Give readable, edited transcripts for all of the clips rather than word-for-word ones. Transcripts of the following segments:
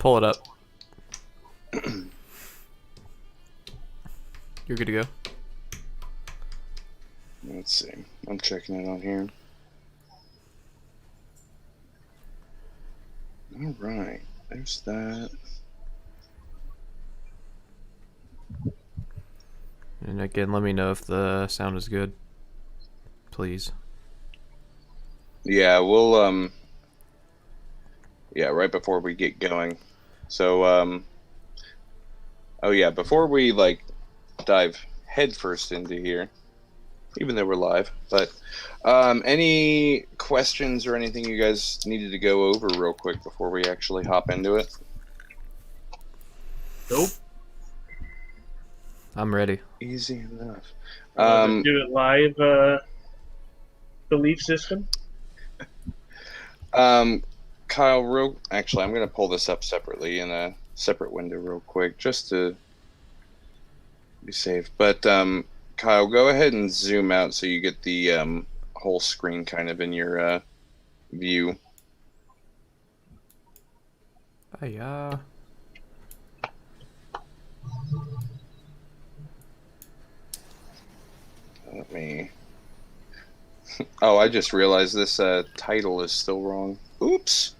pull it up. You're good to go. Let's see. I'm checking it on here. All right. There's that. And again, let me know if the sound is good. Please. Yeah, we'll yeah, right before we get going. So oh yeah, before we dive headfirst into here, even though we're live, but any questions or anything you guys needed to go over real quick before we actually hop into it? Nope. I'm ready. Easy enough. Do it live. The leaf system. Kyle, actually, I'm going to pull this up separately in a separate window real quick just to be safe. But Kyle, go ahead and zoom out so you get the whole screen kind of in your view. Yeah. Let me... Oh, I just realized this title is still wrong. Oops.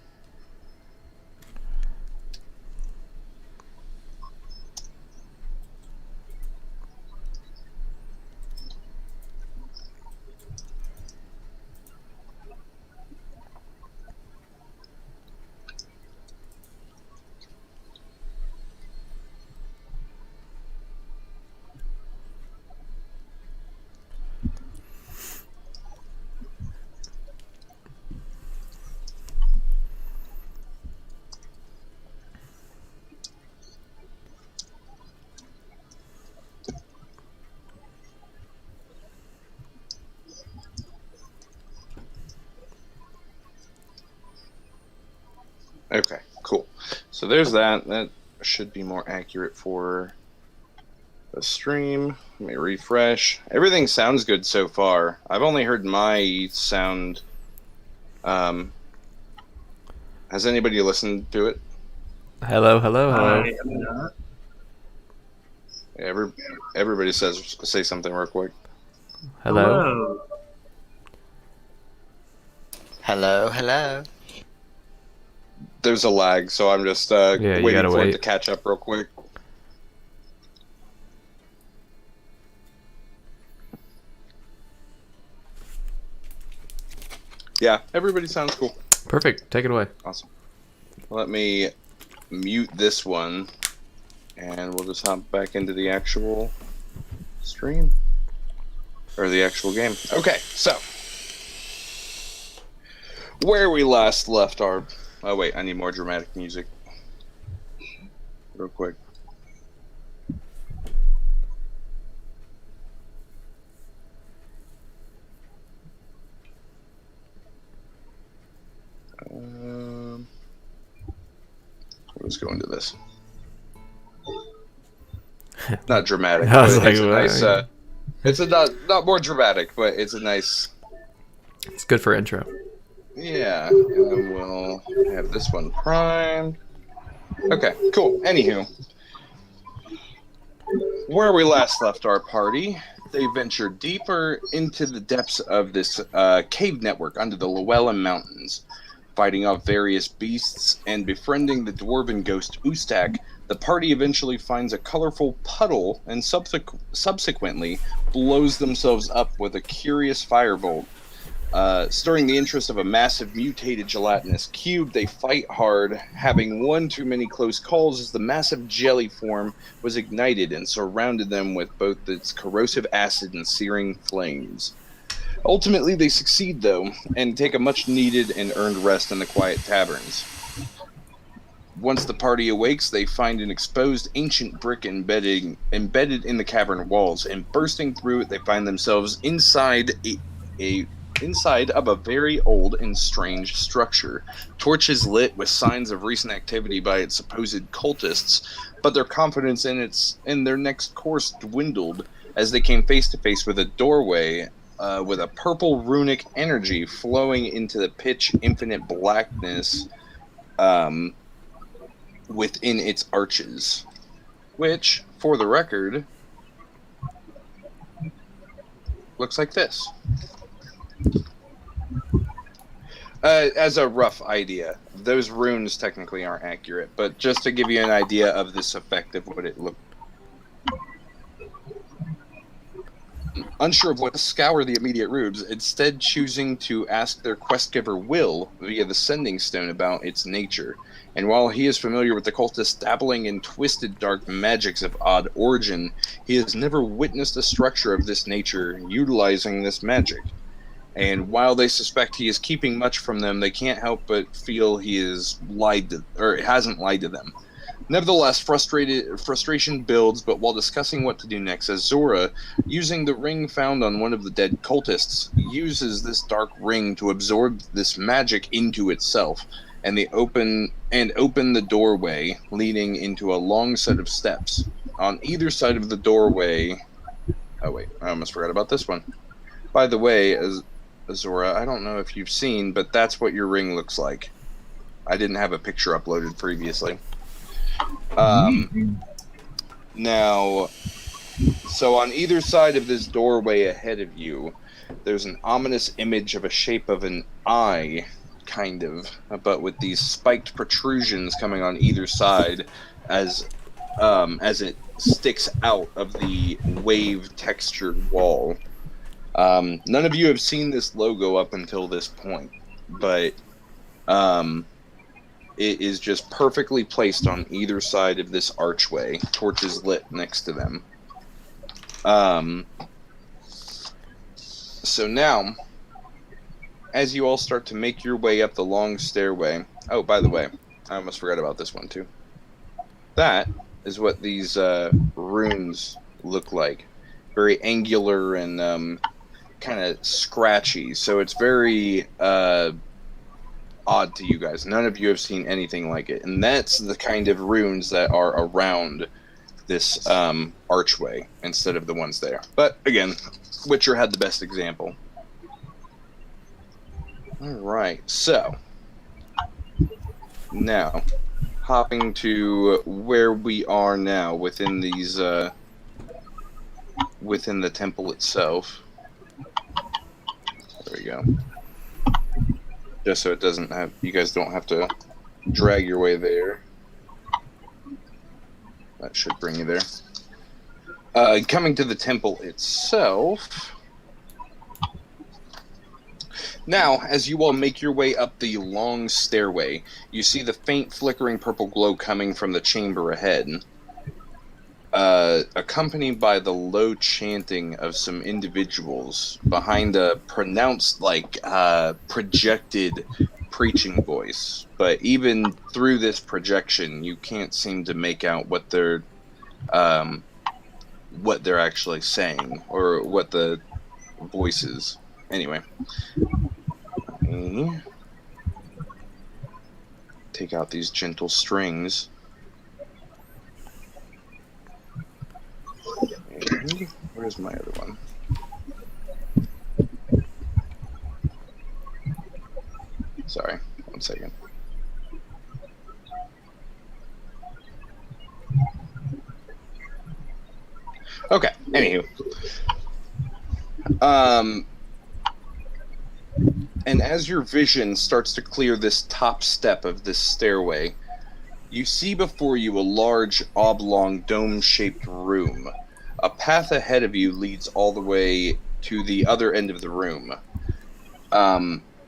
Okay, cool. So there's that. That should be more accurate for the stream. Let me refresh. Everything sounds good so far. I've only heard my sound. Has anybody listened to it? Hello. I am not. Everybody say something real quick. Hello. Hello. There's a lag, so I'm just you waiting gotta for it wait. to catch up real quick. Yeah, everybody sounds cool. Perfect. Take it away. Awesome. Let me mute this one, and we'll just hop back into the actual stream. Or the actual game. Okay, so. Where we last left our... Oh, wait, I need more dramatic music. Real quick. Let's go into this. Not dramatic. I was But it's a like, nice. It's a not more dramatic, but it's a nice. It's good for intro. Yeah, and we'll have this one primed. Okay, cool. Anywho, where we last left our party, they ventured deeper into the depths of this cave network under the Llewellyn Mountains, fighting off various beasts and befriending the dwarven ghost Ustak. The party eventually finds a colorful puddle and subsequently blows themselves up with a curious firebolt. Stirring the interest of a massive mutated gelatinous cube, they fight hard, having one too many close calls as the massive jelly form was ignited and surrounded them with both its corrosive acid and searing flames. Ultimately, they succeed, though, and take a much-needed and earned rest in the quiet taverns. Once the party awakes, they find an exposed ancient brick embedded in the cavern walls, and bursting through it, they find themselves inside inside of a very old and strange structure. Torches lit with signs of recent activity by its supposed cultists, but their confidence in their next course dwindled as they came face to face with a doorway with a purple runic energy flowing into the pitch infinite blackness within its arches, which, for the record, looks like this. As a rough idea, those runes technically aren't accurate, but just to give you an idea of this effect of what it looked. Unsure of what to scour the immediate rubes, instead choosing to ask their quest giver Will via the Sending Stone about its nature. And while he is familiar with the cultist dabbling in twisted dark magics of odd origin, he has never witnessed a structure of this nature utilizing this magic. And while they suspect he is keeping much from them, they can't help but feel he is hasn't lied to them. Nevertheless, frustration builds, but while discussing what to do next, Azura, using the ring found on one of the dead cultists, uses this dark ring to absorb this magic into itself, and they open the doorway leading into a long set of steps. On either side of the doorway... Oh wait, I almost forgot about this one. By the way, Azura, I don't know if you've seen, but that's what your ring looks like. I didn't have a picture uploaded previously. Now, so on either side of this doorway ahead of you, there's an ominous image of a shape of an eye, kind of, but with these spiked protrusions coming on either side as it sticks out of the wave-textured wall. None of you have seen this logo up until this point, but it is just perfectly placed on either side of this archway, torches lit next to them. So now, as you all start to make your way up the long stairway... Oh, by the way, I almost forgot about this one too. That is what these runes look like. Very angular and kind of scratchy, so it's very odd to you guys. None of you have seen anything like it, and that's the kind of runes that are around this archway instead of the ones there. But again, Witcher had the best example. Alright, so now hopping to where we are now within these within the temple itself. There we go. Just so it doesn't have, you guys don't have to drag your way there. That should bring you there. Coming to the temple itself. Now, as you all make your way up the long stairway, you see the faint flickering purple glow coming from the chamber ahead, accompanied by the low chanting of some individuals behind a pronounced, projected preaching voice. But even through this projection, you can't seem to make out what they're actually saying, or what the voice is. Anyway. Take out these gentle strings. And where's my other one? Sorry, 1 second. Okay, anywho. And as your vision starts to clear this top step of this stairway, you see before you a large, oblong, dome-shaped room. A path ahead of you leads all the way to the other end of the room,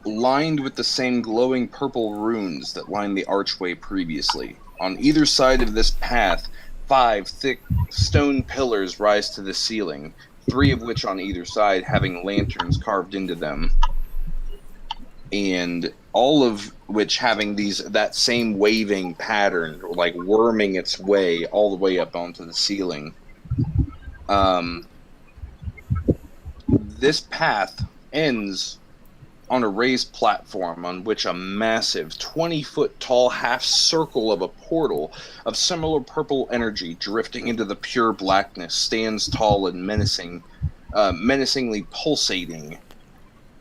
lined with the same glowing purple runes that lined the archway previously. On either side of this path, 5 thick stone pillars rise to the ceiling, 3 of which on either side having lanterns carved into them, and all of which having that same waving pattern, like worming its way all the way up onto the ceiling. This path ends on a raised platform on which a massive 20-foot tall half circle of a portal of similar purple energy drifting into the pure blackness stands tall and menacingly pulsating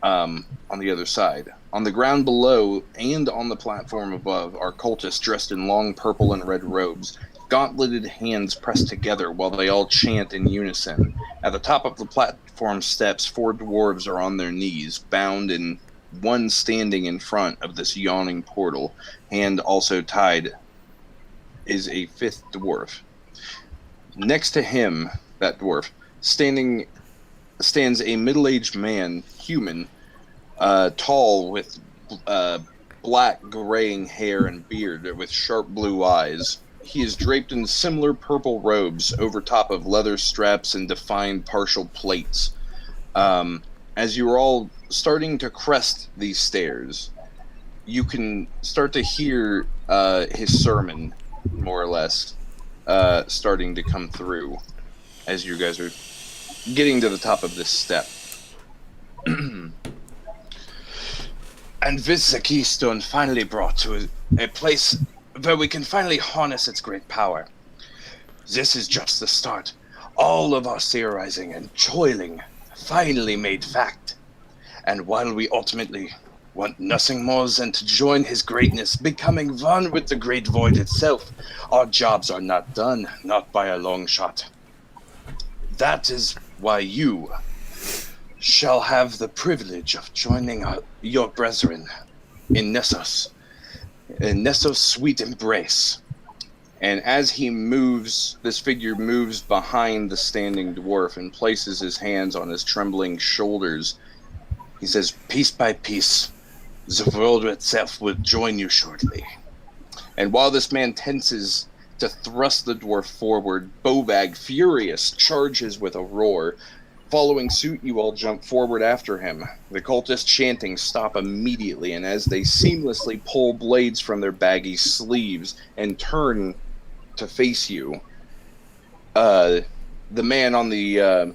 on the other side. On the ground below and on the platform above are cultists dressed in long purple and red robes, gauntleted hands pressed together while they all chant in unison. At the top of the platform steps, 4 dwarves are on their knees, bound, and one standing in front of this yawning portal. Hand also tied is a 5th dwarf. Next to him, that dwarf, stands a middle-aged man, human, tall with black graying hair and beard with sharp blue eyes. He is draped in similar purple robes over top of leather straps and defined partial plates. As you are all starting to crest these stairs, you can start to hear his sermon, more or less, starting to come through as you guys are getting to the top of this step. And with the keystone finally brought to a place where we can finally harness its great power. This is just the start. All of our theorizing and toiling finally made fact. And while we ultimately want nothing more than to join his greatness, becoming one with the great void itself, our jobs are not done, not by a long shot. That is why you shall have the privilege of joining your brethren in Nessos' sweet embrace. And as he moves, this figure moves behind the standing dwarf and places his hands on his trembling shoulders. He says, "Piece by piece, the world itself will join you shortly." And while this man tenses to thrust the dwarf forward, Bobag, furious, charges with a roar. Following suit, you all jump forward after him. The cultists chanting stop immediately, and as they seamlessly pull blades from their baggy sleeves and turn to face you, the man on the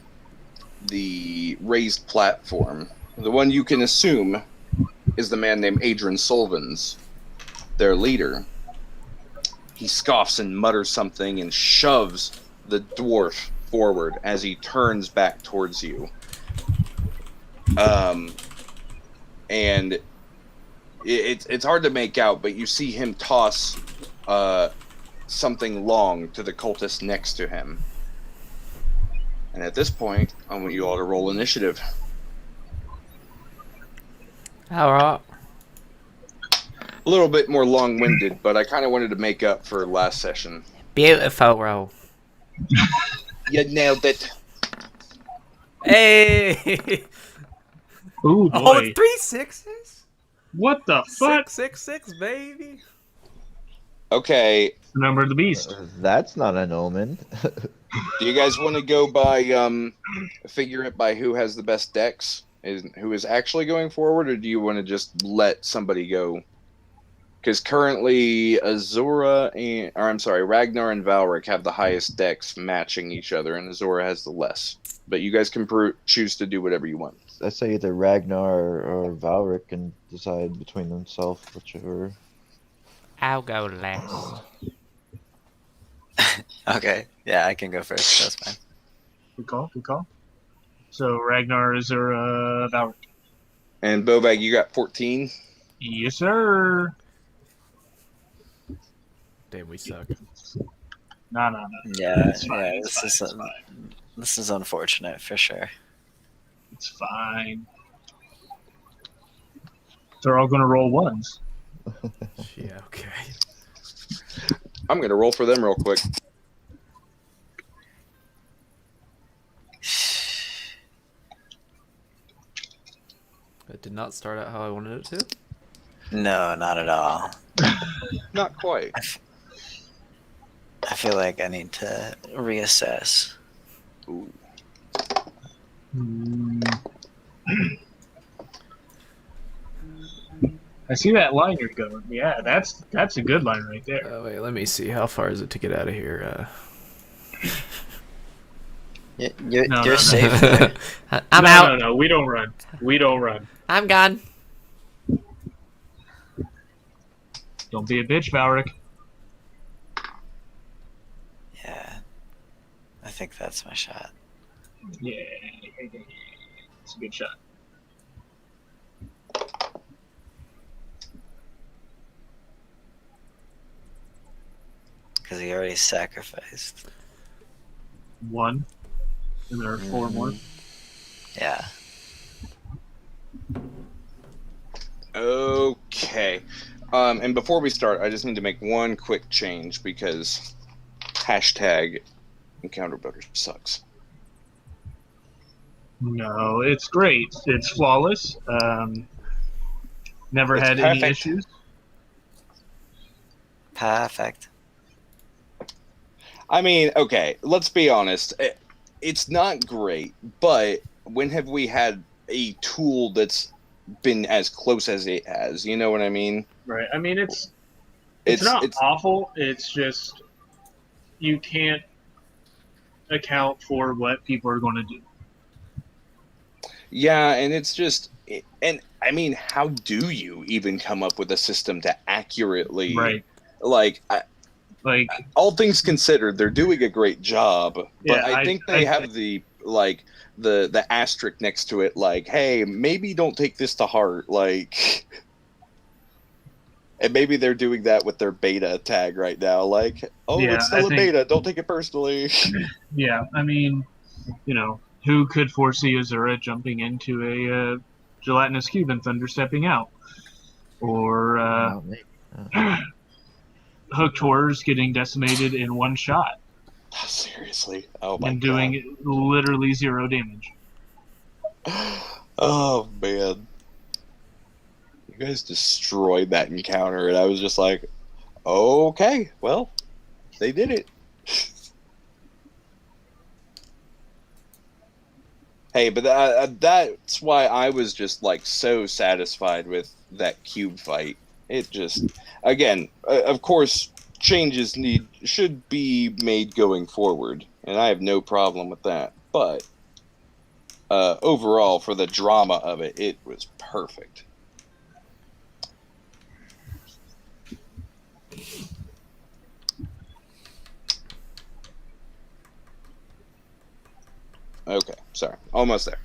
raised platform, the one you can assume is the man named Adrian Solvans, their leader. He scoffs and mutters something and shoves the dwarf forward as he turns back towards you. And it's hard to make out, but you see him toss something long to the cultist next to him. And at this point, I want you all to roll initiative. Alright. A little bit more long-winded, but I kind of wanted to make up for last session. Beautiful roll. You nailed it. Hey! Ooh, boy. Oh, 3 6s? What the fuck? 666, baby. Okay, The number of the beast. That's not an omen. do you guys want to go by figure it by who has the best decks, who is actually going forward, or do you want to just let somebody go? Because currently Ragnar and Valric have the highest decks matching each other, and Azora has the less. But you guys can choose to do whatever you want. I say either Ragnar or Valric can decide between themselves, whichever. I'll go last. Okay, yeah, I can go first. That's fine. Good call, good call. So Ragnar is our Valric. And Bobag, you got 14. Yes, sir. Damn, we suck. No. Yeah, It's fine, yeah. it's This fine, is it's fine. this is unfortunate for sure. It's fine. They're all going to roll ones. Yeah, okay. I'm going to roll for them real quick. It did not start out how I wanted it to. No, not at all. Not quite. I feel like I need to reassess. Ooh. I see that line you're going. Yeah, that's a good line right there. Oh, wait, let me see. How far is it to get out of here? You're No. safe there. I'm no, out. No, we don't run. We don't run. I'm gone. Don't be a bitch, Valric. Yeah, I think that's my shot. Yeah. It's a good shot. because he already sacrificed. 1. And there are 4 more. Yeah. Okay. And before we start, I just need to make one quick change because hashtag encounter builder sucks. No, it's great. It's flawless. Never It's had any perfect. issues. Perfect. I mean, okay, let's be honest. It's not great, but when have we had a tool that's been as close as it has? You know what I mean? Right. I mean, it's not awful. It's just you can't account for what people are going to do. Yeah, and it's just, and I mean, how do you even come up with a system to accurately, Right. like, Like, all things considered, they're doing a great job, but Yeah, I think they have the asterisk next to it, like, hey, maybe don't take this to heart, like, and maybe they're doing that with their beta tag right now, like, oh, Yeah, it's still a beta, don't take it personally. yeah, I mean, who could foresee Azura jumping into a gelatinous cube and Thunder stepping out? Or Not me. Hooked Horrors getting decimated in one shot Seriously, oh my and doing literally 0 damage. Oh man, you guys destroyed that encounter, and I was just like, okay, well, they did it. Hey, but that's why I was just like so satisfied with that cube fight. It just, again, of course, changes should be made going forward, and I have no problem with that. But overall, for the drama of it, it was perfect. Okay, sorry, almost there.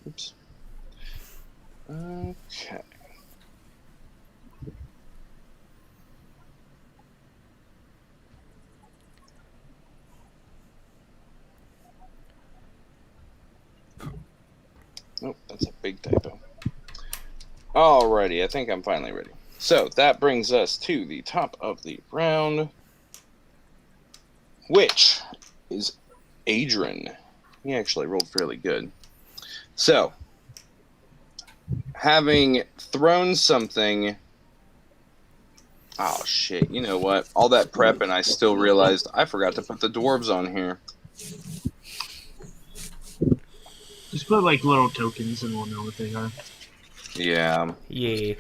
Oops. Okay. Nope, that's a big typo. Alrighty, I think I'm finally ready. So that brings us to the top of the round, which is Adrian. He actually rolled fairly good. So, having thrown something... Oh shit, you know what? All that prep and I still realized I forgot to put the dwarves on here. Just put like little tokens and we'll know what they are. Yeah. Yeah.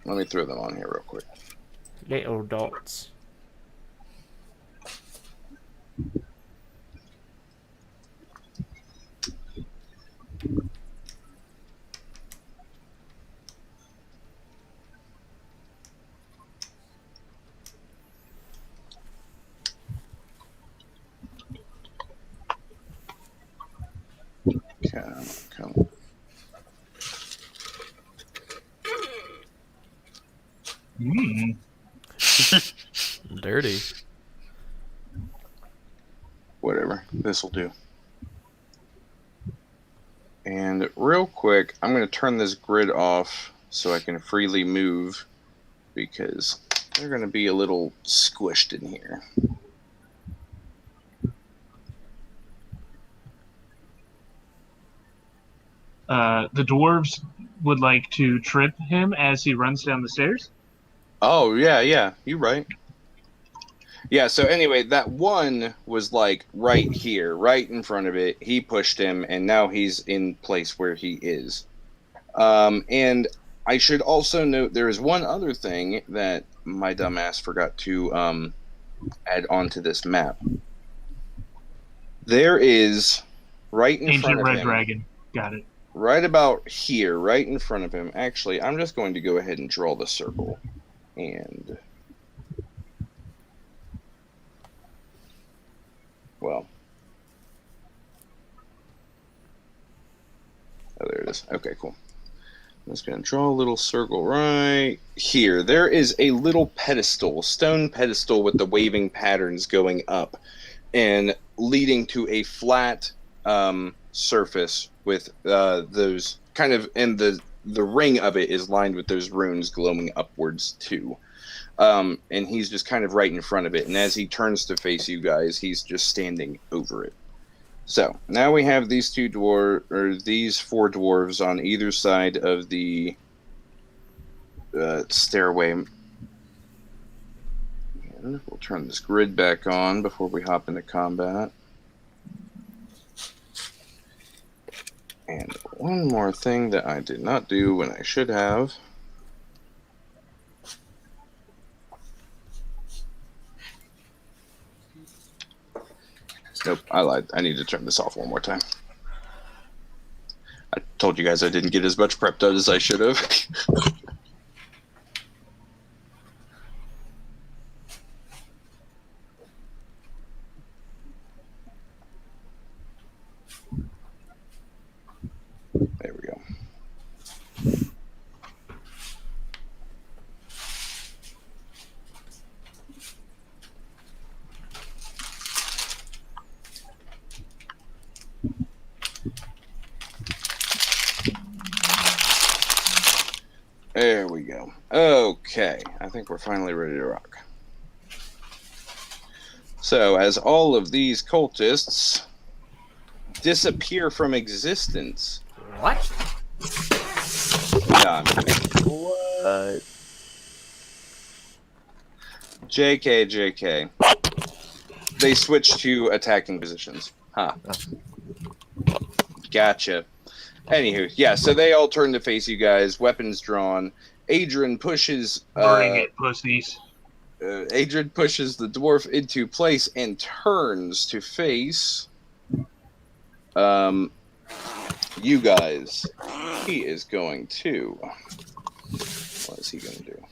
Let me throw them on here real quick. Little dots. Come on. Dirty. Whatever. This'll do. And real quick, I'm going to turn this grid off so I can freely move because they're going to be a little squished in here. The dwarves would like to trip him as he runs down the stairs. Oh, yeah, you're right. Yeah, so anyway, that one was like right here, right in front of it. He pushed him, and now he's in place where he is. And I should also note there is one other thing that my dumbass forgot to add onto this map. There is right in front of him. Ancient Red Dragon. Got it. Right about here, right in front of him. Actually, I'm just going to go ahead and draw the circle. And is. Okay, cool. I'm just going to draw a little circle right here. There is a little pedestal, stone pedestal with the waving patterns going up and leading to a flat surface with those kind of, and the ring of it is lined with those runes glowing upwards too. And he's just kind of right in front of it. And as he turns to face you guys, he's just standing over it. So now we have these these four dwarves on either side of the stairway. And we'll turn this grid back on before we hop into combat. And one more thing that I did not do when I should have. Nope, I lied. I need to turn this off one more time. I told you guys I didn't get as much prep done as I should have. There we go. There we go. Okay, I think we're finally ready to rock. So, as all of these cultists disappear from existence. What? Yeah, I'm kidding. What? JK. They switch to attacking positions. Huh. Gotcha. Anywho, yeah, so they all turn to face you guys, weapons drawn. Adrian pushes... Bring it, pussies. Adrian pushes the dwarf into place and turns to face... you guys. He is going to... What is he going to do?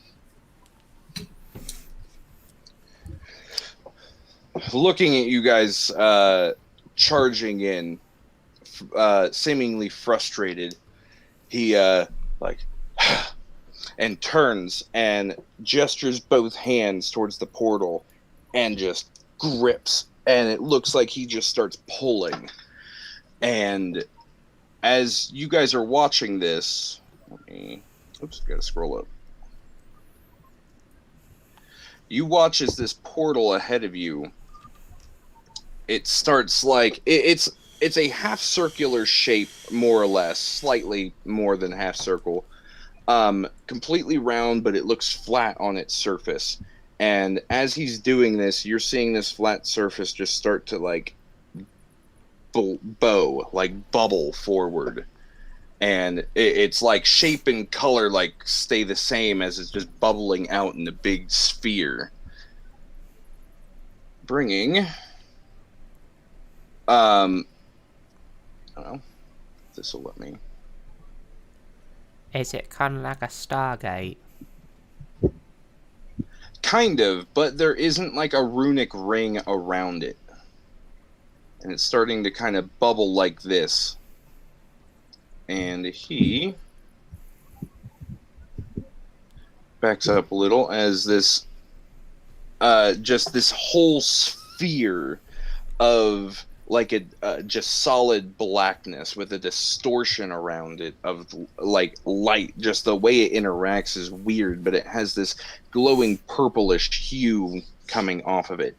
Looking at you guys charging in, seemingly frustrated, he and turns and gestures both hands towards the portal and just grips, and it looks like he just starts pulling. And as you guys are watching this, gotta scroll up. You watch as this portal ahead of you, it starts like it's a half circular shape, more or less, slightly more than half circle, completely round, but it looks flat on its surface. And as he's doing this, you're seeing this flat surface just start to like bubble forward, and it's like shape and color like stay the same as it's just bubbling out in a big sphere, bringing I don't know if this will let me. Is it kind of like a Stargate? Kind of, but there isn't like a runic ring around it. And it's starting to kind of bubble like this. And he backs up a little as this, just this whole sphere of like a just solid blackness with a distortion around it of like light. Just the way it interacts is weird, but it has this glowing purplish hue coming off of it.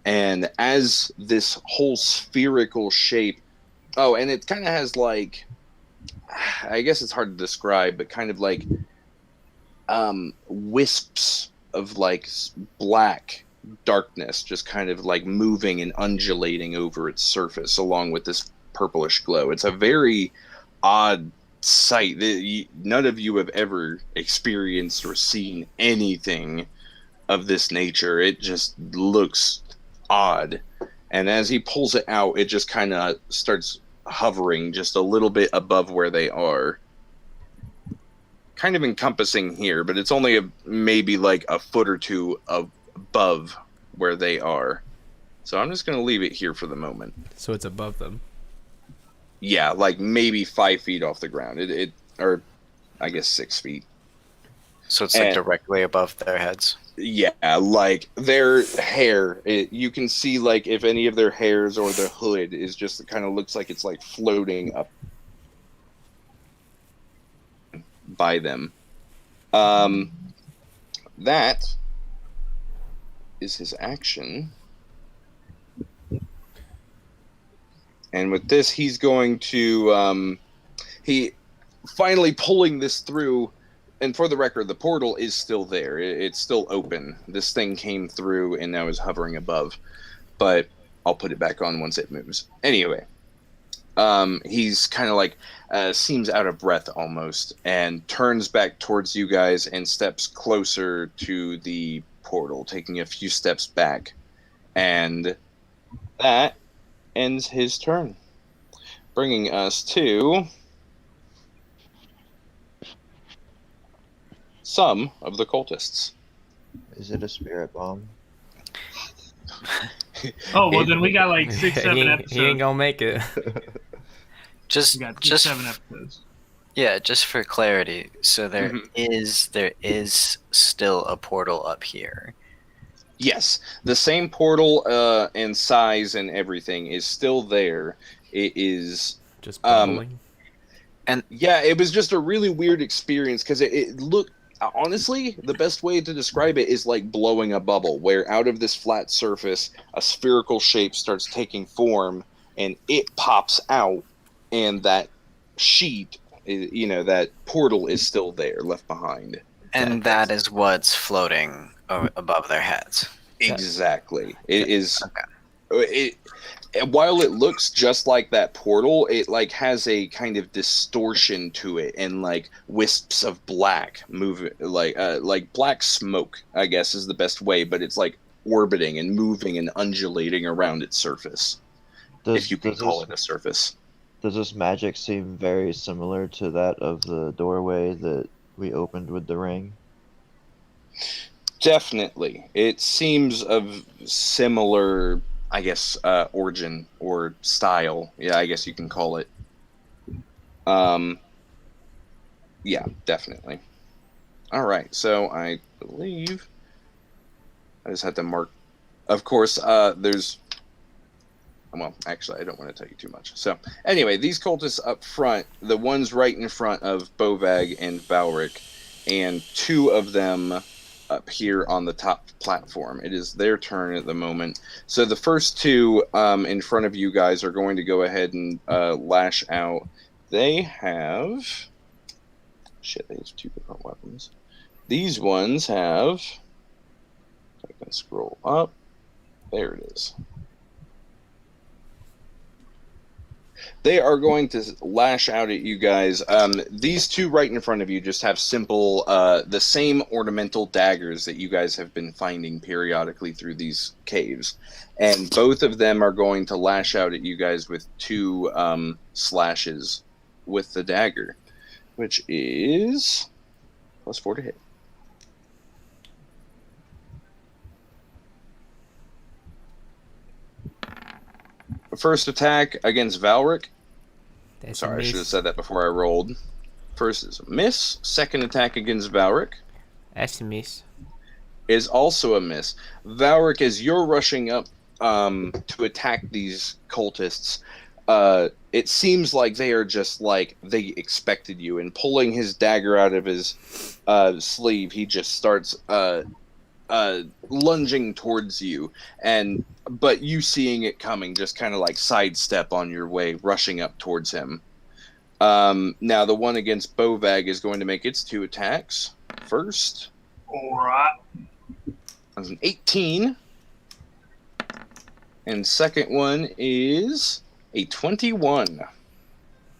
And as this whole spherical shape, oh, and it kind of has like, I guess it's hard to describe, but kind of like wisps of like black darkness just kind of like moving and undulating over its surface along with this purplish glow. It's a very odd sight. None of you have ever experienced or seen anything of this nature. It just looks odd. And as he pulls it out, it just kind of starts hovering just a little bit above where they are. Kind of encompassing here, but it's only maybe like a foot or two above where they are. So I'm just going to leave it here for the moment. So it's above them. Yeah, like maybe 5 feet off the ground. Or I guess 6 feet. So it's like And- directly above their heads. Yeah, like their hair. You can see like if any of their hairs or the hood is just, it kind of looks like it's like floating up by them. That is his action. And with this, he's going to he finally pulling this through. And for the record, the portal is still there. It's still open. This thing came through and now is hovering above. But I'll put it back on once it moves. Anyway, he's kind of like seems out of breath almost, and turns back towards you guys and steps closer to the portal, taking a few steps back. And that ends his turn, bringing us to some of the cultists. Is it a spirit bomb? Oh, well, then we got like 6-7 he episodes. ain't gonna make it. Just, We got just 6-7 episodes. Yeah, just for clarity. So there Mhm. is still a portal up here. Yes, the same portal and size and everything is still there. It is, Just bubbling. yeah, it was just a really weird experience because it looked, honestly, the best way to describe it is like blowing a bubble, where out of this flat surface, a spherical shape starts taking form and it pops out, and that sheet, that portal is still there, left behind. And that is what's floating above their heads. Exactly. It is. Okay. While it looks just like that portal, it like has a kind of distortion to it, and like wisps of black move, like black smoke, I guess is the best way, but it's like orbiting and moving and undulating around its surface, if you can call it a surface. Does this magic seem very similar to that of the doorway that we opened with the ring? Definitely. It seems of similar, I guess, origin or style. Yeah, I guess you can call it. Yeah, definitely. All right, so I believe I just had to mark. Of course, there's. Well, actually, I don't want to tell you too much. So, anyway, these cultists up front, the ones right in front of Bovag and Valric, and two of them up here on the top platform. It is their turn at the moment. So the first two in front of you guys are going to go ahead and lash out. They have... Shit, they have two different weapons. These ones have... I can scroll up. There it is. They are going to lash out at you guys. These two right in front of you just have simple, the same ornamental daggers that you guys have been finding periodically through these caves. And both of them are going to lash out at you guys with two slashes with the dagger, which is +4 to hit. First attack against Valric. That's a Sorry, I should have miss. said that before I rolled. First is a miss. Second attack against Valric That's a miss. is also a miss. Valric, as you're rushing up to attack these cultists, it seems like they are just like they expected you. And pulling his dagger out of his sleeve, he just starts lunging towards you, but you seeing it coming, just kind of like sidestep on your way, rushing up towards him. Now the one against Bovag is going to make its two attacks. First, Alright. that's an 18, and second one is a 21.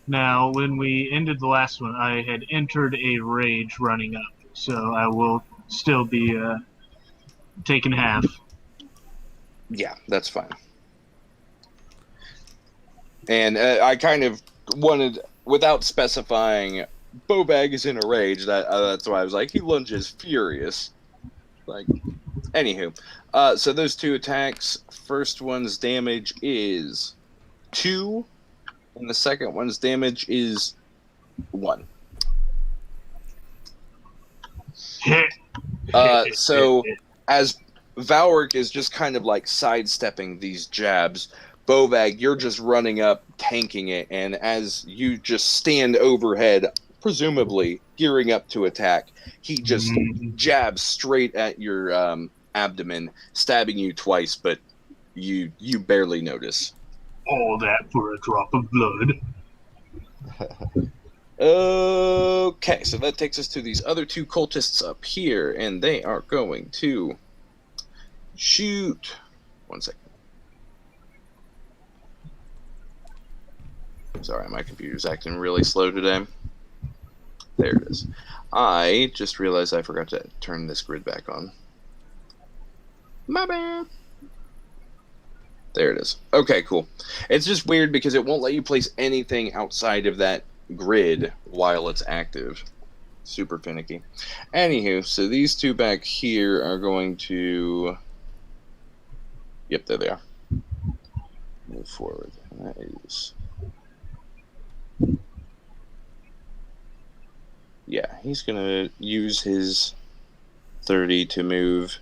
Now, when we ended the last one, I had entered a rage running up, so I will still be taking half. Yeah, that's fine. And I kind of wanted, without specifying, Bobag is in a rage. That's why I was like, he lunges furious. Like, anywho. So those two attacks, first one's damage is 2 And the second one's damage is 1. So as Valric is just kind of like sidestepping these jabs, Bovag, you're just running up, tanking it, and as you just stand overhead, presumably gearing up to attack, he just jabs straight at your abdomen, stabbing you twice, but you barely notice. All that for a drop of blood. Okay, so that takes us to these other 2 cultists up here, and they are going to shoot. 1 second. Sorry, my computer's acting really slow today. There it is. I just realized I forgot to turn this grid back on. My bad. There it is. Okay, cool. It's just weird because it won't let you place anything outside of that grid while it's active. Super finicky. Anywho, so these 2 back here are going to... Yep, there they are. Move forward. That is... Yeah, he's going to use his 30 to move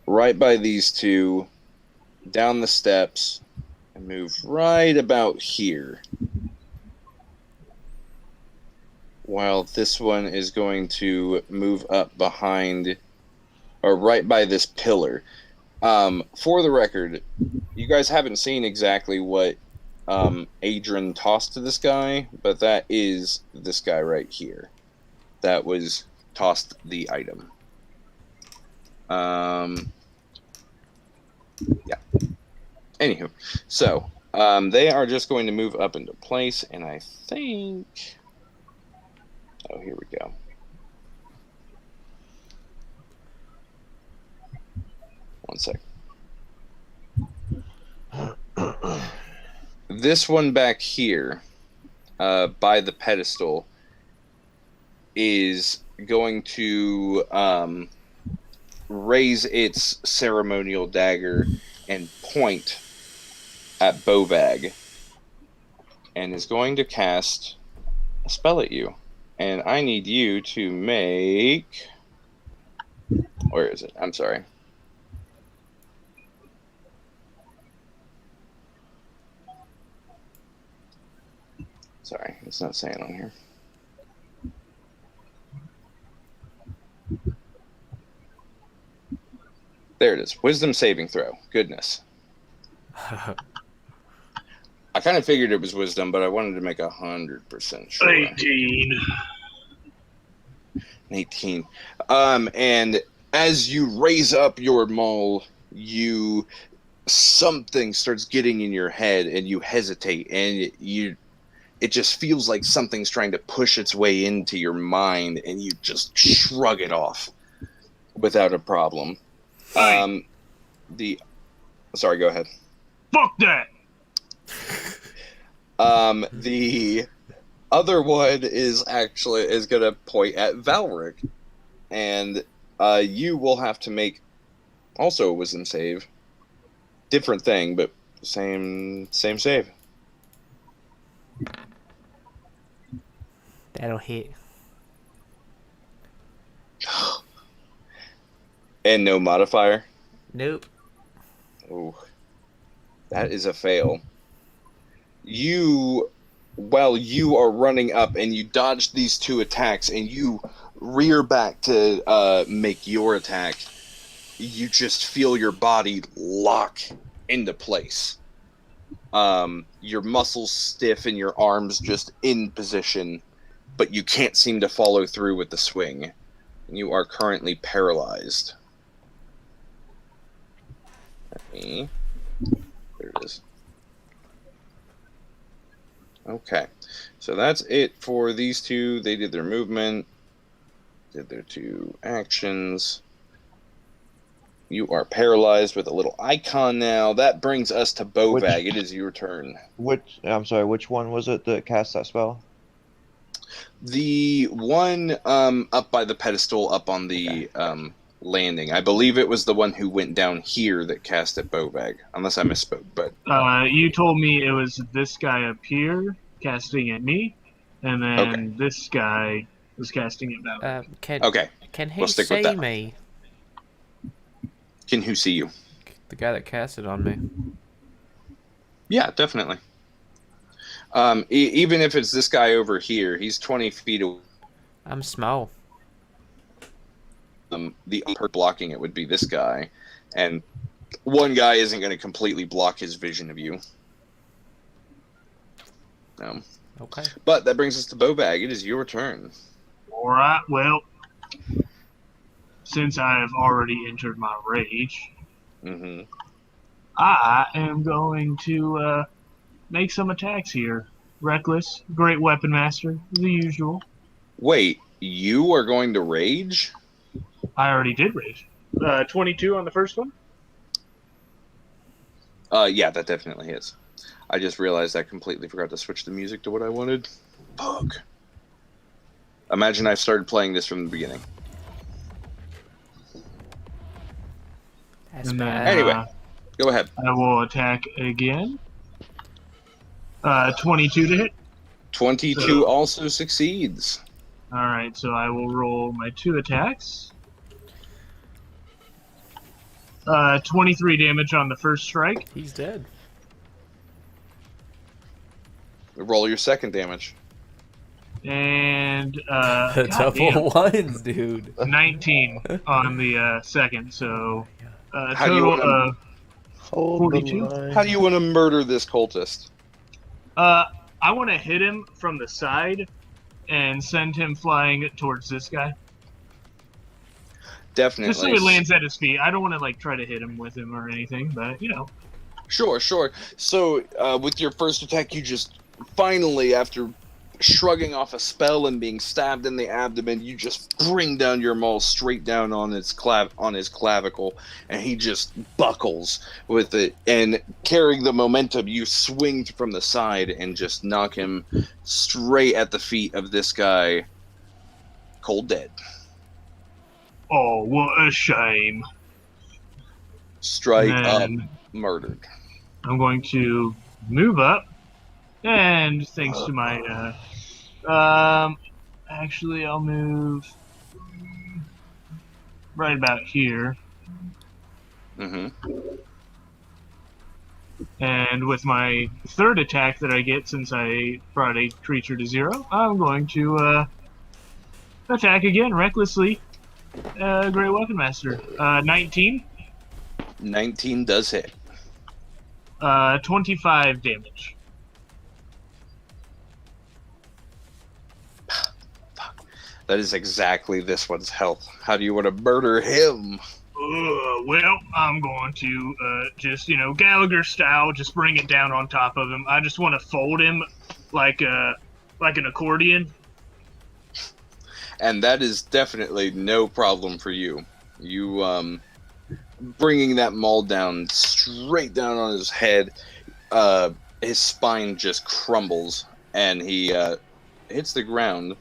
right by these 2, down the steps, and move right about here. While this one is going to move up behind, or right by this pillar. For the record, you guys haven't seen exactly what Adrian tossed to this guy, but that is this guy right here. That was tossed the item. Yeah. Anywho, so they are just going to move up into place, and I think... Oh, here we go. One sec. This one back here, by the pedestal, is going to raise its ceremonial dagger and point at Bovag, and is going to cast a spell at you. And I need you to make... Where is it? I'm sorry. Sorry, it's not saying on here. There it is. Wisdom saving throw. Goodness. I kind of figured it was wisdom, but I wanted to make 100% sure. 18. 18. And as you raise up your maul, something starts getting in your head, and you hesitate, and it just feels like something's trying to push its way into your mind, and you just shrug it off without a problem. Hey. Sorry, go ahead. Fuck that! The other one is going to point at Valric, and you will have to make also a wisdom save. Different thing, but same save. That'll hit. And no modifier? Nope. Oh, that is a fail. While you are running up and you dodge these 2 attacks and you rear back to make your attack, you just feel your body lock into place. Your muscles stiff and your arms just in position, but you can't seem to follow through with the swing. You are currently paralyzed. There it is. Okay, so that's it for these 2. They did their movement, did their 2 actions. You are paralyzed with a little icon now. That brings us to Bovag. It is your turn. I'm sorry, which one was it that cast that spell? The one up by the pedestal, up on the landing. I believe it was the one who went down here that cast at Bovag, unless I misspoke. But You told me it was this guy up here casting at me, and then Okay. this guy was casting at Valerie. okay, Can he we'll stick with see that. me? Can who see you? The guy that casted on me. Yeah, definitely. Even if it's this guy over here, he's 20 feet away. I'm small. The upper blocking it would be this guy, and one guy isn't going to completely block his vision of you. Okay. But that brings us to Bovag. It is your turn. All right, well, since I've already entered my rage, Mm-hmm. I am going to make some attacks here. Reckless, great weapon master, the usual. Wait, you are going to rage? I already did rage. 22 on the first one? Yeah, that definitely is. I just realized I completely forgot to switch the music to what I wanted. Fuck. Imagine I started playing this from the beginning. That's And bad. then, Anyway. Go ahead. I will attack again. 22 to hit. 22 So- also succeeds. Alright, so I will roll my 2 attacks. 23 damage on the first strike. He's dead. Roll your second damage. And Double ones, dude. 19 on the second, so How do you total wanna- of Hold the 42? line. How do you want to murder this cultist? I want to hit him from the side and send him flying towards this guy. Definitely. Just so he lands at his feet. I don't want to like try to hit him with him or anything, but you know. Sure. So, with your first attack, you just finally, after shrugging off a spell and being stabbed in the abdomen, you just bring down your maul straight down on his clavicle, and he just buckles with it. And carrying the momentum, you swing from the side and just knock him straight at the feet of this guy, cold dead. Oh, what a shame. Straight up And murdered. I'm going to move up, and thanks to my, actually I'll move right about here, Mm-hmm. and with my third attack that I get since I brought a creature to 0, I'm going to, attack again, recklessly. Great Weapon Master. 19, 19 does hit. 25 damage. That is exactly this one's health. How do you want to murder him? Well, I'm going to just, Gallagher style, just bring it down on top of him. I just want to fold him like an accordion. And that is definitely no problem for you. You, bringing that maul down, straight down on his head, his spine just crumbles, and he hits the ground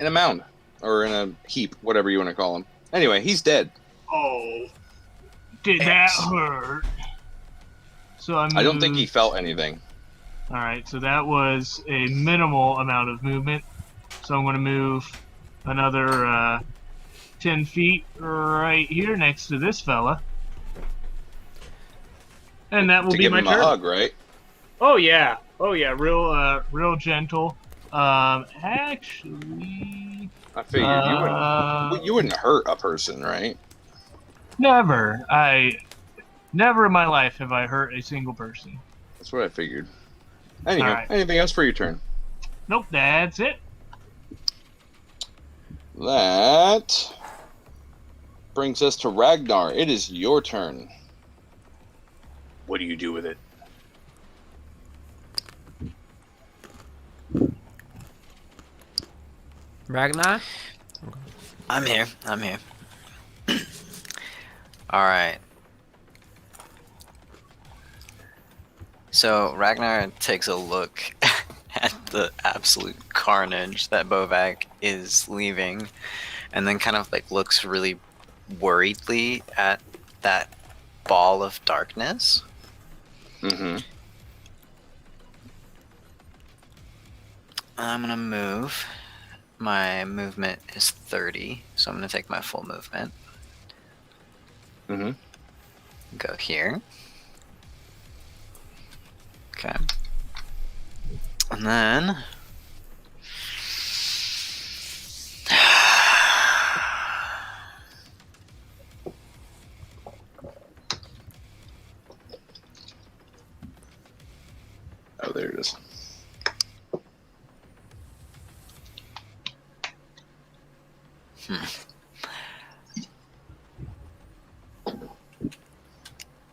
in a mound, or in a heap, whatever you want to call him. Anyway, he's dead. Oh, did that hurt? So I don't think he felt anything. All right, so that was a minimal amount of movement. So I'm going to move another 10 feet right here next to this fella. And that will To be give my him turn. a hug, right? Oh yeah, real gentle. Actually, I figured you wouldn't hurt a person, right? never. Never in my life have I hurt a single person. That's what I figured. Anyhow, Alright. anything else for your turn? Nope, that's it. That brings us to Ragnar. It is your turn. What do you do with it? Ragnar? I'm here. Alright. So Ragnar takes a look at the absolute carnage that Bovak is leaving, and then kind of like looks really worriedly at that ball of darkness. Mm-hmm. I'm gonna move. My movement is 30, so I'm gonna take my full movement. Mm-hmm. Go here. Okay. And then Oh, there it is.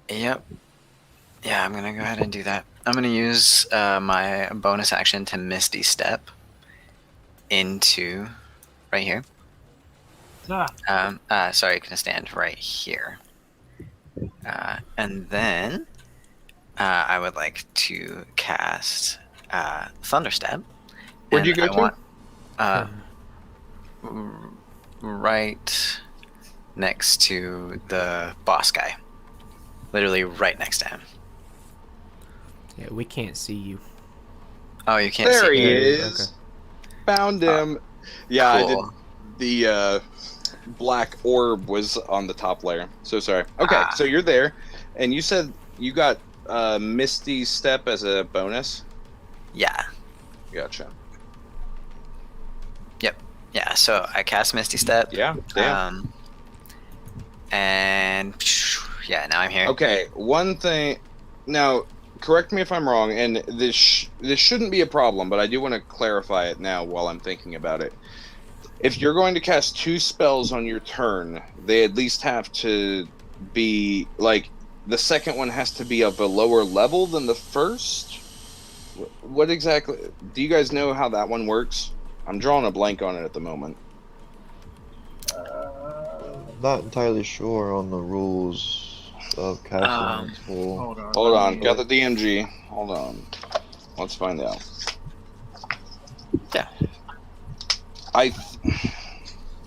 Yep. Yeah, I'm gonna go ahead and do that. I'm gonna use my bonus action to Misty Step into right here. Sorry, gonna stand right here. And then I would like to cast Thunder Step. Where'd you And go I to? want right next to the boss guy. Literally right next to him. Yeah, we can't see you. Oh, you can't There see he me. is. Okay. Found him. Yeah, I did. Cool. The black orb was on the top layer. So sorry. Okay, Ah. so you're there, and you said you got Misty Step as a bonus. Yeah. Gotcha. Yeah, so I cast Misty Step. Yeah. Damn. And yeah, now I'm here. Okay, one thing. Now, correct me if I'm wrong, and this shouldn't be a problem, but I do want to clarify it now while I'm thinking about it. If you're going to cast 2 spells on your turn, they at least have to be like the second one has to be of a lower level than the first. What exactly? Do you guys know how that one works? I'm drawing a blank on it at the moment. Not entirely sure on the rules of casting this full. Hold on, got the DMG. Hold on. Let's find out. Yeah.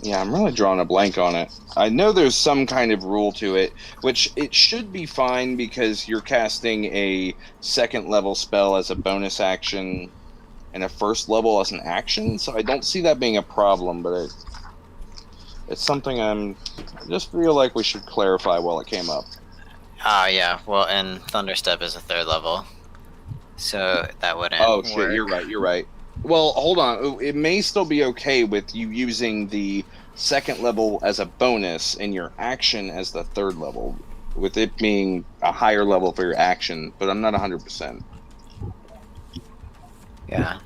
Yeah, I'm really drawing a blank on it. I know there's some kind of rule to it, which it should be fine because you're casting a second level spell as a bonus action and a first level as an action, so I don't see that being a problem, but it's something I just feel like we should clarify while it came up. Yeah. Well, and Thunder Step is a 3rd level, so that wouldn't. Oh shit, work. you're right. Well, hold on. It may still be okay with you using the second level as a bonus and your action as the 3rd level, with it being a higher level for your action, but I'm not 100%. Yeah.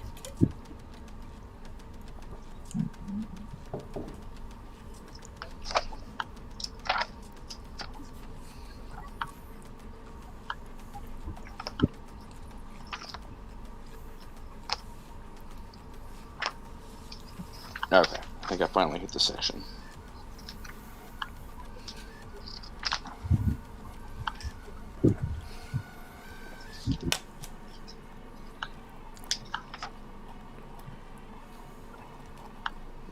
Okay, I think I finally hit the section.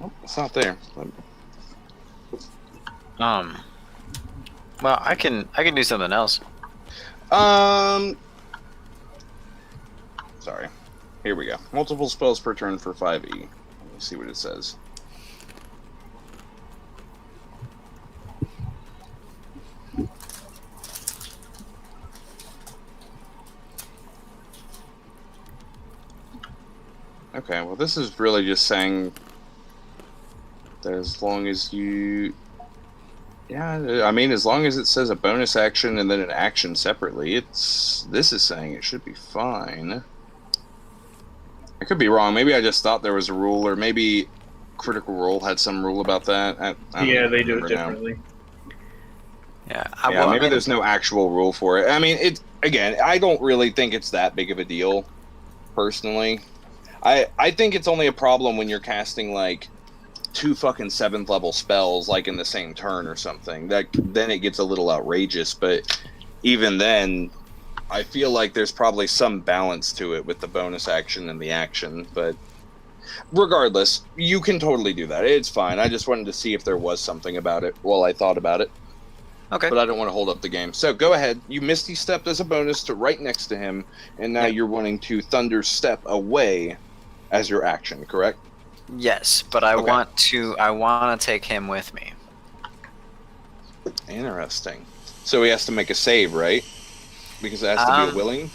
Oh, it's not there. Well, I can do something else. Sorry. Here we go. Multiple spells per turn for 5e. Let me see what it says. Okay, well this is really just saying that as long as you... Yeah, I mean, as long as it says a bonus action and then an action separately, this is saying it should be fine. I could be wrong. Maybe I just thought there was a rule, or maybe Critical Role had some rule about that. I don't They do it remember now. differently. Yeah. Yeah, maybe there's no actual rule for it. I mean, again, I don't really think it's that big of a deal, personally. I think it's only a problem when you're casting, like, 2 fucking 7th level spells, like, in the same turn or something. Then it gets a little outrageous, but even then, I feel like there's probably some balance to it with the bonus action and the action, but Regardless, you can totally do that. It's fine. I just wanted to see if there was something about it while I thought about it. Okay. But I don't want to hold up the game. So go ahead. You Misty stepped as a bonus to right next to him, and now you're wanting to Thunder Step away as your action, correct? Yes, but I want to take him with me. Interesting. So he has to make a save, right? Because it has to be a willing?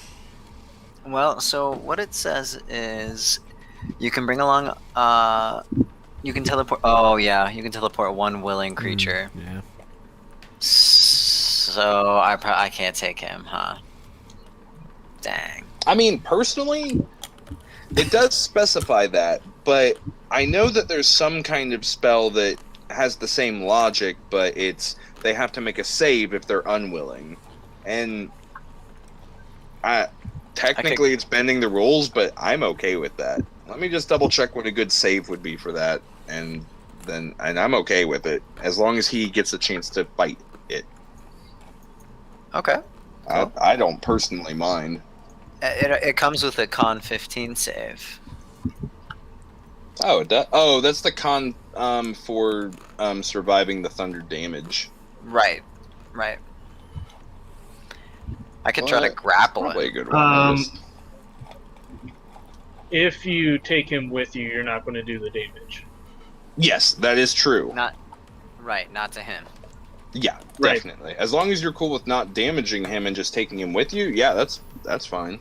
Well, so what it says is you can bring along you can teleport. Oh yeah, you can teleport one willing creature. Yeah. So I can't take him, huh? Dang. I mean, personally, it does specify that, but I know that there's some kind of spell that has the same logic, but they have to make a save if they're unwilling. And technically it's bending the rules, but I'm okay with that. Let me just double check what a good save would be for that, and I'm okay with it as long as he gets a chance to fight it. Okay. Cool. I don't personally mind. It comes with a con 15 save. Oh, that's the con for surviving the thunder damage. Right. I could try to grapple Probably a him. good one. If you take him with you, you're not going to do the damage. Yes, that is true. Not to him. Yeah, Right. definitely. As long as you're cool with not damaging him and just taking him with you, yeah, that's fine.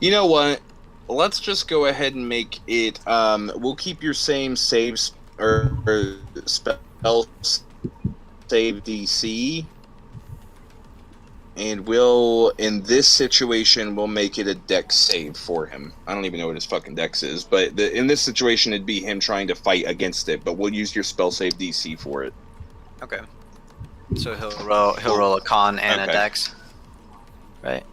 You know what? Let's just go ahead and make it. We'll keep your same saves or spell save DC, and in this situation, we'll make it a dex save for him. I don't even know what his fucking dex is, but in this situation, it'd be him trying to fight against it. But we'll use your spell save DC for it. Okay. So he'll roll a con and a dex. Right.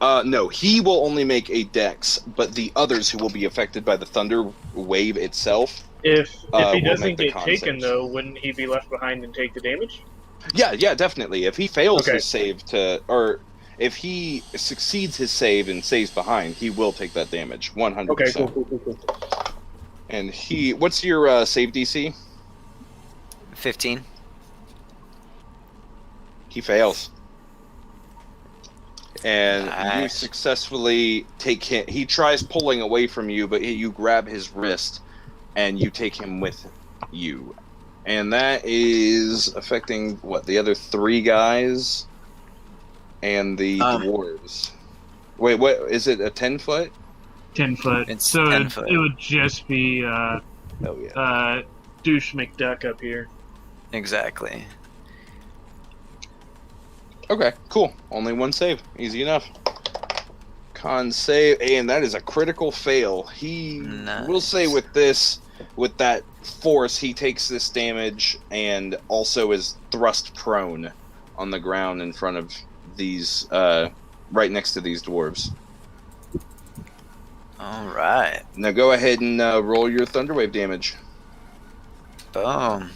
No, he will only make a dex, but the others who will be affected by the thunder wave itself. If he will doesn't make the get con taken, saves. though, wouldn't he be left behind and take the damage? Yeah, definitely. If he fails Okay. his save or if he succeeds his save and stays behind, he will take that damage, 100%. Okay, cool. And what's your save DC? 15. He fails. And you Nice. successfully take him. He tries pulling away from you, but you grab his wrist and you take him with you. And that is affecting, the other 3 guys and the dwarves. Wait, what? Is it a 10-foot? 10 foot. It's So 10 foot. it would just be Oh, yeah. Douche McDuck up here. Exactly. Okay, cool. Only 1 save. Easy enough. Con save, and that is a critical fail. He will say with that force, he takes this damage and also is thrust prone on the ground in front of these, right next to these dwarves. All right. Now go ahead and roll your thunderwave damage. Boom.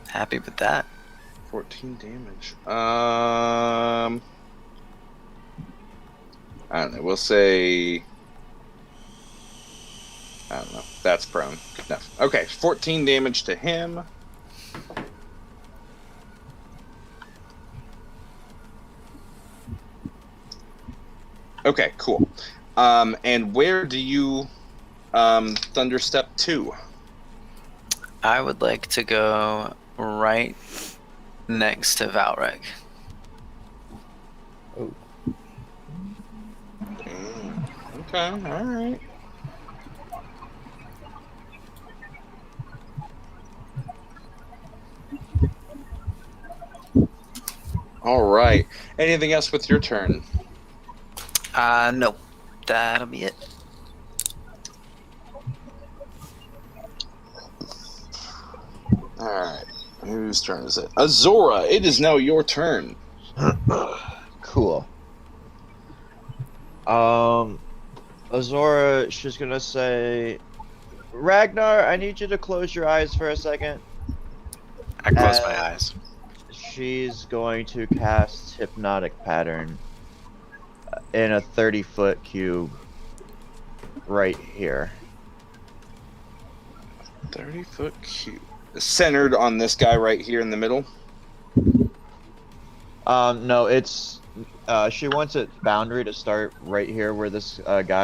Happy with that. 14 damage. I don't know. We'll say. I don't know. That's prone. Good enough. Okay, 14 damage to him. Okay, cool. And where do you thunderstep to? I would like to go right next to Valrek. Okay, alright. Alright. Anything else with your turn? No. That'll be it. Alright. Whose turn is it? Azora, it is now your turn. Cool. Azora, she's gonna say, Ragnar, I need you to close your eyes for a second. I close my eyes. She's going to cast Hypnotic Pattern in a 30-foot cube right here. 30-foot cube. Centered on this guy right here in the middle. No, it's she wants its boundary to start right here where this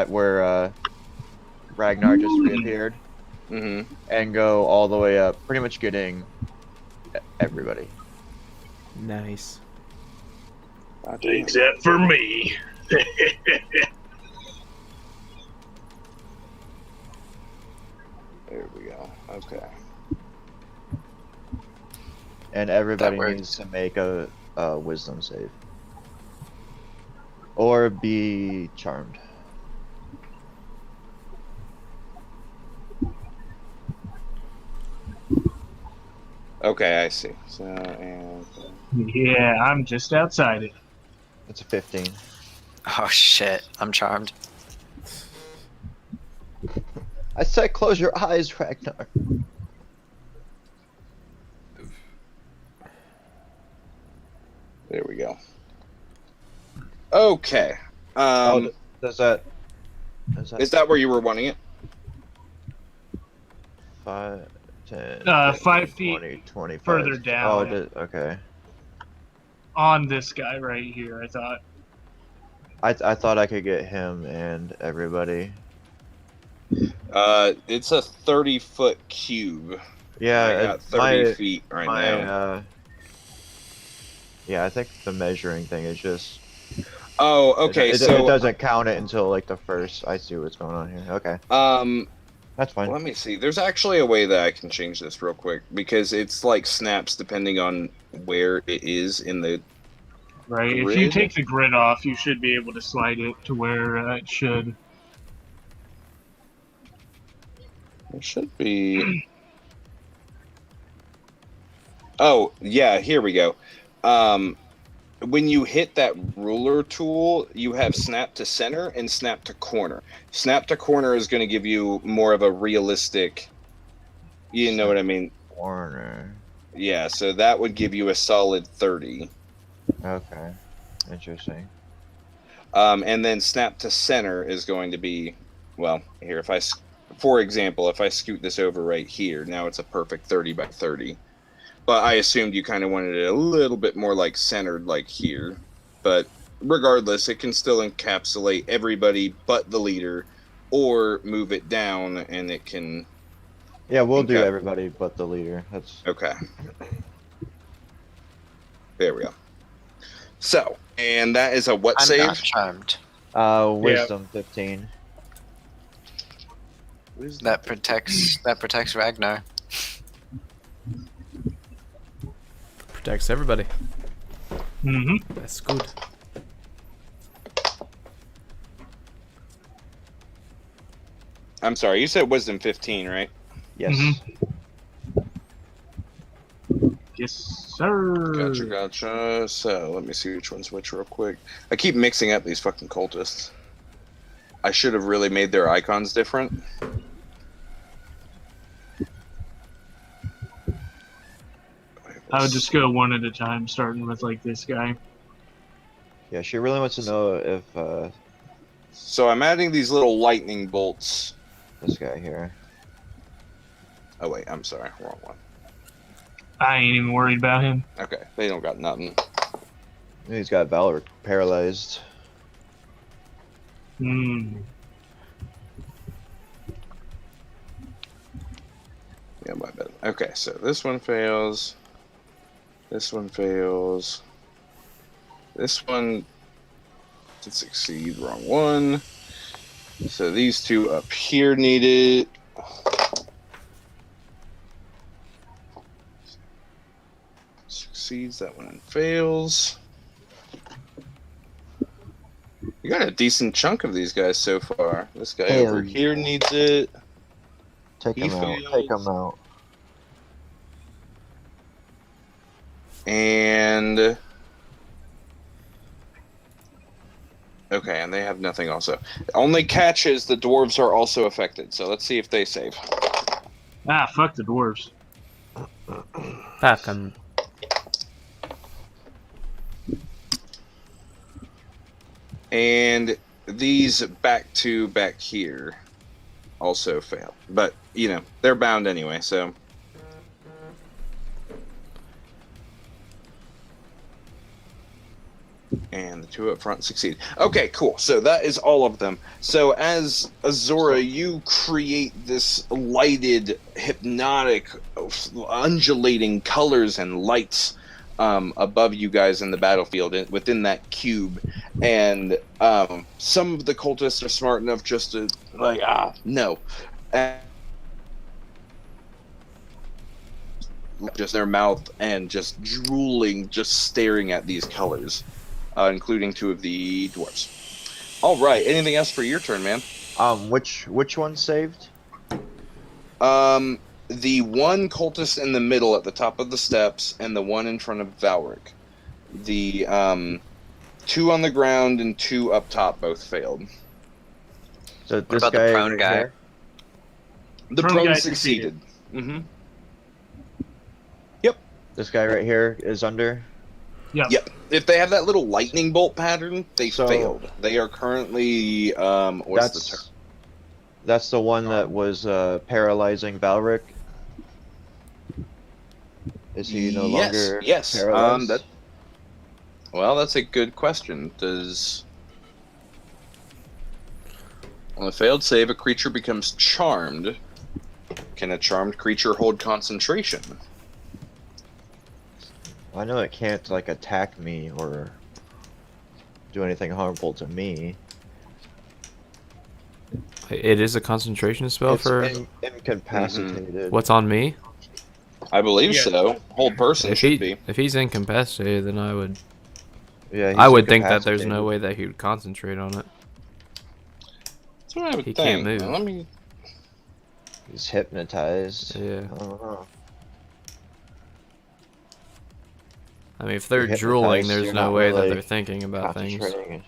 where Ragnar just reappeared, Mm-hmm. and go all the way up, pretty much getting everybody. Nice. Except for me. There we go. Okay. And everybody works. needs to make a wisdom save. Or be charmed. Okay, I see. So, and Yeah, I'm just outside it. It's a 15. Oh shit, I'm charmed. I said close your eyes, Ragnar. there we go. Okay. Does that... Is that where you were wanting it? 5, 10, 5 feet 20, 25. further down. Oh, it did, okay. On this guy right here, I thought. I thought I could get him and everybody. It's a 30-foot cube. Yeah, I got 30 feet right now. Yeah, I think the measuring thing is just... Oh, okay. It So doesn't count it until like the first. I see what's going on here. Okay, that's fine. let me see. There's actually a way that I can change this real quick because it's like snaps depending on where it is in the. Right. If Grid? you take the grid off, you should be able to slide it to where it should. It should be. Oh yeah, here we go. When you hit that ruler tool, you have snap to center and snap to corner. Snap to corner is going to give you more of a realistic. You know what I mean? Warner. Yeah, so that would give you a solid 30. Okay, interesting. And then snap to center is going to be, well, here, for example, if I scoot this over right here, now it's a perfect 30 by 30. But I assumed you kind of wanted it a little bit more like centered like here. But regardless, it can still encapsulate everybody but the leader, or move it down and it can... Yeah, we'll do Okay. everybody but the leader. That's Okay. There we go. So, and that is a what I'm save? not charmed. wisdom 15. That protects Ragnar. Protects everybody. Mm-hmm. That's good. I'm sorry, you said wisdom 15, right? Yes. Yes, sir. Gotcha. So, let me see which one's which real quick. I keep mixing up these fucking cultists. I should have really made their icons different. I would just go one at a time, starting with like this guy. Yeah, she really wants to know if So I'm adding these little lightning bolts. this guy here. Oh wait, I'm sorry, wrong one. I ain't even worried about him. Okay, they don't got nothing. He's got Valor paralyzed. Hmm. Yeah, my bad. Okay, so this one fails. This one fails. This one did succeed. Wrong one. So these two up here need it. Succeeds. That one fails. You got a decent chunk of these guys so far. This guy Hell over yeah. here needs it. Take He him out. fails. Take him out. And okay, and they have nothing also. Only catch is the dwarves are also affected, so let's see if they save. Ah, fuck the dwarves. And these back here also fail. But, you know, they're bound anyway, so. And the two up front succeed. Okay, cool. So that is all of them. So as Azora, you create this lighted, hypnotic, undulating colors and lights above you guys in the battlefield within that cube. And some of the cultists are smart enough just to, like, no. And just their mouth and just drooling, just staring at these colors. Including two of the dwarves. All right. Anything else for your turn, man? Which one saved? The one cultist in the middle at the top of the steps, and the one in front of Valric. The two on the ground and two up top both failed. So What this about guy the prone right guy? here? The Prone prone guy succeeded. Mm-hmm. This guy right here is under. Yep. Yep. If they have that little lightning bolt pattern, they So- failed. They are currently what's the term? That's the one that was paralyzing Valric. Is he no longer yes. paralyzed? Well, that's a good question. On a failed save, a creature becomes charmed. Can a charmed creature hold concentration? I know it can't like attack me or do anything harmful to me. It is a concentration spell It's for incapacitated. what's on me. I believe Yeah. so. Hold person If should be. he's incapacitated, then I would Yeah, he's I would think that there's no incapacitated. way that he would concentrate on it. That's what I would He think. can't move. Let me. He's hypnotized. Yeah. I don't know. I mean, if they're You're drooling, hypnotized, there's you're no not way that really they're thinking about things. Concentrating.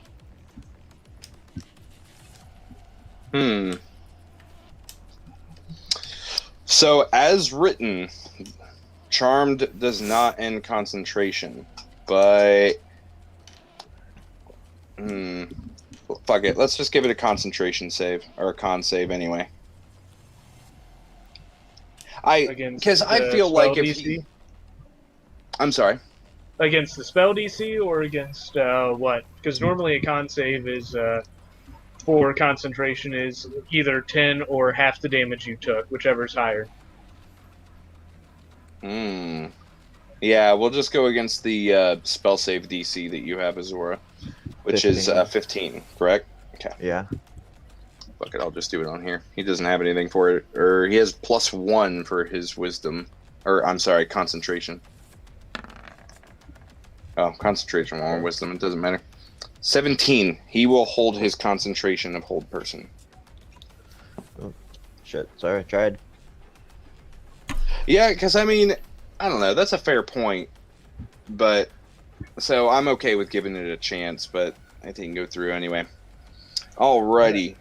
So, as written, charmed does not end concentration, but fuck it. Let's just give it a concentration save or a con save anyway. Against Because I the feel like spell if DC? he, I'm sorry. Against the spell DC or against what? Because normally a con save is for concentration is either 10 or half the damage you took, whichever's higher. Yeah, we'll just go against the spell save DC that you have, Azora, which is 15, correct? Okay. Yeah. Fuck it, I'll just do it on here. He doesn't have anything for it, or he has +1 for his wisdom, or I'm sorry, concentration. Oh, concentration or wisdom, it doesn't matter. 17. He will hold his concentration of hold person. Shit. Sorry, I tried. Yeah, because I mean, I don't know. That's a fair point, but so I'm okay with giving it a chance, but I think go through anyway. Alrighty.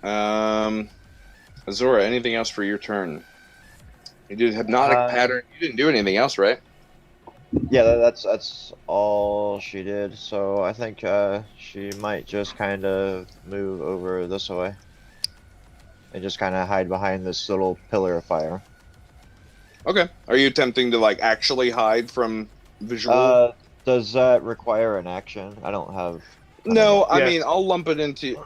Azora, anything else for your turn? You did hypnotic pattern. You didn't do anything else, right? Yeah, that's all she did. So I think she might just kind of move over this way and just kind of hide behind this little pillar of fire. Okay. Are you attempting to like actually hide from visual? Does that require an action? I don't have. No, I Yeah. mean I'll lump it into.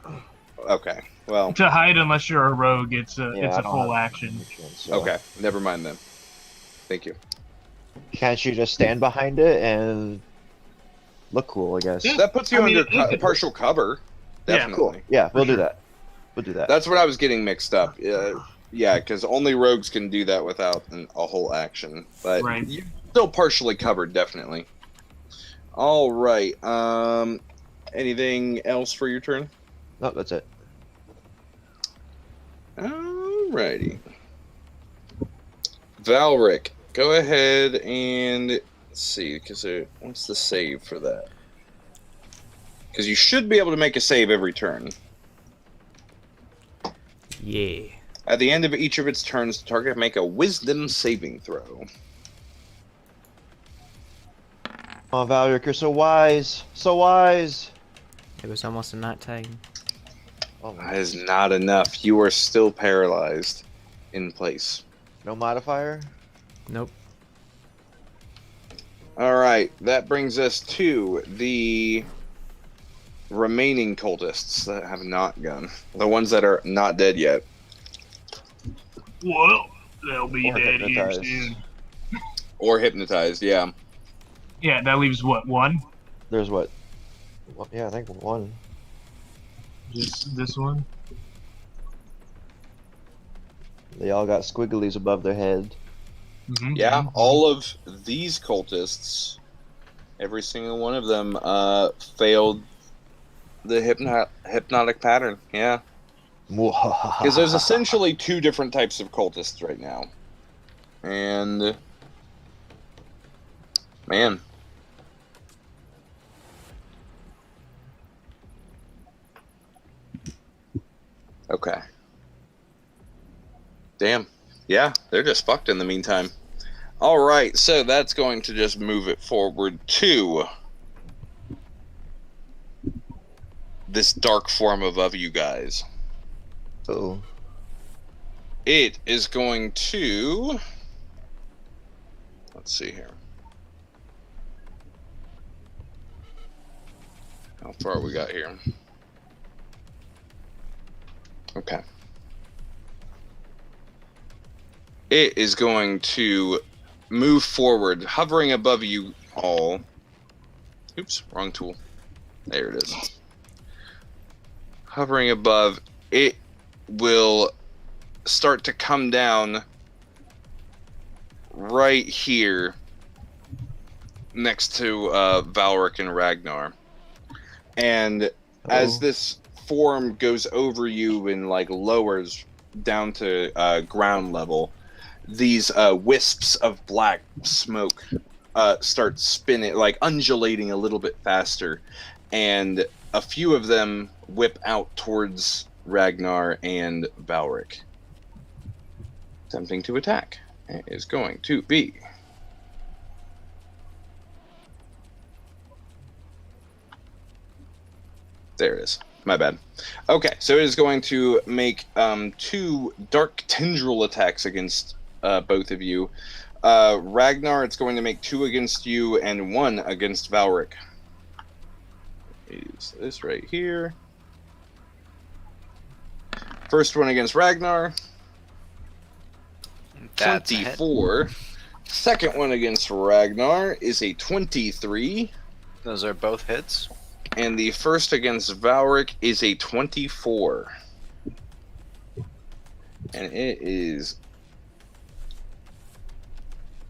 Okay. Well. To hide unless you're a rogue, it's a Yeah, it's I a don't full have action. so- Okay. Never mind then. Thank you. Can't she just stand behind it and look cool? I guess. Yeah. That puts you I mean, under partial cover. Yeah, Definitely. Cool. Yeah, we'll do sure. that. We'll do that. That's what I was getting mixed up. Yeah, because only rogues can do that without a whole action. But Right. you're still partially covered, definitely. All right. Anything else for your turn? No, that's it. Alrighty. Valric, go ahead and let's see, because what's the save for that? Because you should be able to make a save every turn. Yeah. At the end of each of its turns, the target make a wisdom saving throw. Oh, Valric, you're so wise. So wise. It was almost a 19. Oh That my. is not enough. You are still paralyzed in place. No modifier? Nope. All right, that brings us to the remaining cultists that have not gone. The ones that are not dead yet. Well, they'll be Or dead here hypnotized. soon. Or hypnotized, yeah. Yeah, that leaves what, one? There's what? Well, yeah, I think one. Just this one? They all got squigglies above their head. Mm-hmm. Yeah, all of these cultists, every single one of them, failed the hypnotic pattern. Yeah, because there's essentially two different types of cultists right now, and man, okay, damn, yeah, they're just fucked in the meantime. All right, so that's going to just move it forward to this dark form above you guys. Oh. It is going to... Let's see here. How far we got here? Okay. It is going to move forward, hovering above you all. Oops, wrong tool. There it is. Hovering above, it will start to come down right here next to Valric and Ragnar. And as this form goes over you and like lowers down to ground level, these wisps of black smoke start spinning, like undulating a little bit faster, and a few of them whip out towards Ragnar and Valric, attempting to attack. It is going to be there it is. My bad. Okay, so it is going to make 2 dark tendril attacks against both of you. Ragnar, it's going to make 2 against you and 1 against Valric. Use this right here. First one against Ragnar. That's a hit. 24. Second one against Ragnar is a 23. Those are both hits. And the first against Valric is a 24. And it is...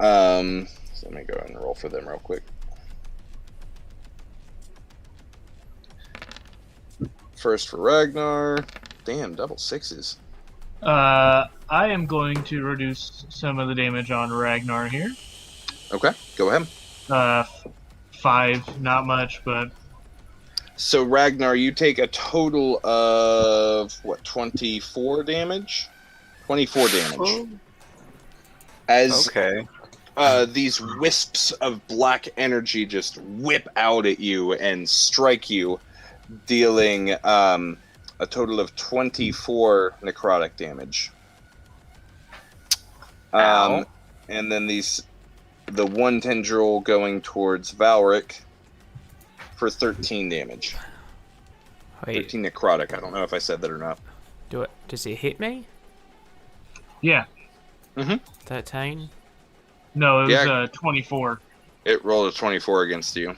so let me go ahead and roll for them real quick. First for Ragnar. Damn, double sixes. I am going to reduce some of the damage on Ragnar here. Okay, go ahead. 5, not much, but... So Ragnar, you take a total of, what, 24 damage? 24 damage. As Okay. these wisps of black energy just whip out at you and strike you, dealing a total of 24 necrotic damage. Ow. And then the one tendril going towards Valric for 13 damage. Wait, 13 necrotic. I don't know if I said that or not. does it hit me? Yeah. 13? No, it was Yeah. 24. It rolled a 24 against you.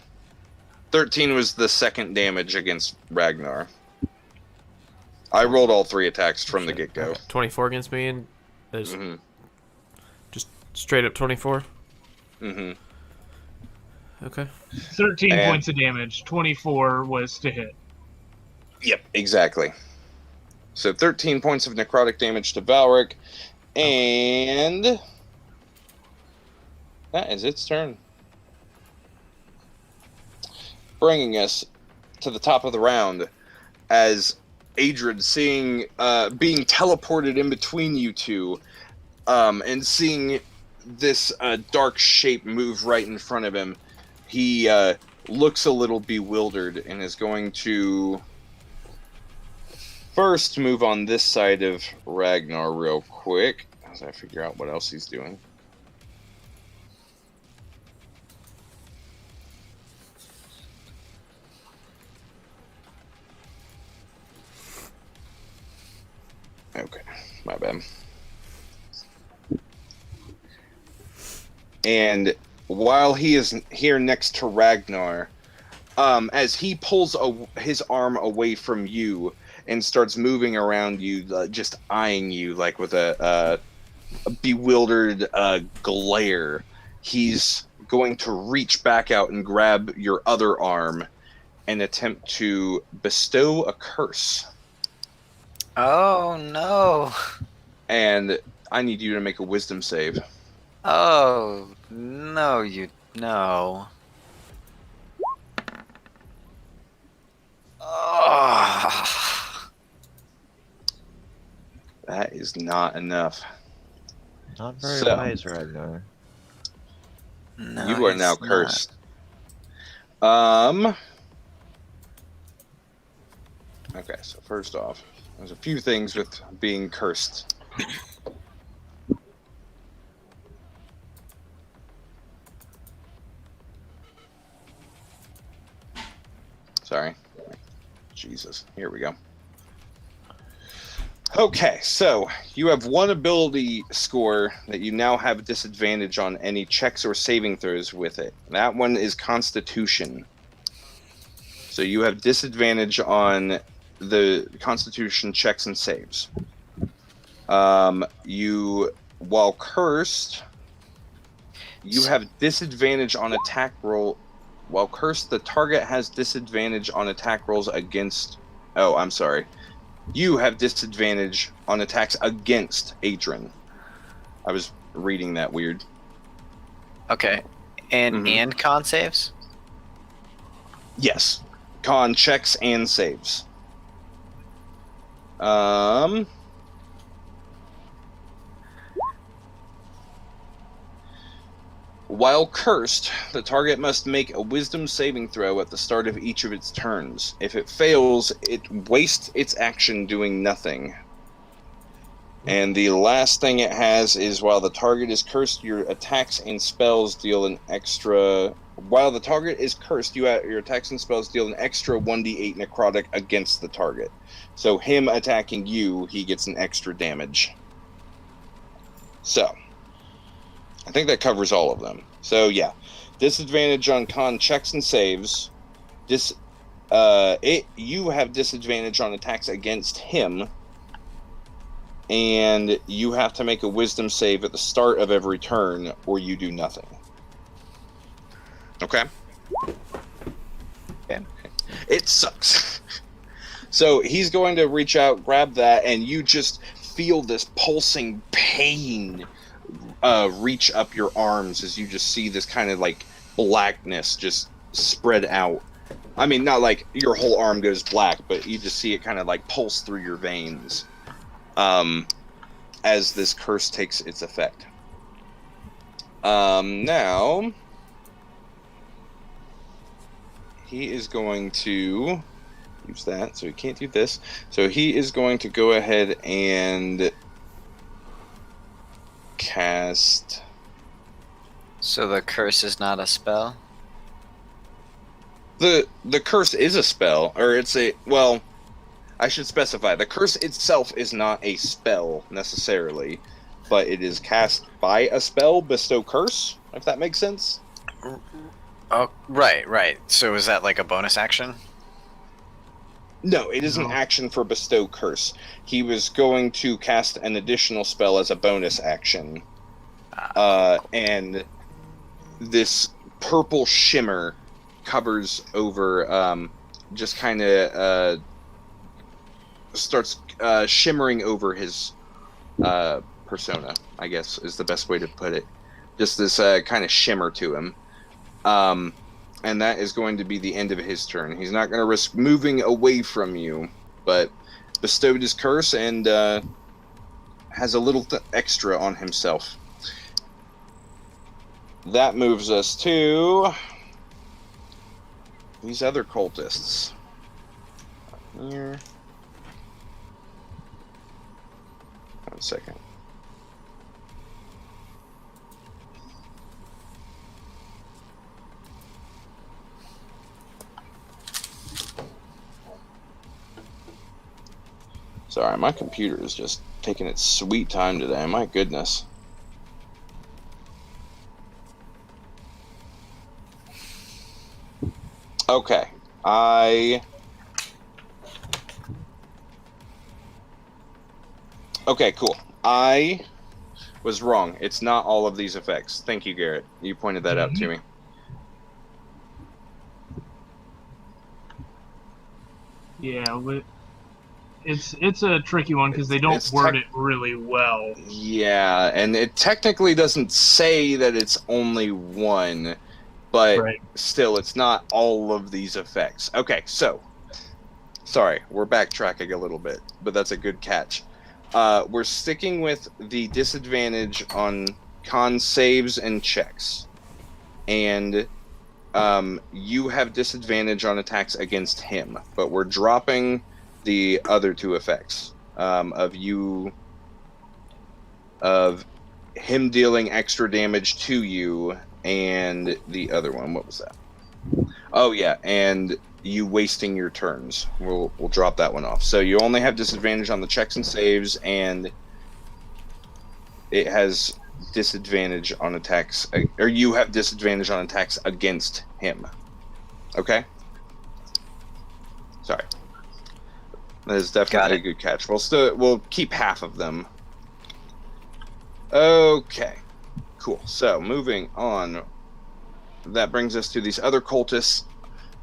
13 was the second damage against Ragnar. I rolled all 3 attacks from the get-go. Okay, 24 against me, and there's Mm-hmm. just straight up 24? Mm-hmm. Okay. 13 And- points of damage. 24 was to hit. Yep, exactly. So 13 points of necrotic damage to Valric, and that is its turn. Bringing us to the top of the round, as Adrid, seeing being teleported in between you two, and seeing this dark shape move right in front of him, he looks a little bewildered and is going to first move on this side of Ragnar real quick as I figure out what else he's doing. Okay, my bad. And while he is here next to Ragnar, as he pulls his arm away from you and starts moving around you, just eyeing you like with a bewildered glare, he's going to reach back out and grab your other arm and attempt to bestow a curse. Oh no. And I need you to make a wisdom save. Oh no, you no. Oh. That is not enough. Not very So- wise, Ragnar. No, You are he's now not. cursed. Okay, so first off, there's a few things with being cursed. Sorry. Jesus. Here we go. Okay, so you have one ability score that you now have disadvantage on any checks or saving throws with it. That one is Constitution. So you have disadvantage on the Constitution checks and saves. While cursed, you have disadvantage on attack roll. While cursed, the target has disadvantage on attack rolls against... Oh, I'm sorry. You have disadvantage on attacks against Adrian. I was reading that weird. Okay. And Mhm. and con saves? Yes. Con checks and saves. While cursed, the target must make a wisdom saving throw at the start of each of its turns. If it fails, it wastes its action doing nothing. And the last thing it has is while the target is cursed, your attacks and spells deal an extra... While the target is cursed, your attacks and spells deal an extra 1d8 necrotic against the target. So him attacking you, he gets an extra damage. So, I think that covers all of them. So yeah, disadvantage on con checks and saves. You have disadvantage on attacks against him, and you have to make a wisdom save at the start of every turn, or you do nothing. Okay. Okay. It sucks. So he's going to reach out, grab that, and you just feel this pulsing pain reach up your arms as you just see this kind of like blackness just spread out. I mean, not like your whole arm goes black, but you just see it kind of like pulse through your veins as this curse takes its effect. Now he is going to use that, so he can't do this. So he is going to go ahead and cast... So the curse is not a spell? The curse is a spell, or it's a... Well, I should specify. The curse itself is not a spell, necessarily, but it is cast by a spell, Bestow Curse, if that makes sense. Oh, right. So is that like a bonus action? No, it is an No. action for Bestow Curse. He was going to cast an additional spell as a bonus action. And this purple shimmer covers over, just kind of starts shimmering over his persona, I guess is the best way to put it. Just this kind of shimmer to him. And that is going to be the end of his turn. He's not going to risk moving away from you, but bestowed his curse and has a little extra on himself. That moves us to these other cultists. Here. 1 second. Sorry, my computer is just taking its sweet time today. My goodness. Okay, Okay, cool. I was wrong. It's not all of these effects. Thank you, Garrett. You pointed that out to me. Yeah, it's a tricky one because they don't word it really well. Yeah, and it technically doesn't say that it's only one, but still, it's not all of these effects. Okay, so, sorry, we're backtracking a little bit, but that's a good catch. We're sticking with the disadvantage on con saves and checks. And you have disadvantage on attacks against him, but we're dropping the other two effects of him dealing extra damage to you, and the other one, what was that? Oh yeah, and you wasting your turns. We'll drop that one off. So you only have disadvantage on the checks and saves, and it has disadvantage on attacks, or you have disadvantage on attacks against him. Okay? Sorry. That is definitely a good catch. We'll keep half of them. Okay. Cool. So, moving on. That brings us to these other cultists'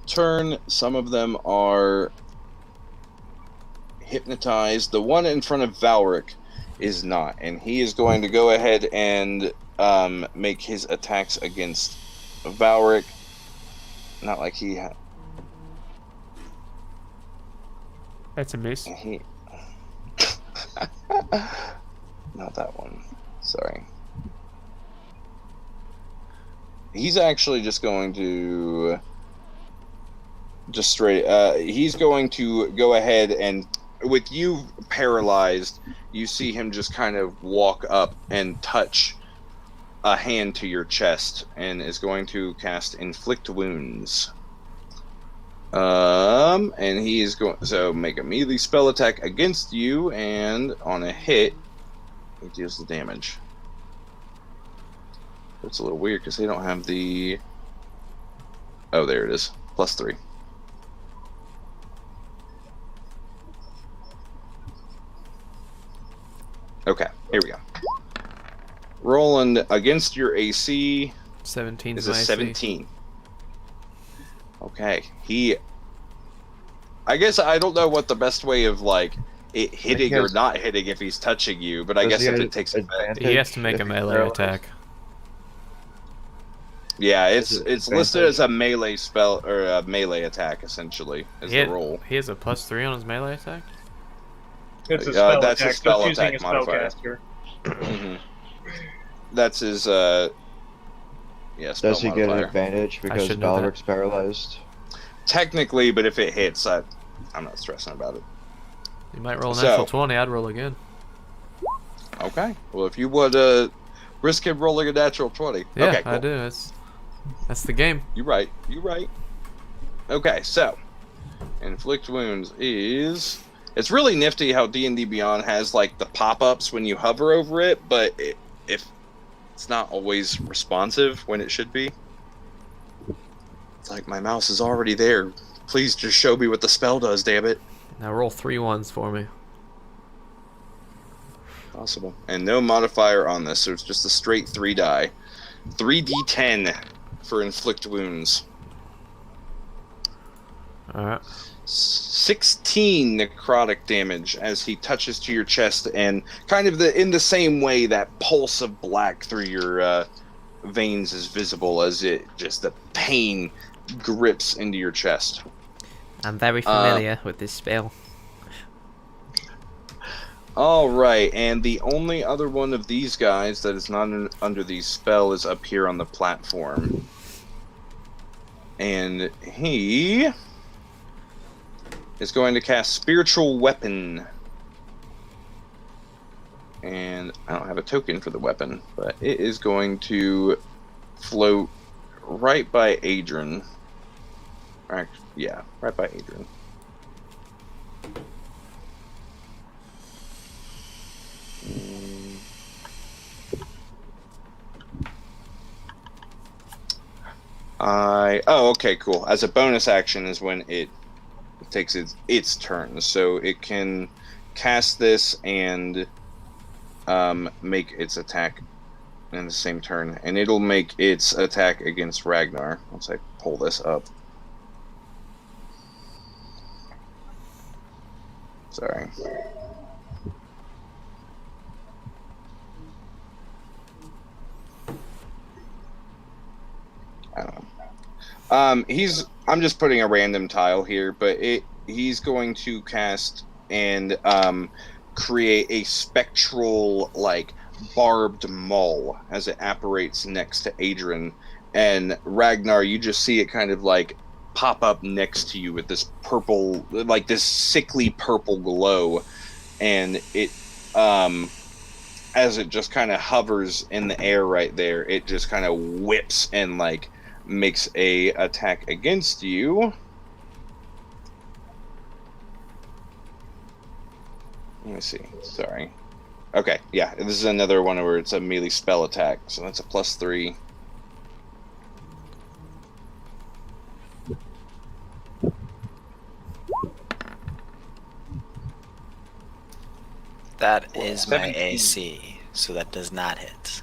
turn. Some of them are hypnotized. The one in front of Valric is not, and he is going to go ahead and make his attacks against Valric. Not like he had. That's a miss. Not that one. Sorry. He's actually just going to he's going to go ahead and, with you paralyzed, you see him just kind of walk up and touch a hand to your chest, and is going to cast Inflict Wounds. And he is going so make a melee spell attack against you, and on a hit, it deals the damage. It's a little weird because they don't have the. Oh, there it is. +3. Okay, here we go. Rolling against your AC. 17 is a 17. Okay, I guess I don't know what the best way of like it hitting or not hitting if he's touching you, but I guess if it takes effect, he has to make a melee attack. Yeah, it's listed as a melee spell or a melee attack essentially as the roll. He has a +3 on his melee attack. It's a spell that's attack. his spell That's attack using modifier. Mm-hmm. That's his spell Does he modifier. get an advantage because Valric's paralyzed? Technically, but if it hits, I'm not stressing about it. You might roll a natural 20. I'd roll again. Okay. Well, if you would risk him rolling a natural 20. Yeah, okay, cool. I do. That's the game. You're right. Okay, so Inflict Wounds is. It's really nifty how D&D Beyond has like the pop-ups when you hover over it, but if it's not always responsive when it should be. It's like my mouse is already there. Please just show me what the spell does, damn it. Now roll 3 1s for me. Possible. And no modifier on this, so it's just a straight 3 die. 3d10 for Inflict Wounds. Alright. 16 necrotic damage as he touches to your chest, and kind of in the same way that pulse of black through your veins is visible as the pain grips into your chest. I'm very familiar with this spell. Alright, and the only other one of these guys that is not under the spell is up here on the platform. And he is going to cast Spiritual Weapon. And I don't have a token for the weapon, but it is going to float right by Adrian. Yeah, right by Adrian. Oh, okay, cool. As a bonus action is when it takes its turn, so it can cast this and make its attack in the same turn, and it'll make its attack against Ragnar once I pull this up. Sorry. I don't know. I'm just putting a random tile here, but he's going to cast and create a spectral, like, barbed maul as it apparates next to Adrian. And Ragnar, you just see it kind of like pop up next to you with this purple, like this sickly purple glow, and it as it just kind of hovers in the air right there, it just kind of whips and like makes a attack against you. Let me see. Sorry. Okay, yeah, this is another one where it's a melee spell attack, so that's a +3. That is my 17. AC, so that does not hit.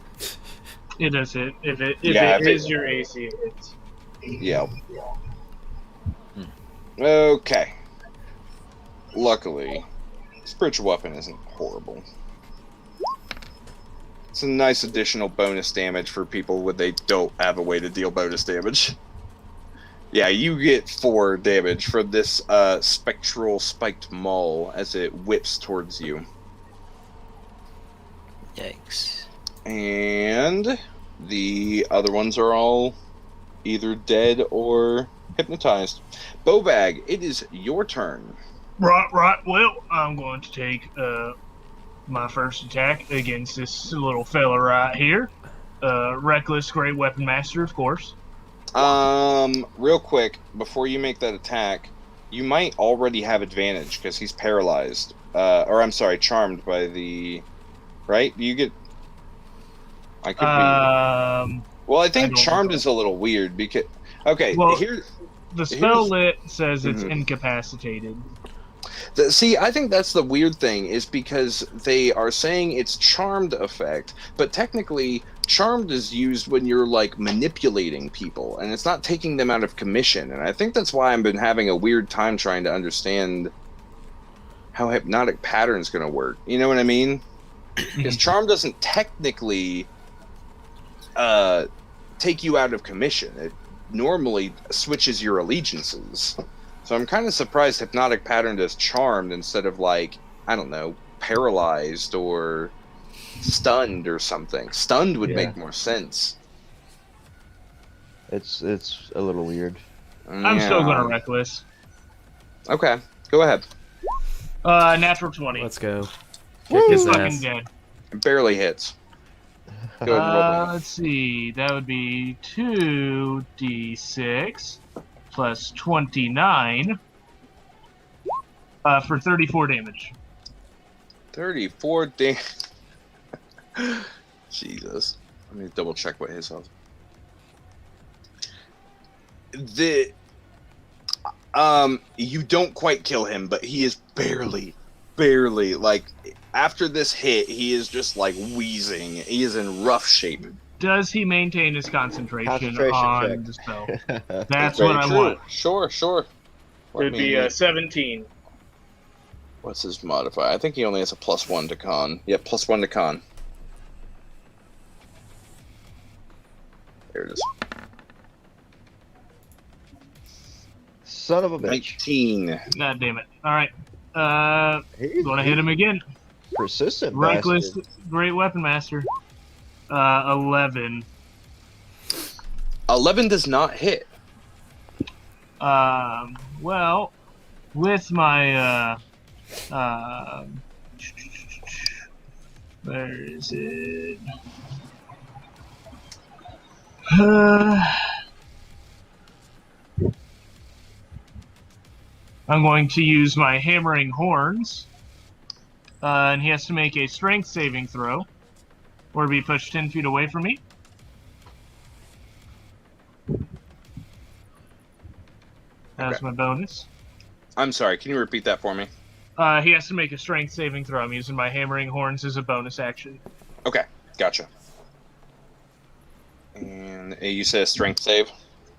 It does hit. If it Yeah, is your AC, it hits. Yeah. Okay. Luckily, Spiritual Weapon isn't horrible. It's a nice additional bonus damage for people when they don't have a way to deal bonus damage. Yeah, you get 4 damage from this spectral spiked maul as it whips towards you. Yikes. And the other ones are all either dead or hypnotized. Bobag, it is your turn. Right. Well, I'm going to take my first attack against this little fella right here. Reckless Great Weapon Master, of course. Real quick, before you make that attack, you might already have advantage because he's paralyzed. Or I'm sorry, charmed by the... Right? You get... I could be... Well, I think charmed is a little weird because... Okay, well, here... The spell lit says it's incapacitated. See, I think that's the weird thing, is because they are saying it's charmed effect, but technically, charmed is used when you're, like, manipulating people, and it's not taking them out of commission, and I think that's why I've been having a weird time trying to understand how hypnotic pattern's gonna work. You know what I mean? Because charm doesn't technically take you out of commission. It normally switches your allegiances. So I'm kind of surprised hypnotic pattern does charmed instead of, like, I don't know, paralyzed or stunned or something. Stunned would make more sense. It's a little weird. I'm still going to reckless. Okay, go ahead. Natural 20. Let's go. Kick his Fucking ass. dead. It barely hits. Go ahead and roll Let's see. That would be 2d6 plus 29 for 34 damage. 34 damage. Jesus. Let me double check what his health. You don't quite kill him, but he is barely, like, after this hit, he is just, like, wheezing. He is in rough shape. Does he maintain his concentration on check. the spell? That's what I want. Sure. It'd be 17. What's his modifier? I think he only has a +1 to con. Yeah, +1 to con. There it is. Son of a bitch. 19. God damn it. Alright. He's Gonna hit him again. persistent. Reckless bastard. Great Weapon Master. 11. 11 does not hit. Well, with my where is it? I'm going to use my hammering horns, and he has to make a strength saving throw, or be pushed 10 feet away from me. That's my bonus. I'm sorry, can you repeat that for me? He has to make a strength saving throw. I'm using my hammering horns as a bonus action. Okay, gotcha. And you said a strength save?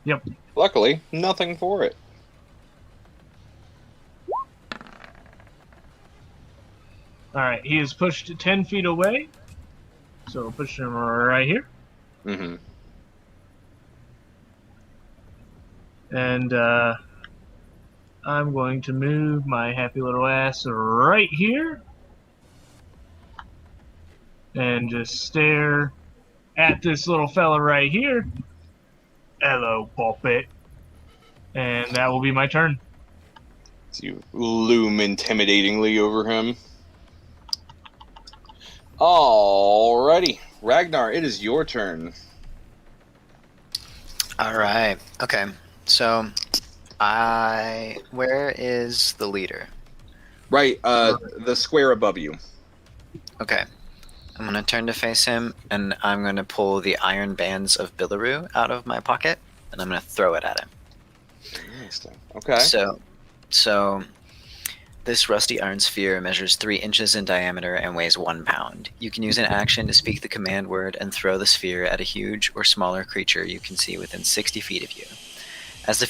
Yep. Luckily, nothing for it. Alright, he is pushed 10 feet away. So we'll push him right here. Mm-hmm. And I'm going to move my happy little ass right here. And just stare at this little fella right here. Hello, Poppet. And that will be my turn. So you loom intimidatingly over him. Alrighty. Ragnar, it is your turn. All right. Okay. So, where is the leader? Right, the square above you. Okay. I'm gonna turn to face him, and I'm gonna pull the iron bands of Billaroo out of my pocket, and I'm gonna throw it at him. Interesting. Okay. So this rusty iron sphere measures 3 inches in diameter and weighs 1 pound. You can use an action to speak the command word and throw the sphere at a huge or smaller creature you can see within 60 feet of you. As the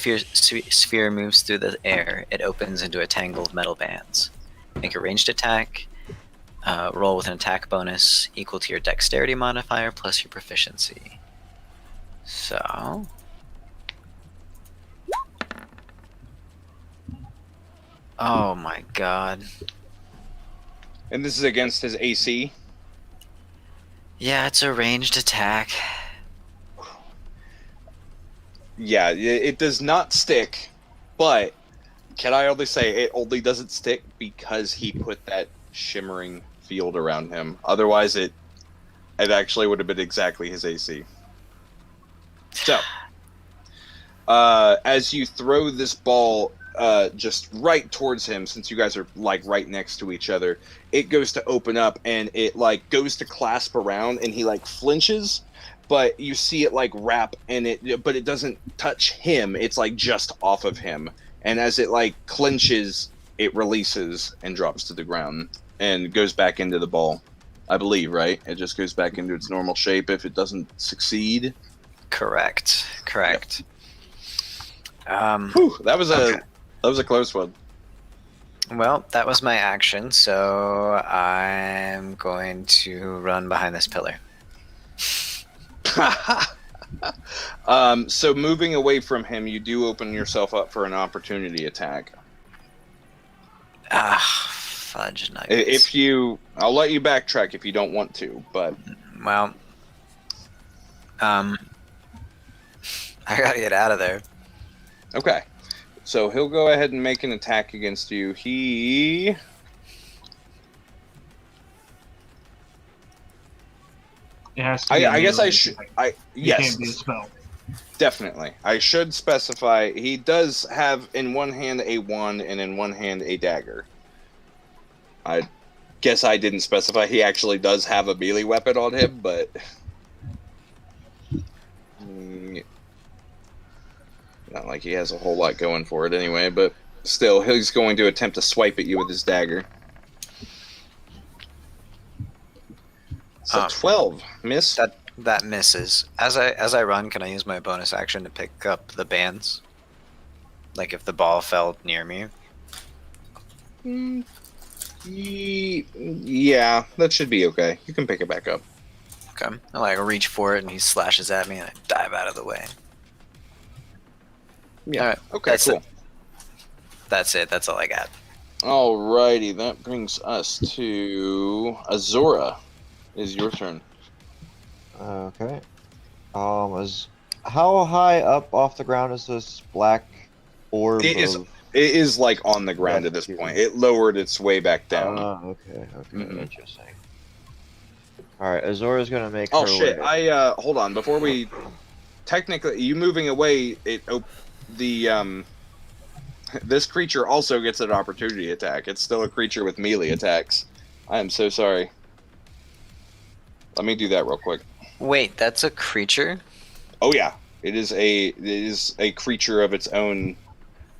sphere moves through the air, it opens into a tangle of metal bands. Make a ranged attack. Roll with an attack bonus equal to your dexterity modifier plus your proficiency. So... Oh my god. And this is against his AC? Yeah, it's a ranged attack. Yeah, it does not stick, but can I only say it only doesn't stick because he put that shimmering field around him. Otherwise, it actually would have been exactly his AC. So, as you throw this ball just right towards him, since you guys are like right next to each other, it goes to open up and it like goes to clasp around, and he like flinches. But you see it like wrap, and but it doesn't touch him. It's like just off of him. And as it like clenches, it releases and drops to the ground and goes back into the ball. I believe, right? It just goes back into its normal shape if it doesn't succeed. Correct. Whew, that was a close one. Well, that was my action, so I'm going to run behind this pillar. So moving away from him, you do open yourself up for an opportunity attack. Fudge nuggets. I'll let you backtrack if you don't want to, but Well, I gotta get out of there. okay. So he'll go ahead and make an attack against you. It has to be I guess I melee should. attack. It Yes, can't be a spell. definitely. I should specify. He does have in one hand a wand and in one hand a dagger. I guess I didn't specify. He actually does have a melee weapon on him, but not like he has a whole lot going for it anyway. But still, he's going to attempt to swipe at you with his dagger. So 12, miss. That misses. As I run, can I use my bonus action to pick up the bands? Like if the ball fell near me. Yeah, that should be okay. You can pick it back up. Okay. I like reach for it and he slashes at me and I dive out of the way. Yeah. All right. Okay, That's cool. it. That's it. That's all I got. Alrighty, that brings us to Azora. Is your turn. Okay. How high up off the ground is this black orb It is. of... It is like on the ground at this Rescue. point. It lowered its way back down. Okay, Mhm. interesting. Alright, Azora's gonna make Oh her shit! way. Hold on. Before we technically, you moving away, this creature also gets an opportunity attack. It's still a creature with melee attacks. I am so sorry. Let me do that real quick. Wait, that's a creature? Oh yeah, it is a creature of its own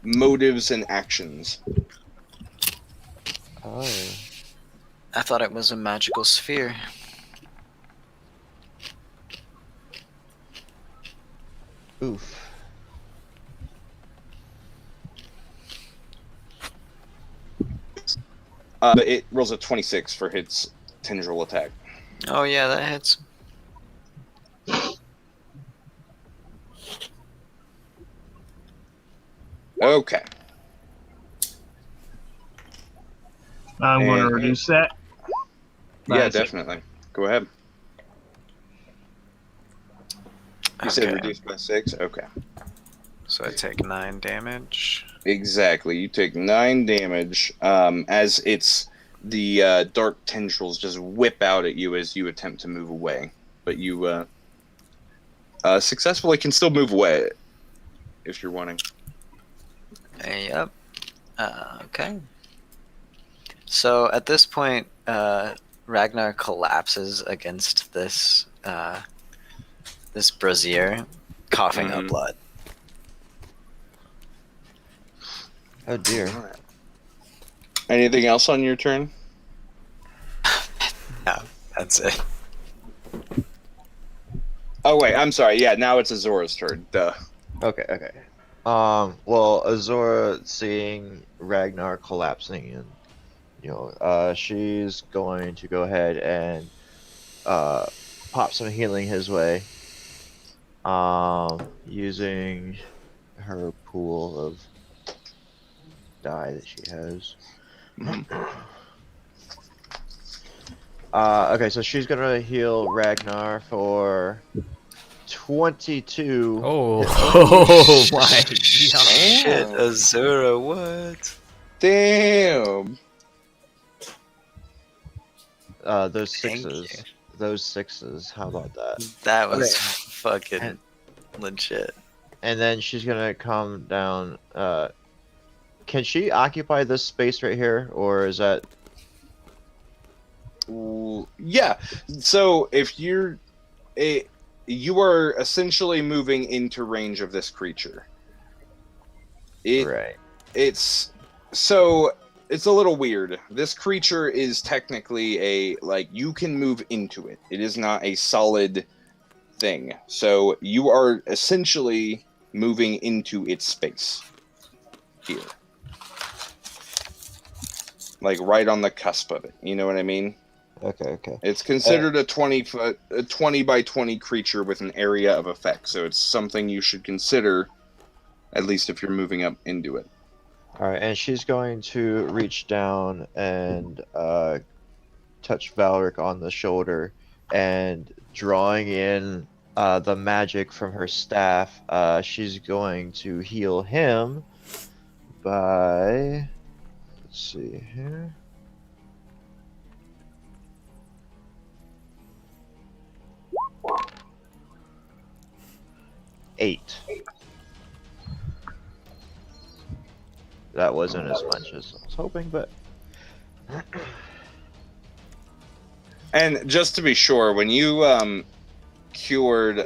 motives and actions. Oh. I thought it was a magical sphere. Oof. It rolls a 26 for its tendril attack. Oh yeah, that hits. Okay. I'm going to And- reduce that. Yeah, By 6. definitely. Go ahead. You said Okay. reduced by 6? Okay. So I take 9 damage. Exactly. You take 9 damage as the dark tendrils just whip out at you as you attempt to move away. But you successfully can still move away if you're wanting. Yep. Okay. So at this point, Ragnar collapses against this this brazier, coughing up Mhm. blood. Oh dear. Anything else on your turn? No, that's it. Oh wait, I'm sorry. Yeah, now it's Azora's turn. Duh. Okay. Well, Azora seeing Ragnar collapsing and, she's going to go ahead and pop some healing his way. Using her pool of die that she has. Okay, so she's gonna heal Ragnar for 22. Oh, hit points. oh my god. Shit, Azura, what? Damn. Those Thank sixes. you. Those sixes. How about that? That was Okay. fucking And- legit. And then she's gonna come down. Can she occupy this space right here, or is that? Yeah. So if you are essentially moving into range of this creature. Right. It's a little weird. This creature is technically you can move into it. It is not a solid thing. So you are essentially moving into its space here. Like right on the cusp of it. You know what I mean? Okay. It's considered a 20 by 20 creature with an area of effect. So it's something you should consider, at least if you're moving up into it. All right, and she's going to reach down and touch Valric on the shoulder, and drawing in the magic from her staff, she's going to heal him by. Let's see here. Eight. That wasn't as much as I was hoping, but And just to be sure, when you cured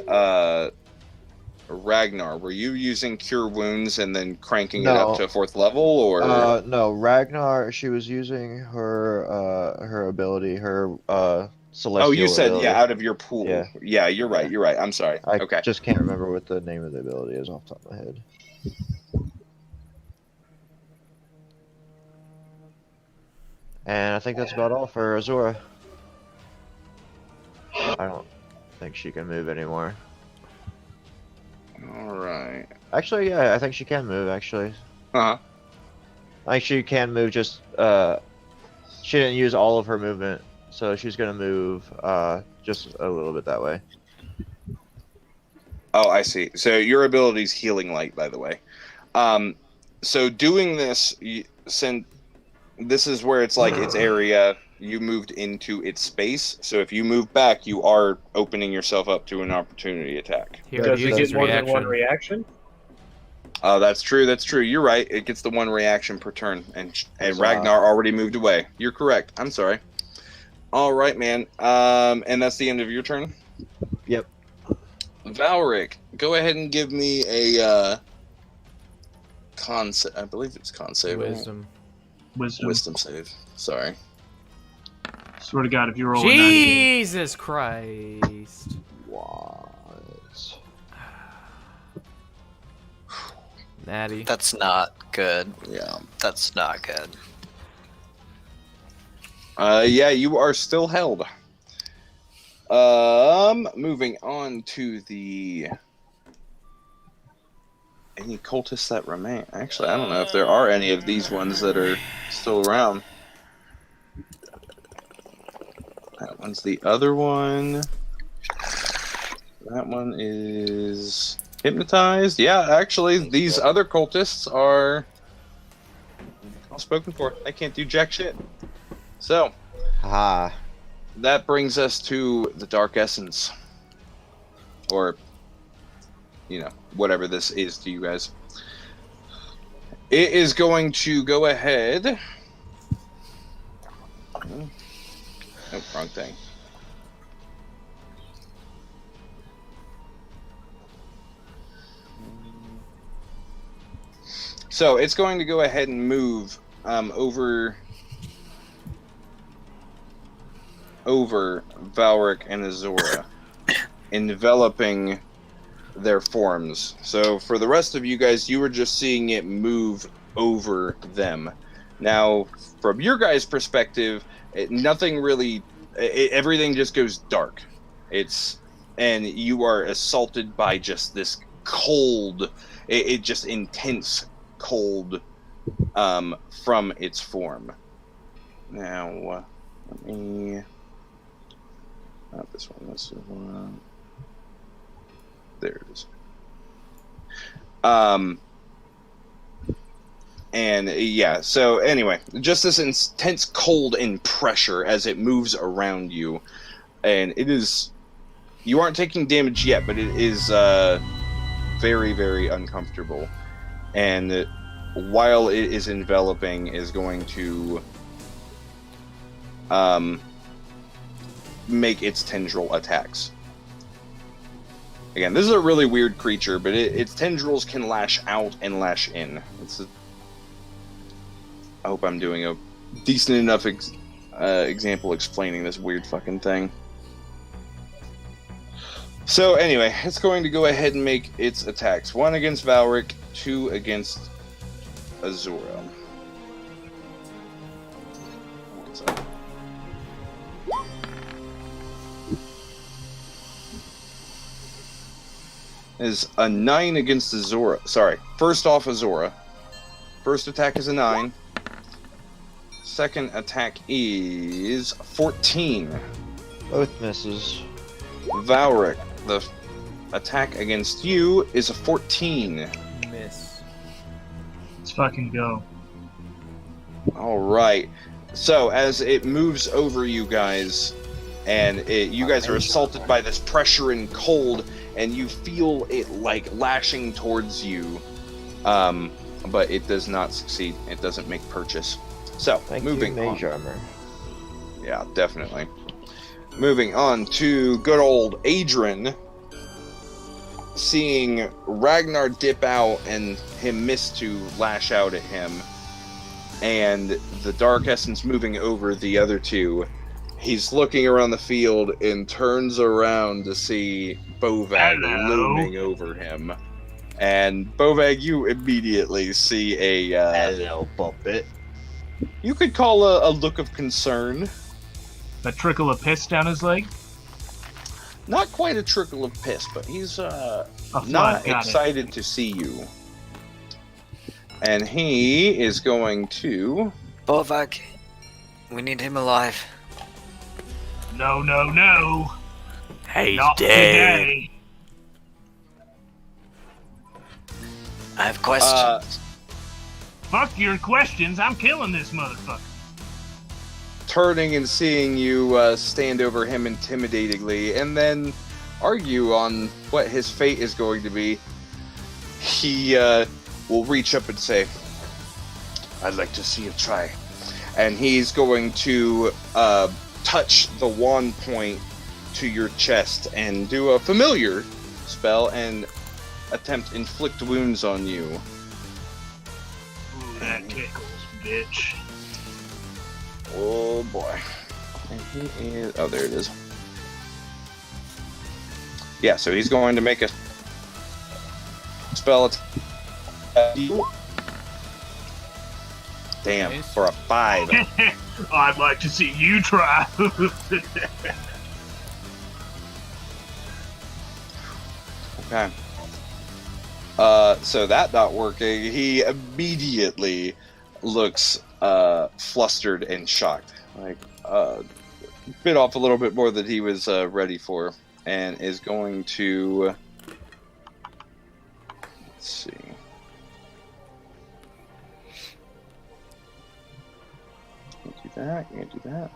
Ragnar, were you using Cure Wounds and then cranking it up No. to 4th level, or? no, Ragnar. She was using her ability, her celestial. Oh, you said ability. out of your pool. Yeah. Yeah, you're right. You're right. I'm sorry. I Okay. just can't remember what the name of the ability is off the top of my head. And I think that's about all for Azora. I don't think she can move anymore. All right. Actually, yeah, I think she can move. Actually, Uh huh. I think she can move. Just she didn't use all of her movement, so she's gonna move just a little bit that way. Oh, I see. So your ability's Healing Light, by the way. So doing this, since this is where it's like its area, you moved into its space. So if you move back, you are opening yourself up to an opportunity attack. He already Does it used get his more than one reaction. reaction? That's true. That's true. You're right. It gets the one reaction per turn, and Huzzah. Ragnar already moved away. You're correct. I'm sorry. All right, man. And that's the end of your turn. Yep. Valric, go ahead and give me a con. I believe it's con save. right? Wisdom. Save. Sorry. Swear to God, if you roll a 90. Jesus Christ. What? Natty. That's not good. Yeah. That's not good. Yeah, you are still held. Moving on to the any cultists that remain. Actually, I don't know if there are any of these ones that are still around. That one's the other one. That one is hypnotized. Yeah, actually, these other cultists are all spoken for. They can't do jack shit. So, Haha. that brings us to the Dark Essence. Or, you know, whatever this is to you guys. It is going to go ahead. Oh, wrong thing. So, it's going to go ahead and move over Valric and Azora, enveloping their forms. So for the rest of you guys, you were just seeing it move over them. Now, from your guys' perspective, nothing really, everything just goes dark. And you are assaulted by just this cold, it just intense cold from its form. Now, let me... Not this one. This one. There it is. And yeah. So anyway, just this intense cold and pressure as it moves around you, and it is. You aren't taking damage yet, but it is very, very uncomfortable. And while it is enveloping, is going to make its tendril attacks. Again, this is a really weird creature, but its tendrils can lash out and lash in. I hope I'm doing a decent enough example explaining this weird fucking thing. So anyway, it's going to go ahead and make its attacks. 1 against Valric, 2 against Azora. What's up? Is a 9 against Azora. Sorry. First off, Azora. First attack is a 9. Second attack is 14. Both misses. Valric, the attack against you is a 14. Miss. Let's fucking go. Alright. So, as it moves over you guys, and you guys are assaulted by this pressure and cold, and you feel it like lashing towards you, but it does not succeed. It doesn't make purchase. So, moving on. Mage armor. Yeah, definitely. Moving on to good old Adrian, seeing Ragnar dip out and him miss to lash out at him, and the Dark Essence moving over the other two. He's looking around the field and turns around to see Bovag looming over him. And Bovag, you immediately see a Hello, puppet. you could call a look of concern. A trickle of piss down his leg. Not quite a trickle of piss, but he's A not flood, got it. excited to see you. And he is going to... Bovak, we need him alive. No, no, no. He's Not dead. today. I have questions. Fuck your questions. I'm killing this motherfucker. Turning and seeing you stand over him intimidatingly, and then argue on what his fate is going to be, he will reach up and say, "I'd like to see you try." And he's going to touch the wand point to your chest and do a familiar spell and attempt inflict wounds on you. Ooh, that tickles, bitch. Oh boy. And he is... Oh, there it is. Yeah, so he's going to make a spell attack. Damn, Nice. for a 5. I'd like to see you try. Okay. So that not working, he immediately looks flustered and shocked. Like, bit off a little bit more than he was ready for, and is going to... Let's see. Can't do that, can't do that.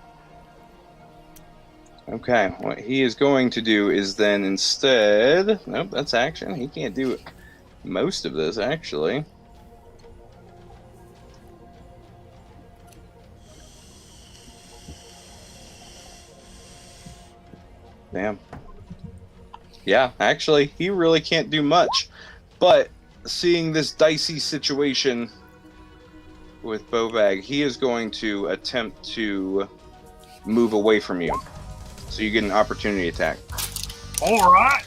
Okay, what he is going to do is then instead... Nope, that's action. He can't do most of this, actually. Damn. Yeah, actually, he really can't do much. But seeing this dicey situation with Bovag, he is going to attempt to move away from you. So you get an opportunity attack. Alright.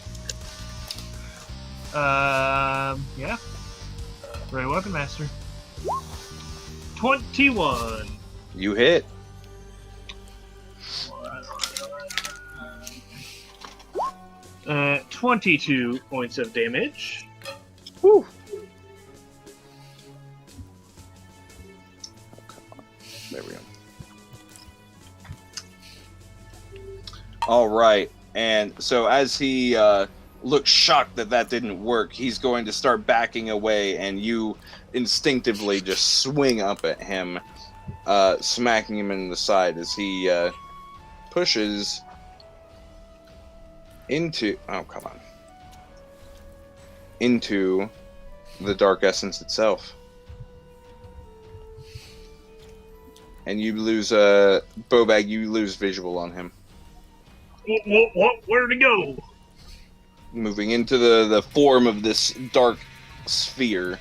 Yeah. Great Weapon Master. 21. You hit. 22 points of damage. Whew. There we go. All right, and so as he looks shocked that that didn't work, he's going to start backing away, and you instinctively just swing up at him, smacking him in the side as he pushes into... Oh, come on. Into the Dark Essence itself. And you lose, Bobag, you lose visual on him. What? Where'd he go? Moving into the form of this dark sphere.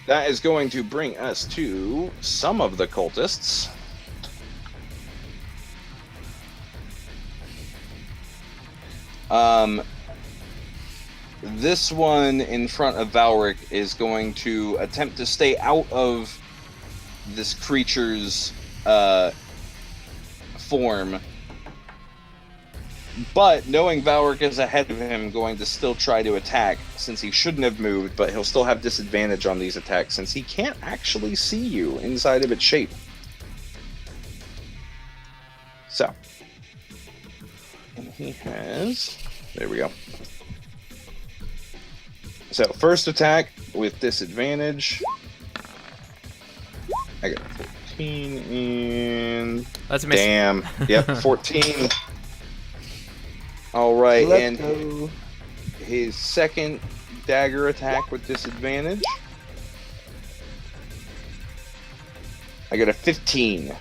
That is going to bring us to some of the cultists. This one in front of Valric is going to attempt to stay out of this creature's form. But knowing Valric is ahead of him, going to still try to attack, since he shouldn't have moved, but he'll still have disadvantage on these attacks, since he can't actually see you inside of its shape. So. And he has... There we go. So, first attack with disadvantage. I got 14 and... That's a miss. Damn. Yep, 14. All right, Let's and go. his second dagger attack with disadvantage. I got a 15.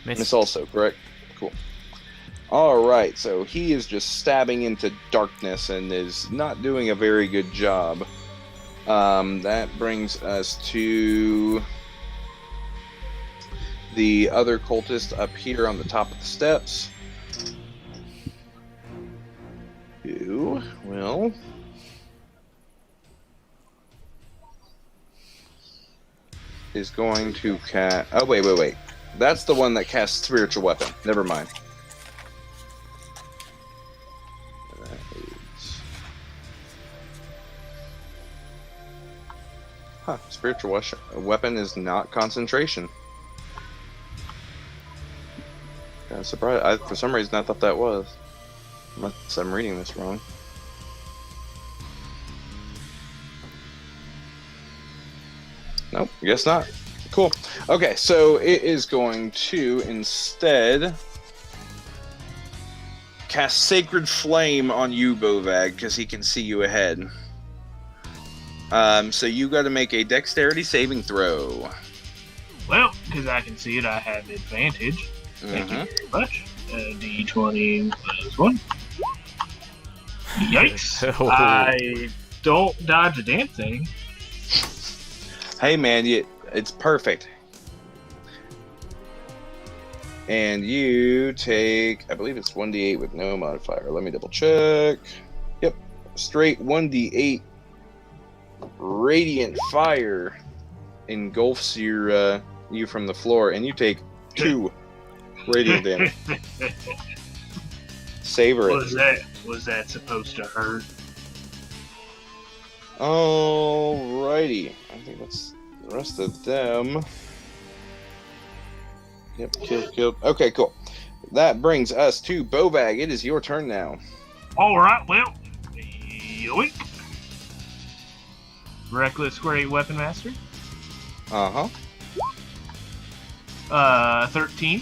Miss also, correct? Cool. All right, so he is just stabbing into darkness and is not doing a very good job. That brings us to the other cultist up here on the top of the steps. Who will is going to cast... Oh, wait. That's the one that casts Spiritual Weapon. Never mind. That is... Huh. Spiritual Weapon is not concentration. I'm surprised. For some reason, I thought that was. Unless I'm reading this wrong. Nope, guess not. Cool. Okay, so it is going to instead cast Sacred Flame on you, Bovag, because he can see you ahead. So you got to make a Dexterity saving throw. Well, because I can see it, I have advantage. Thank you very much. D20 plus 1. Yikes. Oh. I don't dodge a damn thing. Hey, man, it's perfect. And you take, I believe it's 1d8 with no modifier. Let me double check. Yep, straight 1d8 radiant fire engulfs you from the floor, and you take 2 radiant damage. Savor it. Was that supposed to hurt? Alrighty. I think that's the rest of them. Yep, killed. Okay, cool. That brings us to Bovag. It is your turn now. Alright, well, yoink. Reckless Great Weapon Master. Uh-huh. 13.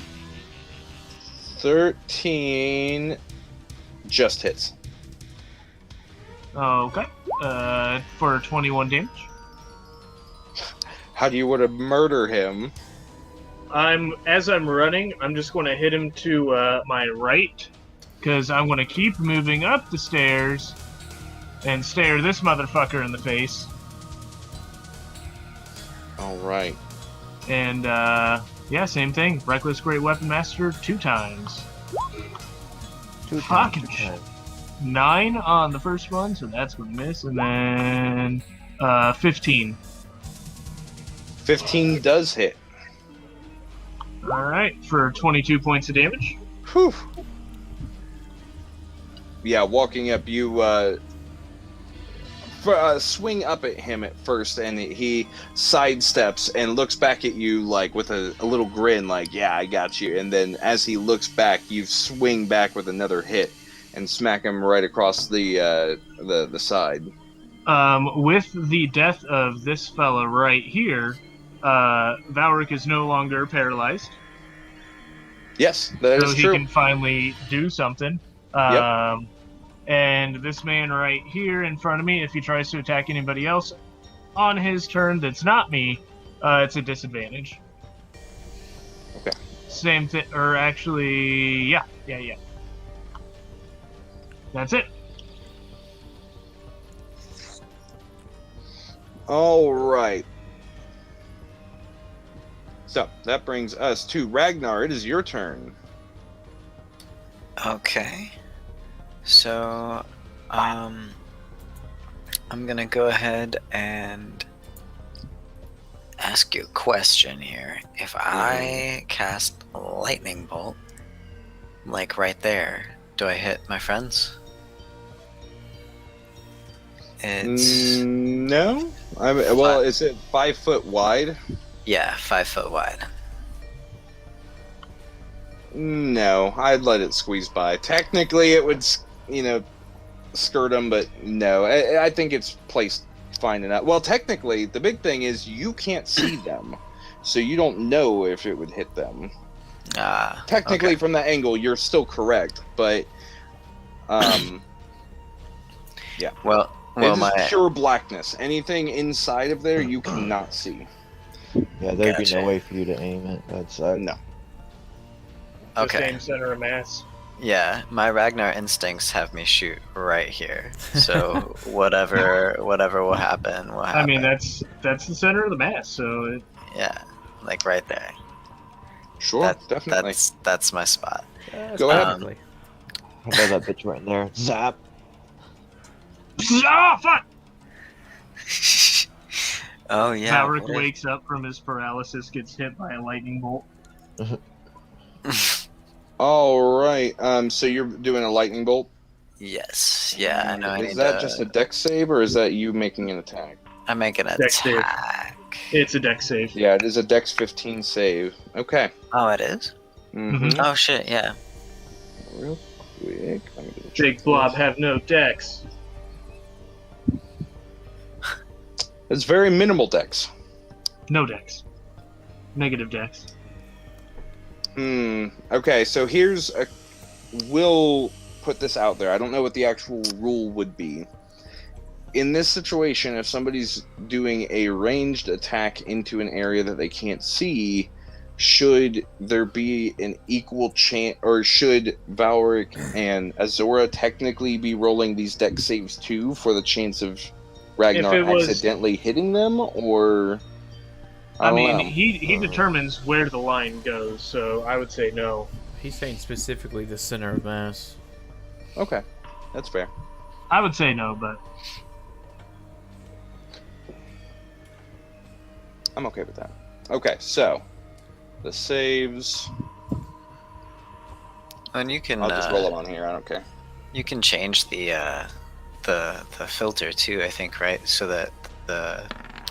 13 just hits. Okay. For 21 damage. How do you want to murder him? As I'm running, I'm just going to hit him to my right, because I'm going to keep moving up the stairs and stare this motherfucker in the face. All right. And yeah, same thing. Reckless Great Weapon Master 2 times. 2 Fucking times. shit. 9 on the first one, so that's going to miss, and then 15. 15 does hit. Alright, for 22 points of damage. Whew. Yeah, walking up, you swing up at him at first, and he sidesteps and looks back at you like with a little grin, like, yeah, I got you. And then as he looks back, you swing back with another hit and smack him right across the side. With the death of this fella right here, Valric is no longer paralyzed. Yes, that so is he true. can finally do something. Yep. And this man right here in front of me, if he tries to attack anybody else on his turn that's not me, it's a disadvantage. Okay. Same thing, or actually, yeah. That's it. All right. So that brings us to Ragnar. It is your turn. Okay. So, I'm gonna go ahead and ask you a question here. If I cast a lightning bolt, like right there, do I hit my friends? It's No. Well, is it 5 foot wide? yeah, 5 foot wide. No, I'd let it squeeze by. Technically, it would, skirt them, but no. I think it's placed fine enough. Well, technically, the big thing is you can't see them, so you don't know if it would hit them. Technically, okay. from that angle, you're still correct, but yeah. Well, It's pure blackness. Anything inside of there, you cannot see. Yeah, there'd be Gotcha. no way for you to aim it. That's No. The okay. same center of mass. Yeah, my Ragnar instincts have me shoot right here. So whatever will happen, will happen. I mean, that's the center of the mass, so it, yeah, like right there. Sure, definitely. That's my spot. Go ahead. Definitely. I know that bitch right in there. Zap. oh fuck! Oh yeah. Valric what if- wakes up from his paralysis, gets hit by a lightning bolt. All right. So you're doing a lightning bolt. Yes. Yeah, I know. I Is need that to, just a dex save, or is that you making an attack? I'm making an Dex save. attack. It's a dex save. Yeah, it is a dex 15 save. Okay. Oh, it is? Mm-hmm. Oh shit, yeah. Real quick. Let me double check Big blob have no dex. It's very minimal dex. No dex. Negative dex. Okay, so we'll put this out there. I don't know what the actual rule would be. In this situation, if somebody's doing a ranged attack into an area that they can't see, should there be an equal chance, or should Valric and Azora technically be rolling these dex saves too for the chance of Ragnar accidentally hitting them, or... I mean, know. he determines where the line goes, so I would say no. He's saying specifically the center of mass. Okay, that's fair. I would say no, but I'm okay with that. Okay, so the saves. And you can I'll just roll them on here. I don't care. you can change the filter too, I think, right? So that the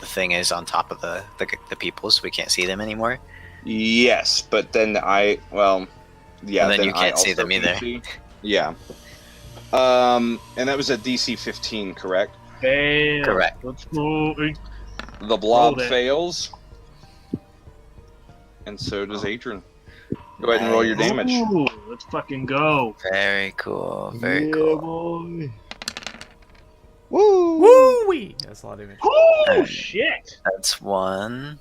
thing is on top of the people, so we can't see them anymore. Yes, but then yeah. And then you can't see them either. Yeah. And that was a DC 15, correct? fail. Correct. Let's go. The blob Rolled it. fails, and so does Adrian. Go ahead and roll your damage. Ooh, let's fucking go. Very cool. Very Yeah, cool. boy. Woo! Woo-wee! That's a lot of damage. Oh shit! That's one.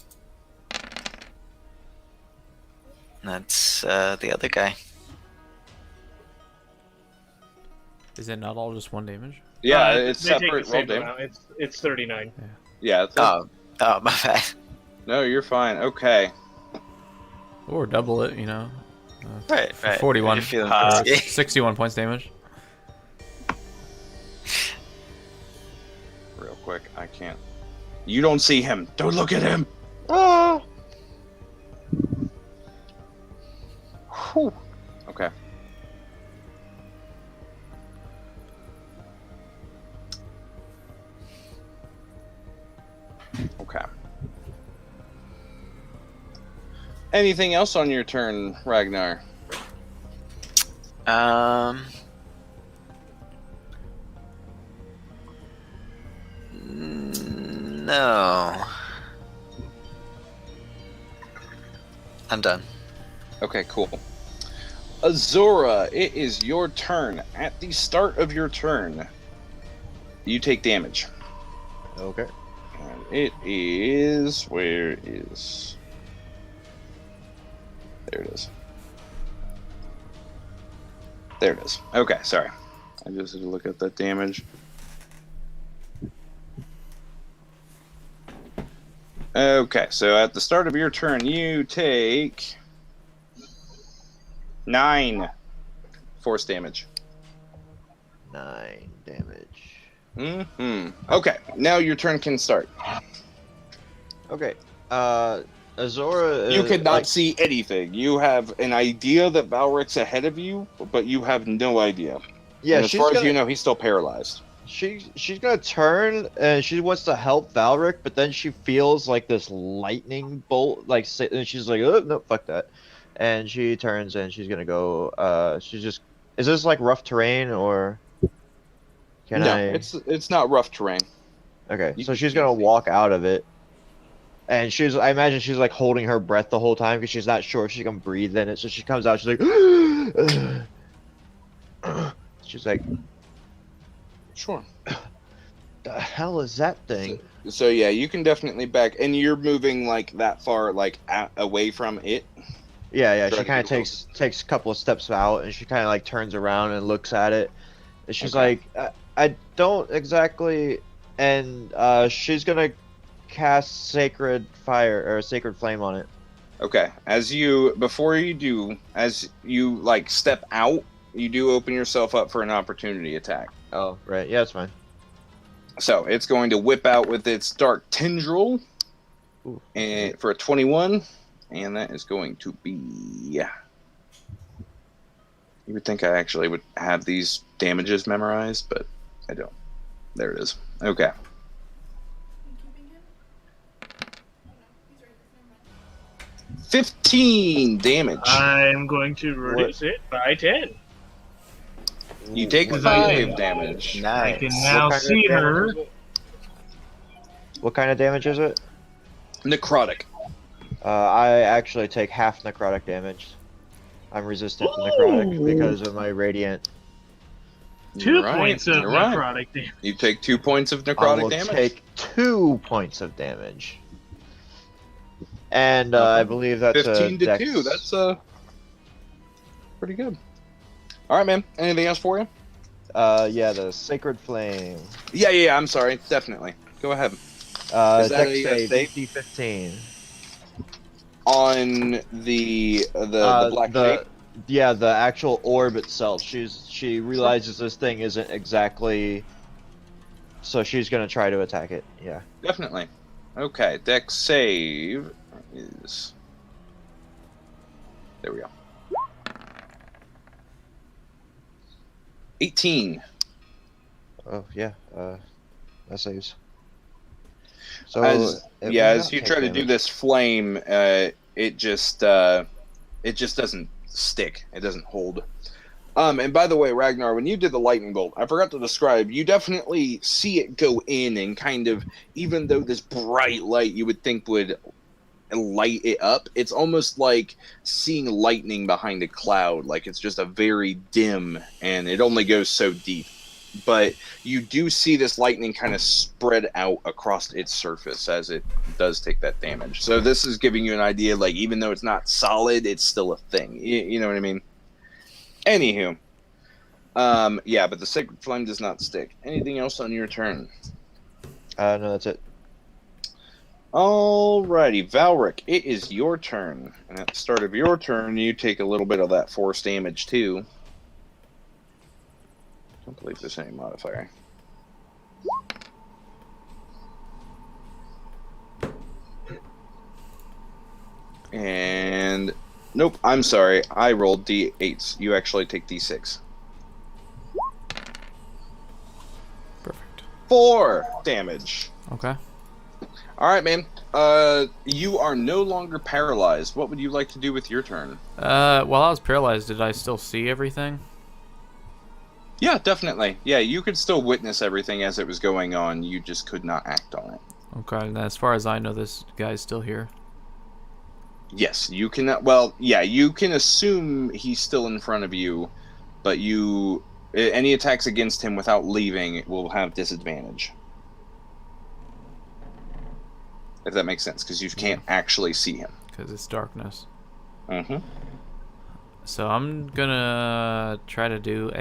That's the other guy. Is it not all just one damage? Yeah, Uh, it's they take separate the roll same damage. amount. It's 39. Yeah. Oh, my bad. No, you're fine. Okay. Or double it, you know. Right, For right. 41. You're feeling Uh, risky. 61 points damage. Real quick, I can't. You don't see him. Don't look at him. Ah! Whew. Okay. Okay. Anything else on your turn, Ragnar? No. I'm done. Okay, cool. Azora, it is your turn. At the start of your turn, you take damage. Okay. And it is... Where is... There it is. There it is. Okay, sorry. I just had to look at that damage. Okay, so at the start of your turn, you take 9 force damage. 9 damage. Okay, now your turn can start. Okay. Azora. You cannot like, see anything. You have an idea that Valric's ahead of you, but you have no idea. Yeah, And as she's far as gonna, you know, he's still paralyzed. she's gonna turn and she wants to help Valric, but then she feels like this lightning bolt, and she's like, oh no, fuck that, and she turns and she's gonna go. She's just. Is this like rough terrain or? Can no, I? it's not rough terrain. Okay, You so can she's gonna see. walk out of it, and I imagine she's like holding her breath the whole time because she's not sure if she can breathe in it. So she comes out, she's like, she's like, Sure. the hell is that thing? So yeah, you can definitely back, and you're moving like that far, like away from it. Yeah, Try she to kind of do takes a couple of steps out, and she kind of like turns around and looks at it, and she's Okay. like, I don't exactly, and she's gonna cast sacred fire or sacred flame on it. Okay. As you like step out, you do open yourself up for an opportunity attack. Oh, right, yeah, that's fine. So it's going to whip out with its dark tendril, Ooh. and for a 21, and that is going to be. You would think I actually would have these damages memorized, but I don't. There it is. Okay. Keeping him? 15 damage. I'm going to reduce it by 10. You take What 5 I- damage. I can Nice. now What kind of see damage her. is it? What kind of damage is it? Necrotic. I actually take half necrotic damage. I'm resistant to necrotic Ooh. because of my radiant. 2 Right, points of you're right. necrotic damage. You take 2 points of I necrotic will damage. take 2 points of damage. And Okay. I believe that's 15 a to dex. 2. That's pretty good. All right, man. Anything else for you? Yeah, the Sacred Flame. Yeah. I'm sorry. Definitely. Go ahead. Is that Dex a save, save? DC 15. On the black shape. Yeah, the actual orb itself. She realizes this thing isn't exactly, so she's gonna try to attack it. Yeah. Definitely. Okay. Dex save is. There we go. 18. Oh yeah. That saves. So As it yeah, may as not you take try to do damage. this flame, it just doesn't stick. It doesn't hold. And by the way, Ragnar, when you did the lightning bolt, I forgot to describe. You definitely see it go in and kind of, even though this bright light you would think would light it up, it's almost like seeing lightning behind a cloud. Like it's just a very dim, and it only goes so deep. But you do see this lightning kind of spread out across its surface as it does take that damage. So this is giving you an idea, like, even though it's not solid, it's still a thing. You know what I mean? Anywho. Yeah, but the Sacred Flame does not stick. Anything else on your turn? No, that's it. Alrighty, Valric, it is your turn. And at the start of your turn, you take a little bit of that force damage, too. Don't believe there's any modifier. And nope, I'm sorry. I rolled D8s. You actually take D6. Perfect. 4 damage. Okay. All right, man. You are no longer paralyzed. What would you like to do with your turn? While I was paralyzed, did I still see everything? Yeah, definitely. Yeah, you could still witness everything as it was going on. You just could not act on it. Okay, and as far as I know, this guy's still here. Yes, you can. Well, yeah, you can assume he's still in front of you, but any attacks against him without leaving will have disadvantage. If that makes sense, because you can't actually see him. Because it's darkness. Mm-hmm. So I'm gonna try to do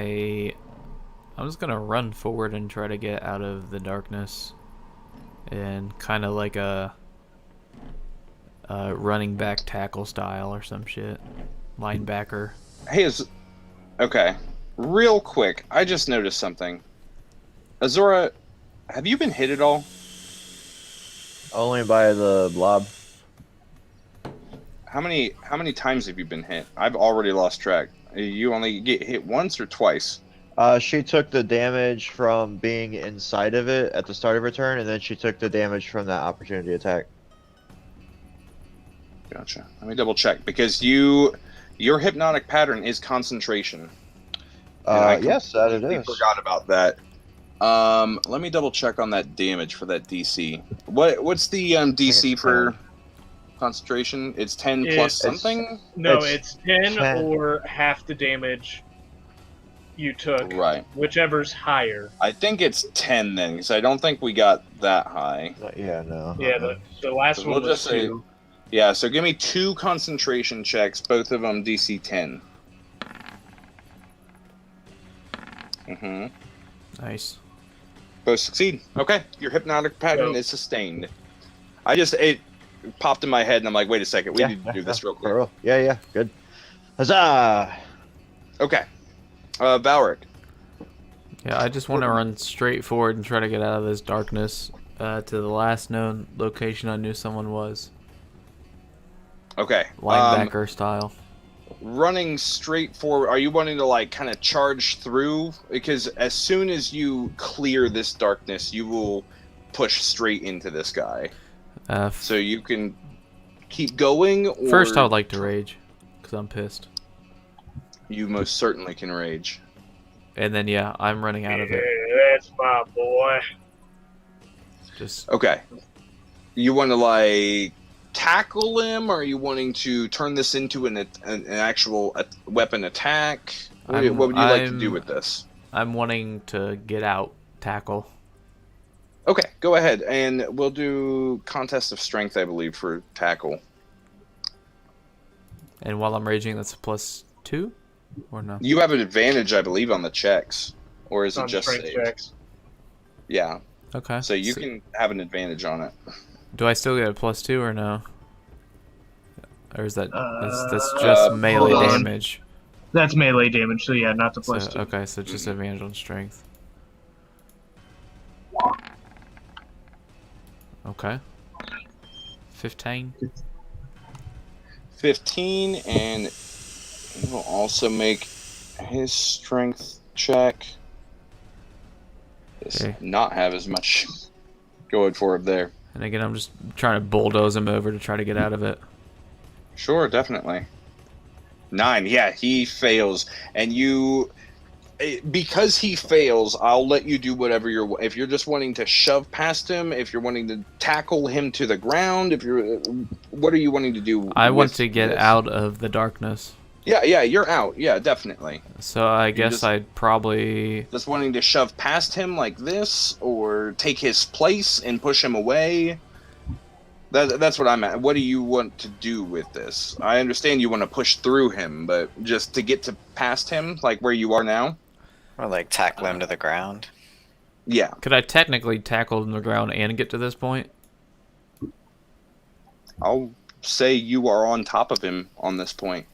I'm just gonna run forward and try to get out of the darkness. And kind of like a running back tackle style or some shit. Linebacker. Hey, okay. Real quick, I just noticed something. Azora, have you been hit at all? Only by the blob. How many times have you been hit? I've already lost track. You only get hit once or twice? She took the damage from being inside of it at the start of her turn, and then she took the damage from that opportunity attack. Gotcha. Let me double check, because your hypnotic pattern is concentration. Yes, that it I is. forgot about that. Let me double check on that damage for that DC. What's the DC for concentration? It's 10 plus something? No, It's it's 10 10. or half the damage you took. Right. Whichever's higher. I think it's 10 then, because I don't think we got that high. Yeah, no. Yeah, the last So one we'll was just say- 2. Yeah, so give me 2 concentration checks, both of them DC 10. Mm-hmm. Nice. Both succeed. Okay, your hypnotic pattern is sustained. It popped in my head, and I'm like, wait a second, we need to do this real quick. For real. Yeah, good. Huzzah! Okay. Valric. Yeah, I just want to run straight forward and try to get out of this darkness to the last known location I knew someone was. Okay. Linebacker style. Running straight forward, are you wanting to, like, kind of charge through? Because as soon as you clear this darkness, you will push straight into this guy. So you can keep going, or... First, I would like to rage, because I'm pissed. You most certainly can rage. And then, yeah, I'm running out of it. Yeah, that's my boy. Just Okay. You want to like tackle him, or are you wanting to turn this into an actual weapon attack? What would you like to do with this? I'm wanting to get out, tackle. Okay, go ahead, and we'll do contest of strength, I believe, for tackle. And while I'm raging, that's a +2, or no? You have an advantage, I believe, on the checks, or is it On just strength saved? checks. Yeah, Okay. so you can have an advantage on it. Do I still get a +2 or no? Or is that's just melee hold on. damage? That's melee damage, so yeah, not the So, +2. okay, so just advantage on strength. Okay. 15. 15, and he will also make his strength check. Does Okay. not have as much going for him there. And again, I'm just trying to bulldoze him over to try to get out of it. Sure, definitely. 9, yeah, he fails, and because he fails, I'll let you do whatever if you're just wanting to shove past him, if you're wanting to tackle him to the ground, what are you wanting to do? I want to with get this? out of the darkness. Yeah, you're out. Yeah, definitely. So I guess just- I'd probably... Just wanting to shove past him like this, or take his place and push him away. That's what I'm at. What do you want to do with this? I understand you want to push through him, but just to get to past him, like where you are now? Or like tackle him to the ground. Yeah. Could I technically tackle in the ground and get to this point? I'll say you are on top of him on this point.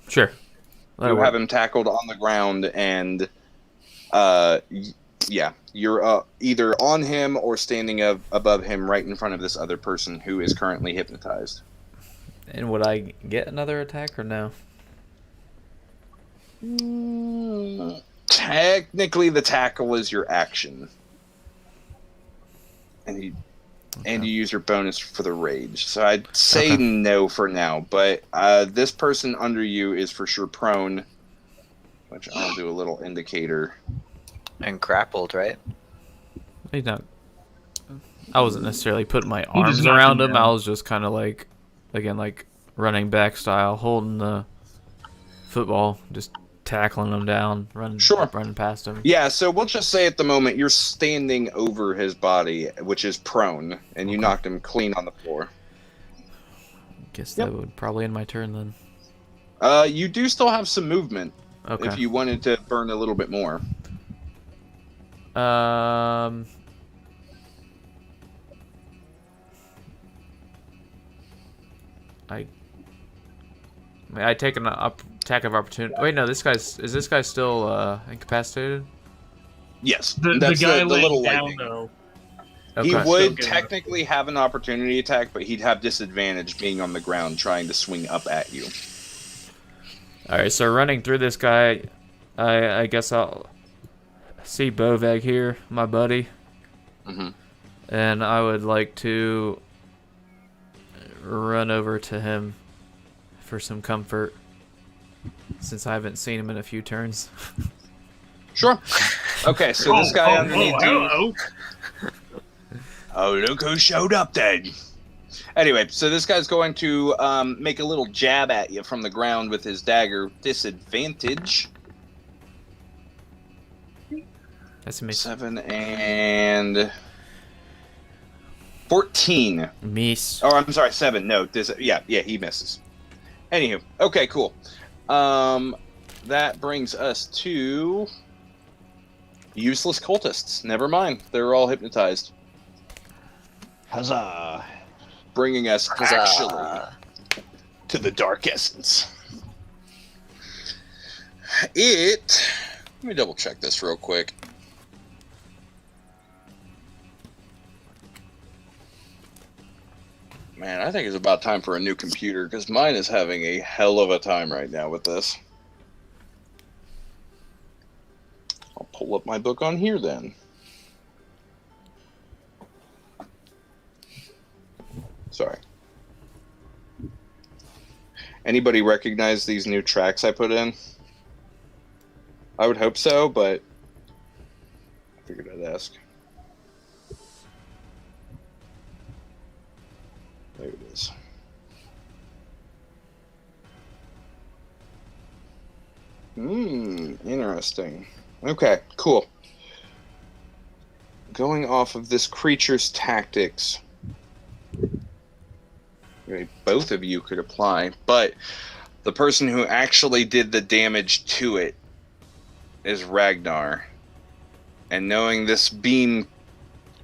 Sure. You have him tackled on the ground, and yeah, you're either on him or standing above him right in front of this other person who is currently hypnotized. And would I get another attack or no? Technically, the tackle is your action. And you use your bonus for the rage. So I'd say no for now, but this person under you is for sure prone, which I'll do a little indicator. And grappled, right? He's not... I wasn't necessarily putting my just arms knocked around him him. down. I was just kind of like, again, like running back style, holding the football, just tackling him down, running past him. Yeah, so we'll just say at the moment you're standing over his body, which is prone, and you knocked him clean on the floor. Guess that would probably end my turn then. You do still have some movement Okay. if you wanted to burn a little bit more. I take an attack of opportunity. Wait, no, is this guy still incapacitated? Yes, The that's guy the laying little down, lightning. though. He Okay. would good technically have an opportunity attack, but he'd have disadvantage being on the ground trying to swing up at you. Alright, so running through this guy, I guess I'll see Boveg here, my buddy. Mhm. And I would like to run over to him for some comfort, since I haven't seen him in a few turns. Sure. Okay, so this guy underneath you... hello. Oh, look who showed up then. Anyway, so this guy's going to make a little jab at you from the ground with his dagger. Disadvantage. That's a miss. 7 and 14. Miss. Oh, I'm sorry, 7. No, yeah, he misses. Anywho, okay, cool. That brings us to useless cultists. Never mind, they're all hypnotized. Huzzah! Bringing us actually to the Dark Essence. Let me double check this real quick. Man, I think it's about time for a new computer, because mine is having a hell of a time right now with this. I'll pull up my book on here then. Sorry. Anybody recognize these new tracks I put in? I would hope so, but I figured I'd ask. There it is. Interesting. Okay, cool. Going off of this creature's tactics, both of you could apply, but the person who actually did the damage to it is Ragnar. And knowing this beam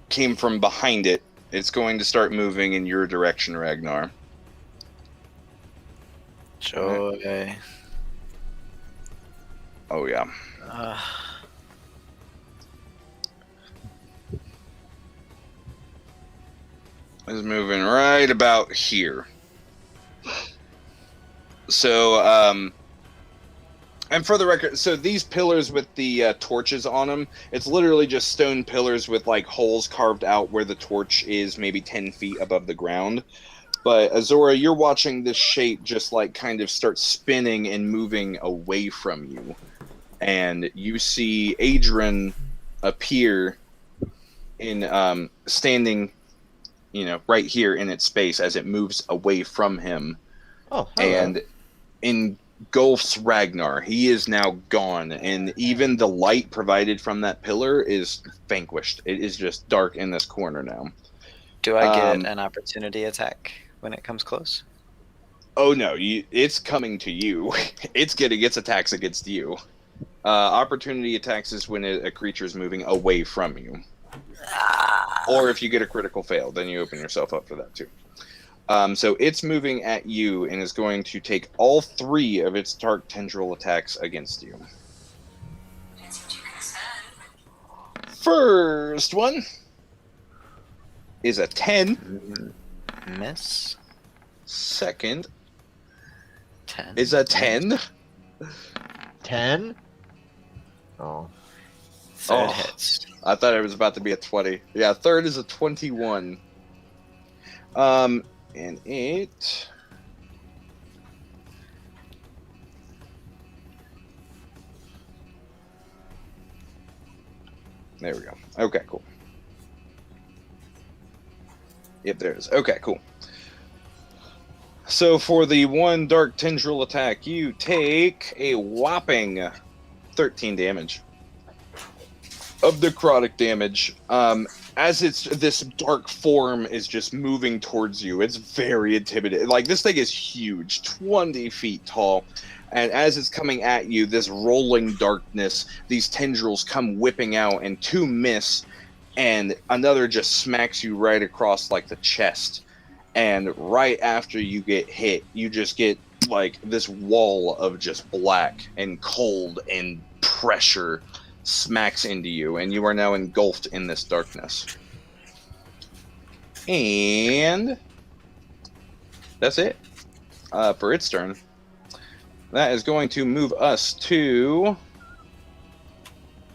came from behind it, it's going to start moving in your direction, Ragnar. Joy. Oh, yeah. It's moving right about here. So, and for the record, so these pillars with the torches on them, it's literally just stone pillars with like holes carved out where the torch is maybe 10 feet above the ground. But Azora, you're watching this shape just like kind of start spinning and moving away from you. And you see Adrian appear in standing, right here in its space as it moves away from him. Oh, hello. And engulfs Ragnar. He is now gone, and even the light provided from that pillar is vanquished. It is just dark in this corner now. Do I get an opportunity attack when it comes close? Oh no, it's coming to you. It's getting its attacks against you. Opportunity attacks is when a creature is moving away from you. Or if you get a critical fail, then you open yourself up for that too. So it's moving at you and is going to take all 3 of its dark tendril attacks against you. First one is a 10. Miss. Second 10. is a 10. 10? Oh. Third hits. I thought it was about to be a 20. Yeah, third is a 21. And it... There we go. Okay, cool. Yep, there it is. Okay, cool. So for the 1 dark tendril attack, you take a whopping 13 damage of necrotic damage. As this dark form is just moving towards you, it's very intimidating. Like, this thing is huge, 20 feet tall. And as it's coming at you, this rolling darkness, these tendrils come whipping out, and 2 miss, and another just smacks you right across, like, the chest. And right after you get hit, you just get, like, this wall of just black and cold and pressure smacks into you, and you are now engulfed in this darkness. And that's it for its turn. That is going to move us to...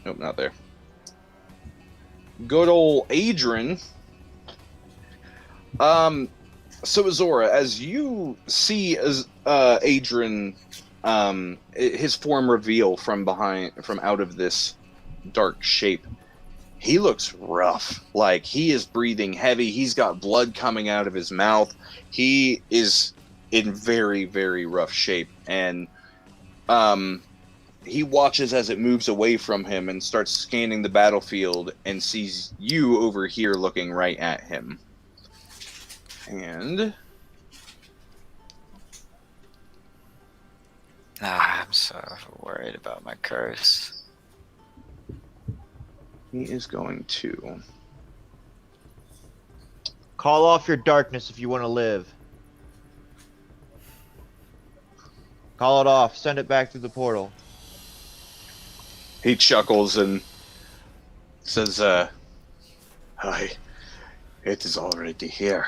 Nope, not there. Good old Adrian. So Azora, as you see Adrian, his form reveal from out of this dark shape, he looks rough. Like, he is breathing heavy. He's got blood coming out of his mouth. He is in very, very rough shape. And he watches as it moves away from him and starts scanning the battlefield and sees you over here looking right at him. And... I'm so worried about my curse. he is going to... Call off your darkness if you want to live. Call it off. Send it back through the portal. He chuckles and says, Hi, it is already here.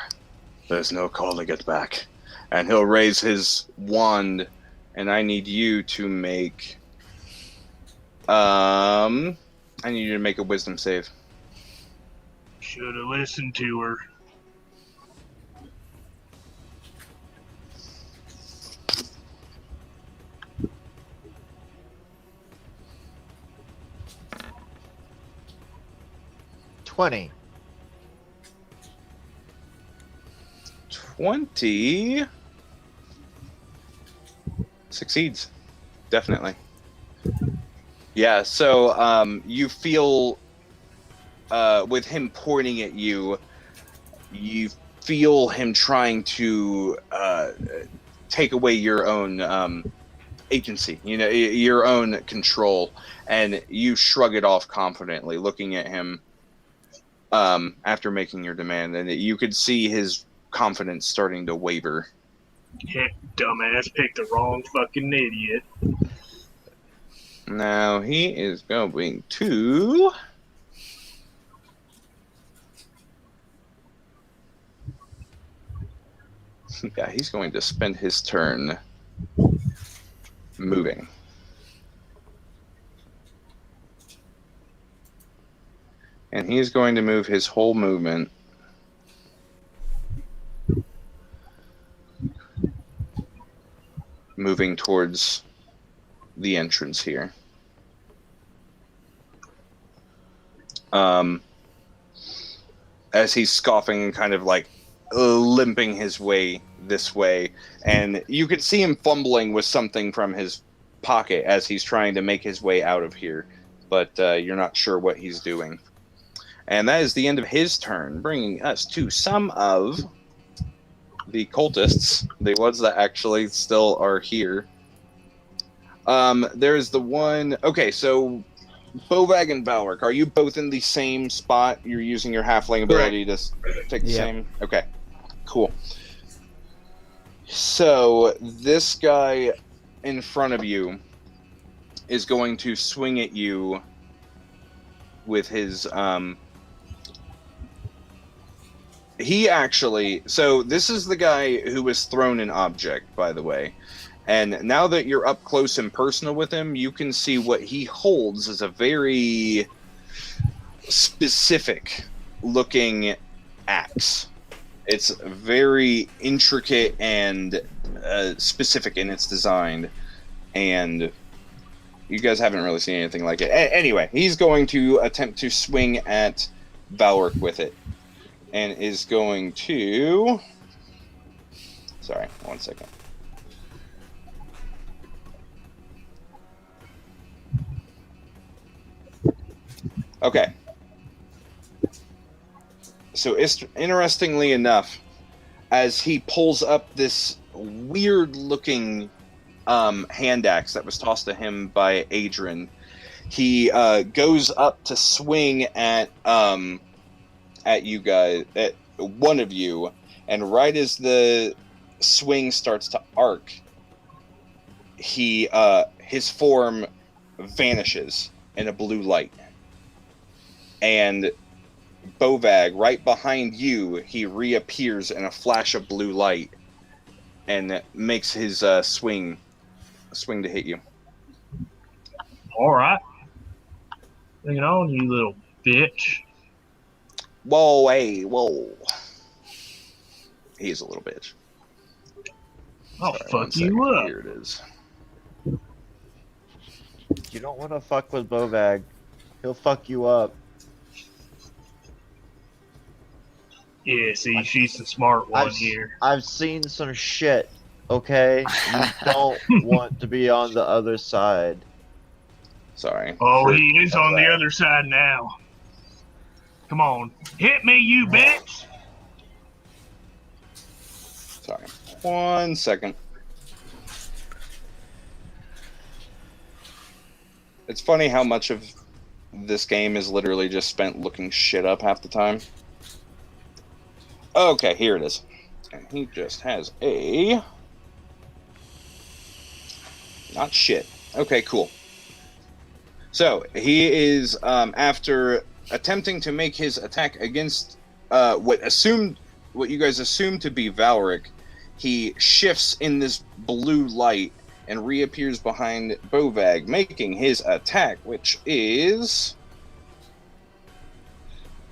There's no calling it back. And he'll raise his wand, and I need you to make... I need you to make a wisdom save. Should have listened to her. 20 succeeds. Definitely. Yeah, so you feel with him pointing at you, you feel him trying to take away your own agency, your own control, and you shrug it off confidently, looking at him after making your demand, and you could see his confidence starting to waver. Yeah, dumbass picked the wrong fucking idiot. Now he is going to... Yeah, he's going to spend his turn moving. And he's going to move his whole movement moving towards the entrance here. As he's scoffing and kind of like limping his way this way, and you could see him fumbling with something from his pocket as he's trying to make his way out of here, but you're not sure what he's doing. And that is the end of his turn, bringing us to some of the cultists, the ones that actually still are here. There's the one... Okay, so Bovag and Balric, are you both in the same spot? You're using your halfling ability to take the same... Okay, cool. So, this guy in front of you is going to swing at you with his... He actually... So, this is the guy who was thrown an object, by the way. And now that you're up close and personal with him, you can see what he holds is a very specific looking axe. It's very intricate and specific in its design. And you guys haven't really seen anything like it. Anyway, he's going to attempt to swing at Valric with it. And is going to... Sorry, 1 second. Okay. So, interestingly enough, as he pulls up this weird-looking hand axe that was tossed to him by Adrian, he goes up to swing at you guys, at one of you, and right as the swing starts to arc, his form vanishes in a blue light. And Bovag, right behind you, he reappears in a flash of blue light and makes his swing to hit you. Alright. Bring it on, you little bitch. Whoa, hey, whoa. He's a little bitch. I'll Sorry, fuck you up. Here it is. You don't want to fuck with Bovag. He'll fuck you up. Yeah, see, she's the smart one I've, here. I've seen some shit, okay? You don't want to be on the other side. Sorry. Oh, he is on the other side now. Come on. Hit me, you bitch! Sorry. 1 second. It's funny how much of this game is literally just spent looking shit up half the time. Okay, here it is. And he just has a... Not shit. Okay, cool. So, he is, after attempting to make his attack against what you guys assume to be Valric, he shifts in this blue light and reappears behind Bovag, making his attack, which is...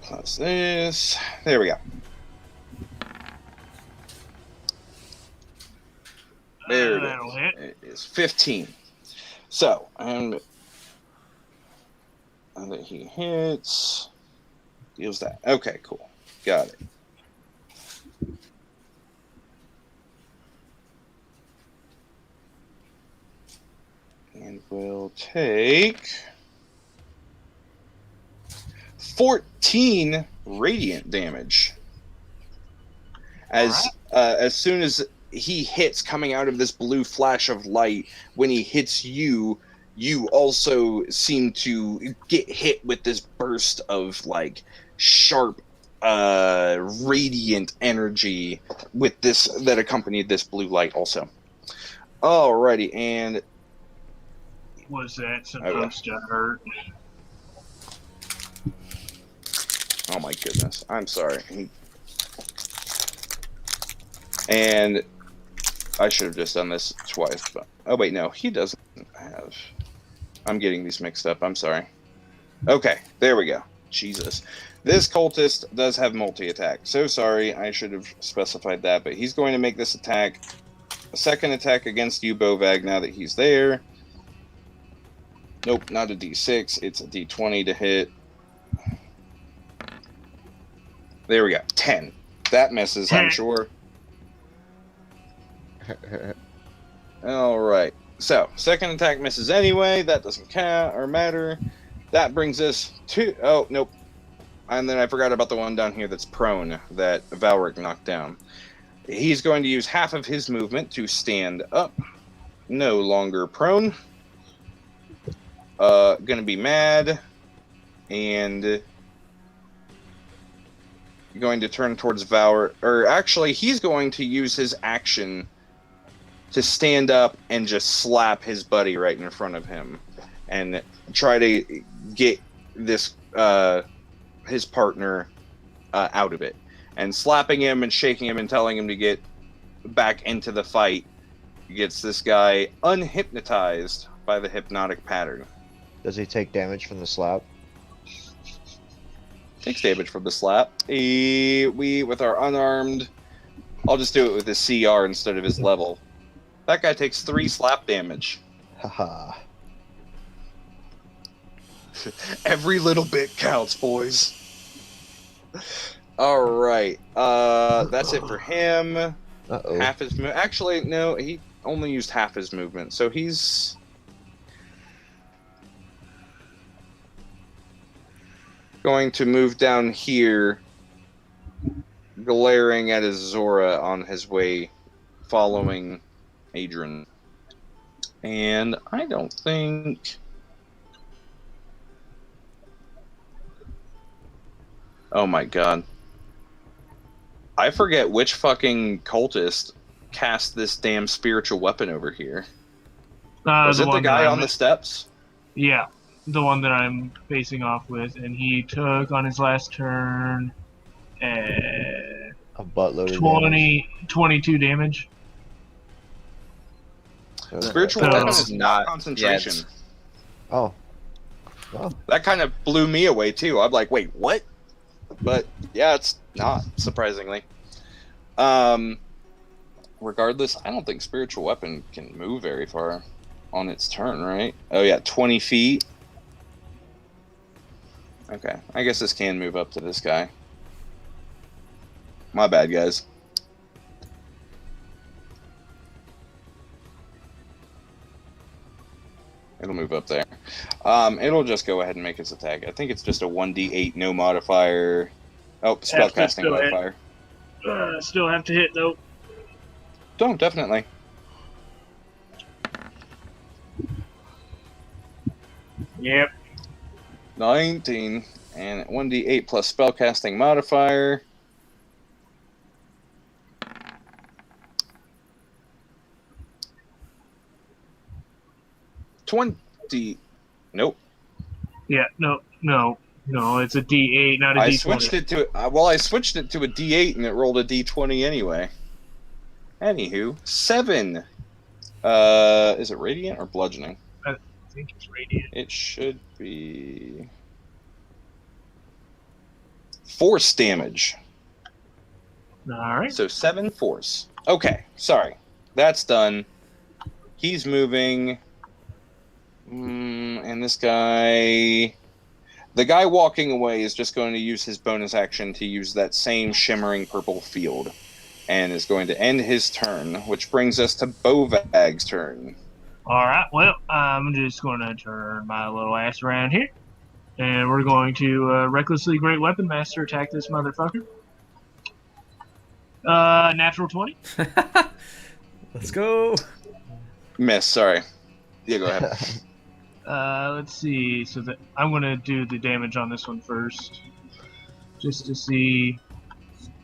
Plus this... There we go. There That'll it hit. is. It is 15. So, and that he hits, deals that. Okay, cool. Got it. And will take 14 radiant damage. As soon as he hits, coming out of this blue flash of light, when he hits you, you also seem to get hit with this burst of like sharp radiant energy with this that accompanied this blue light also. Alrighty, and Was that supposed to hurt? oh my goodness, I'm sorry. And I should have just done this twice, but oh wait, no, he doesn't have. I'm getting these mixed up. I'm sorry. Okay, there we go. Jesus. This cultist does have multi-attack. So sorry, I should have specified that, but he's going to make this attack a second attack against you, Bovag, now that he's there. Nope, not a D6. It's a D20 to hit. There we go. 10. That misses, I'm sure. Alright. So, second attack misses anyway. That doesn't count or matter. That brings us to... Oh, nope. And then I forgot about the one down here that's prone that Valric knocked down. He's going to use half of his movement to stand up. No longer prone. Gonna be mad. And... going to turn towards Valric. Or actually, he's going to use his action to stand up and just slap his buddy right in front of him. And try to get this... his partner out of it, and slapping him and shaking him and telling him to get back into the fight gets this guy unhypnotized by the hypnotic pattern. Does he take damage from the slap? Takes damage from the slap. We with our unarmed, I'll just do it with his CR instead of his level. That guy takes 3 slap damage. Haha. Every little bit counts, boys. Alright. That's it for him. Uh-oh. Half his movement. Actually, no, he only used half his movement. So he's... going to move down here, glaring at his Zora on his way, following Adrian. And I don't think... Oh my god. I forget which fucking cultist cast this damn spiritual weapon over here. Was it the guy on the steps? Yeah, the one that I'm facing off with, and he took on his last turn A buttload of 22 damage. Spiritual So- weapon is not concentration. Oh. Well, That kind of blew me away too. I'm like, wait, what? But yeah, it's not, surprisingly. Regardless, I don't think spiritual weapon can move very far on its turn, right? Oh yeah, 20 feet. Okay, I guess this can move up to this guy. My bad, guys. It'll move up there. It'll just go ahead and make its attack. I think it's just a 1d8, no modifier. Oh, spellcasting still hit. modifier. Still have to hit, though. Don't, definitely. Yep. 19. And 1d8 plus spellcasting modifier. Nope. Yeah, no, it's a D8, not a I D20. switched it to I switched it to a D8 and it rolled a D20 anyway. Anywho, 7. Is it radiant or bludgeoning? I think it's radiant. It should be force damage. Alright. So 7 force. Okay, sorry. That's done. He's moving. And this guy... The guy walking away is just going to use his bonus action to use that same shimmering purple field. And is going to end his turn, which brings us to Bovag's turn. Alright, well, I'm just going to turn my little ass around here. And we're going to recklessly Great Weapon Master attack this motherfucker. Natural 20. Let's go. Miss, sorry. Yeah, go ahead. Let's see. So I'm going to do the damage on this one first. Just to see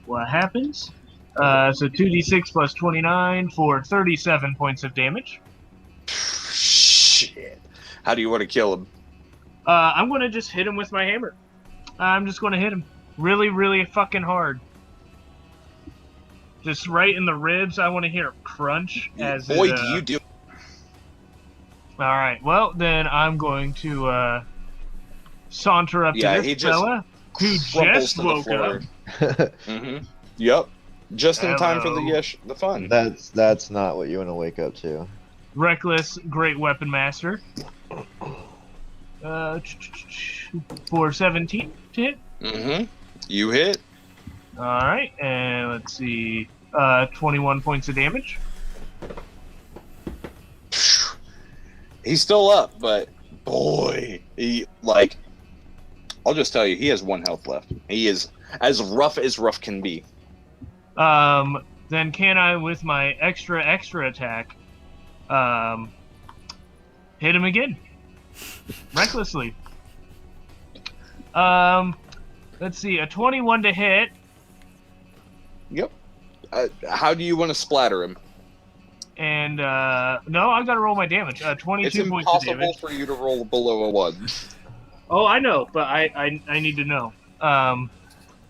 what happens. So 2d6 plus 29 for 37 points of damage. Shit. How do you want to kill him? I'm going to just hit him with my hammer. I'm just going to hit him really, really fucking hard. Just right in the ribs. I want to hear him crunch. Boy, do you do. Alright, well, then I'm going to saunter up to this fella who just woke up. Mm-hmm. Yep. Just in time for the fun. That's not what you want to wake up to. Reckless Great Weapon Master. For 17 to hit. Mm-hmm. You hit. Alright, and let's see. 21 points of damage. He's still up, but boy, I'll just tell you, he has 1 health left. He is as rough can be. Then can I, with my extra attack, hit him again? Recklessly. Let's see, a 21 to hit. Yep. How do you want to splatter him? And, no, I've got to roll my damage. 22 points of damage. It's impossible for you to roll below a 1. Oh, I know, but I need to know.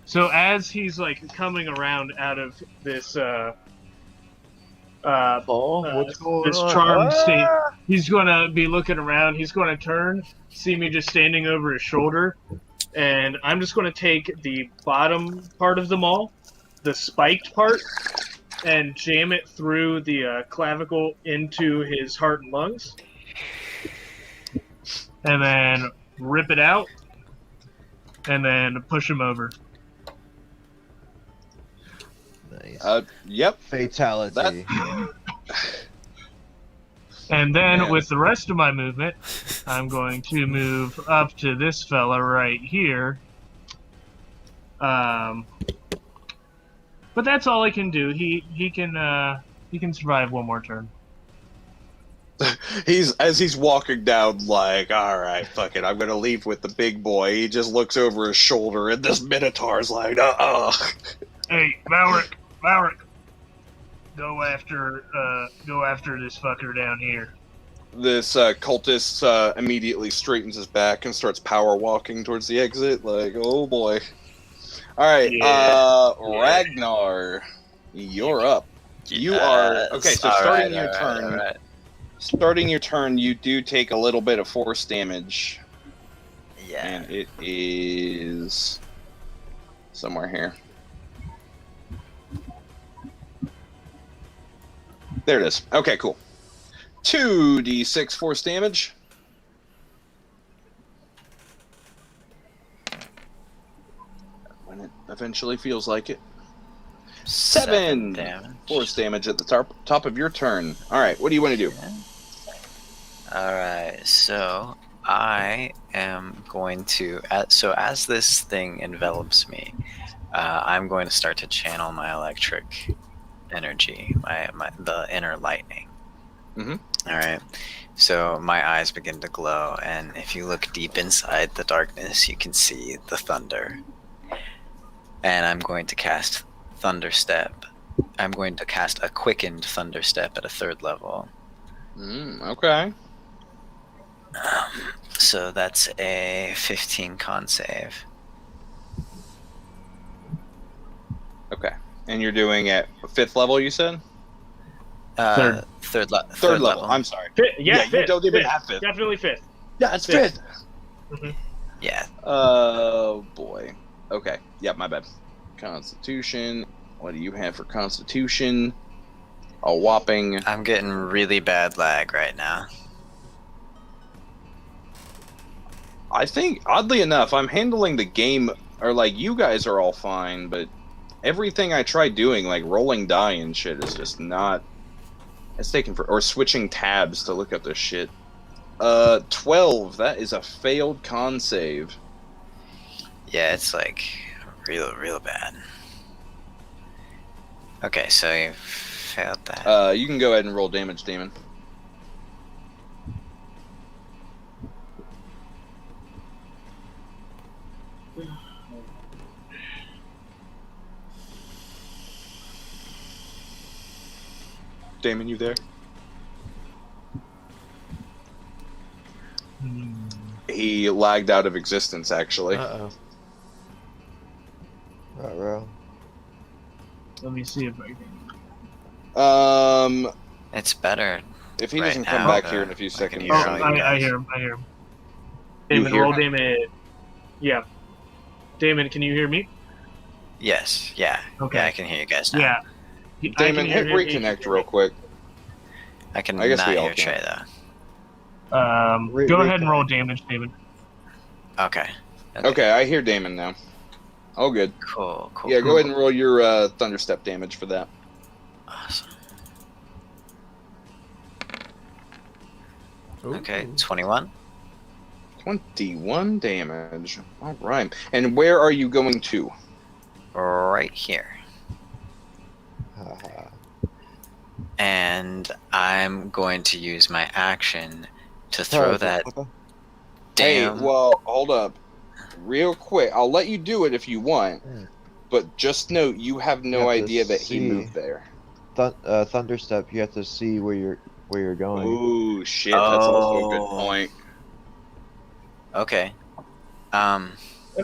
So as he's, like, coming around out of this, What's going this on? charmed state, he's going to be looking around. He's going to turn, see me just standing over his shoulder, and I'm just going to take the bottom part of the maul, the spiked part, and jam it through the clavicle into his heart and lungs, and then rip it out, and then push him over. Nice. Yep. Fatality. And then Man. with the rest of my movement, I'm going to move up to this fella right here. But that's all I can do. He can survive one more turn. He's walking down like, all right, fuck it, I'm gonna leave with the big boy. He just looks over his shoulder, and this Minotaur's like, Hey, Valric, go after this fucker down here. This cultist immediately straightens his back and starts power walking towards the exit. Like, oh boy. All right, Ragnar, you're up. You are okay. So starting your turn. Starting your turn, you do take a little bit of force damage. Yeah. And it is somewhere here. There it is. Okay, cool. 2d6 force damage. When it eventually feels like it. 7 damage. Force damage at the top of your turn. Alright, what do you want to do? Alright, so I am going to, so as this thing envelops me, I'm going to start to channel my electric energy, the inner lightning. Mm-hmm. Alright, so my eyes begin to glow, and if you look deep inside the darkness, you can see the thunder. And I'm going to cast Thunder Step. I'm going to cast a quickened Thunder Step at a 3rd level. Okay. So that's a 15 con save. Okay. And you're doing at 5th level, you said? Third. Third level. I'm sorry. Fifth, yeah, you fifth, don't even fifth. have 5th. Definitely 5th. Yeah, it's Fifth. 5th. Yeah. Oh, boy. Okay. Yep, my bad. Constitution. What do you have for Constitution? A whopping... I'm getting really bad lag right now. I think, oddly enough, I'm handling the game... Or, like, you guys are all fine, but everything I try doing, like rolling die and shit, is just not It's taking for or switching tabs to look up this shit. 12. That is a failed con save. Yeah, it's like real bad. Okay, so you failed that. You can go ahead and roll damage, Damon. Damon, you there? He lagged out of existence, actually. Uh-oh. Right, bro. Let me see if I can. It's better. If he Right doesn't come now, back here in a few I can seconds, hear Oh, all you I guys. hear him. I hear him. You Damon, hear roll him? Damon. Yeah. Damon, can you hear me? Yes, yeah. Okay. Yeah, I can hear you guys now. Yeah. I can Damon, hear hit him, he can reconnect hear real me. quick. I can I guess not we all hear can. Trey though. Go ahead and roll damage, Damon. Okay. Okay, I hear Damon now. All good. Cool. Yeah, go ahead and roll your Thunderstep damage for that. Awesome. Ooh. Okay, 21. 21 damage. All right. And where are you going to? Right here. And I'm going to use my action to throw that damn. Hey, well, hold up. Real quick. I'll let you do it if you want. But just note, you have no have to idea that he see. moved there. Thunderstep, you have to see where you're going. Ooh, shit. That's also a good point. Okay. I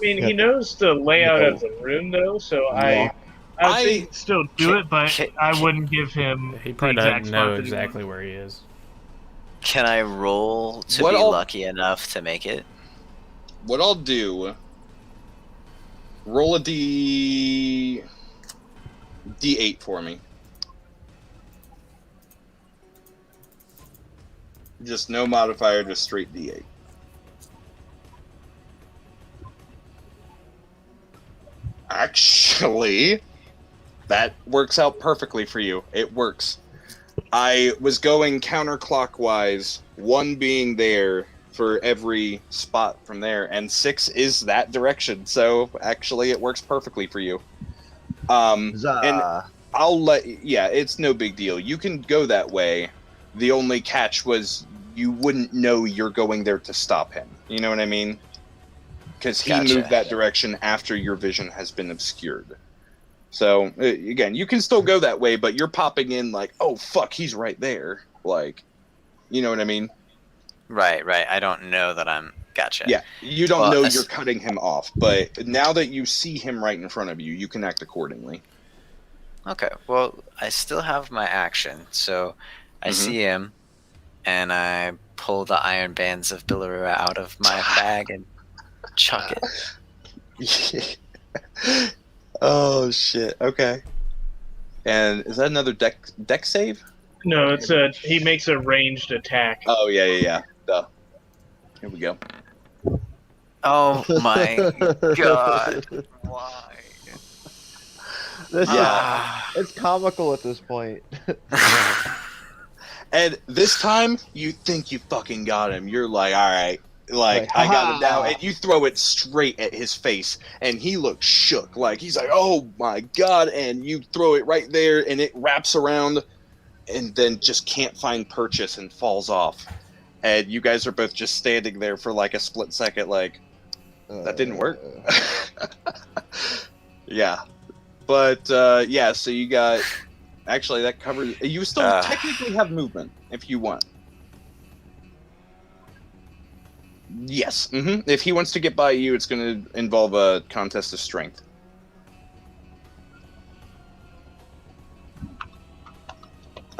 mean, he knows the layout No. of the room, though, so Yeah. I would say still do it, but Can- I wouldn't give him He the probably exact doesn't spot know that he exactly where he is. Can I roll to What be I'll- lucky enough to make it? What I'll do... Roll a D8 for me. Just no modifier, just straight D8. Actually, that works out perfectly for you. It works. I was going counterclockwise, 1 being there for every spot from there, and 6 is that direction. So actually, it works perfectly for you. And Huzzah. I'll let yeah, it's no big deal. You can go that way. The only catch was you wouldn't know you're going there to stop him. You know what I mean? Because he Gotcha. moved that direction after your vision has been obscured. So again, you can still go that way, but you're popping in like, oh fuck, he's right there. Like, you know what I mean? Right. I don't know that I'm. Gotcha. Yeah, you don't Well, know you're cutting him off, but now that you see him right in front of you, you can act accordingly. Okay. Well, I still have my action, so I see him, and I pull the iron bands of Billaroo out of my bag and chuck it. Oh shit. Okay. And is that another deck save? No, it's he makes a ranged attack. Oh yeah. Duh. Here we go. Oh my god! Why? This Yeah. it's comical at this point. And this time you think you fucking got him. You're like, all right, like I got him now, and you throw it straight at his face, and he looks shook. Like he's like, oh my god, and you throw it right there, and it wraps around, and then just can't find purchase and falls off. And you guys are both just standing there for like a split second, like that didn't work. Yeah, but yeah. So you got actually that covers. You still technically have movement if you want. Yes. If he wants to get by you, it's going to involve a contest of strength.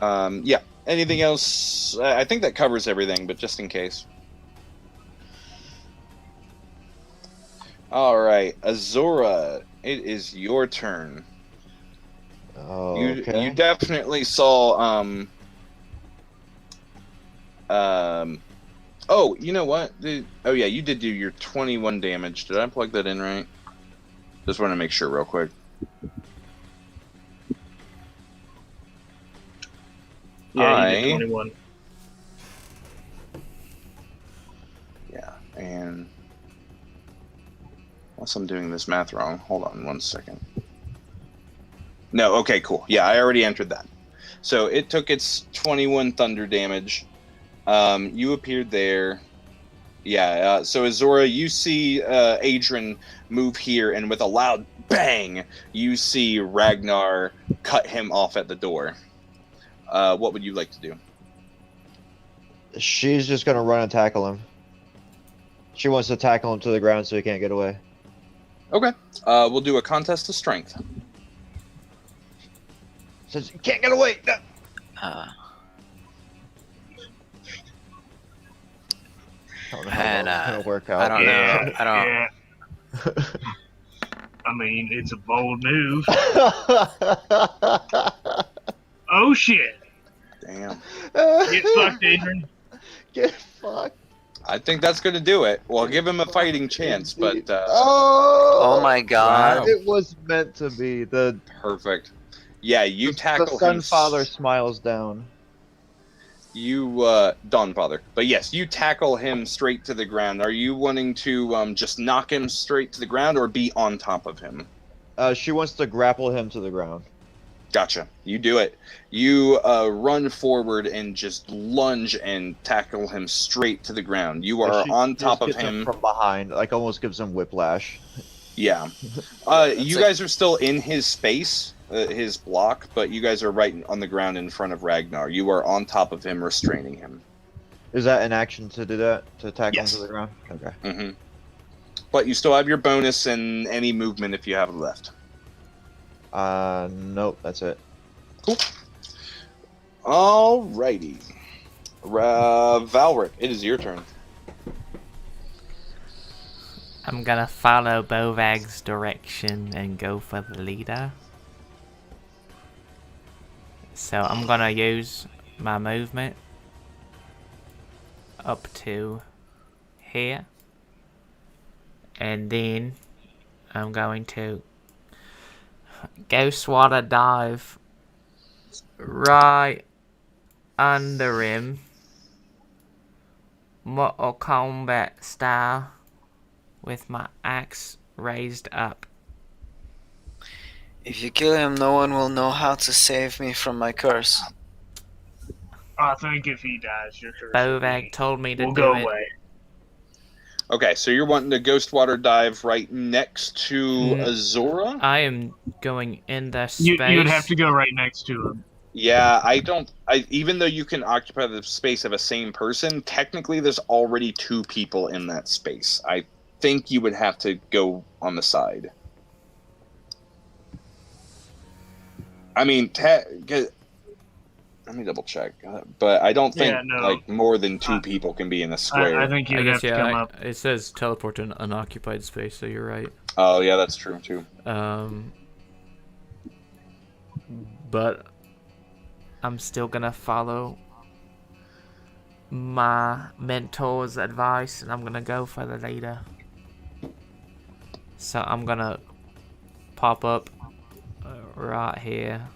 Yeah. Anything else? I think that covers everything, but just in case. All right, Azura, it is your turn. Oh, You okay. definitely saw. Oh, you know what? Oh yeah, you did do your 21 damage. Did I plug that in right? Just want to make sure real quick. Yeah, you did 21. Yeah, and unless I'm doing this math wrong, hold on 1 second. No, okay, cool. Yeah, I already entered that. So it took its 21 thunder damage. You appeared there. Yeah, so Azora, you see Adrian move here, and with a loud bang, you see Ragnar cut him off at the door. What would you like to do? She's just gonna run and tackle him. She wants to tackle him to the ground so he can't get away. Okay. We'll do a contest of strength. Says, you can't get away! No. Man, It'll work out. I don't know. Yeah, I don't. yeah. I mean, it's a bold move. Oh shit! Damn. Get fucked, Adrian. Get fucked. I think that's going to do it. Well, give him a fighting chance, but... Oh my god. Wow. It was meant to be. The Perfect. Yeah, you tackle the him... Sunfather smiles down. You, Dawnfather. But yes, you tackle him straight to the ground. Are you wanting to just knock him straight to the ground or be on top of him? She wants to grapple him to the ground. Gotcha. You do it. You run forward and just lunge and tackle him straight to the ground. You are She on top just of gets him. from behind, like almost gives him whiplash. Yeah. You like- guys are still in his space, his block, but you guys are right on the ground in front of Ragnar. You are on top of him, restraining him. Is that an action to do that? To tackle Yes. him to the ground? Okay. Mm-hmm. But you still have your bonus and any movement if you have it left. Nope, that's it. Cool. Alrighty. Valric, it is your turn. I'm gonna follow Bovag's direction and go for the leader. So I'm gonna use my movement up to here. And then I'm going to Ghost Water Dive right under him. Mortal Kombat style. With my axe raised up. If you kill him, no one will know how to save me from my curse. I think if he dies, your curse will Bovag told me to will do go it. away. Okay, so you're wanting to ghost water dive right next to Azora? I am going in the space. You'd have to go right next to him. Yeah, even though you can occupy the space of a same person, technically there's already two people in that space. I think you would have to go on the side. I mean, let me double check, but I don't think like more than two people can be in a square. I think you'd have to come up. It says teleport to an unoccupied space, so you're right. Oh yeah, that's true too. But I'm still gonna follow my mentor's advice, and I'm gonna go for the leader. So I'm gonna pop up right here,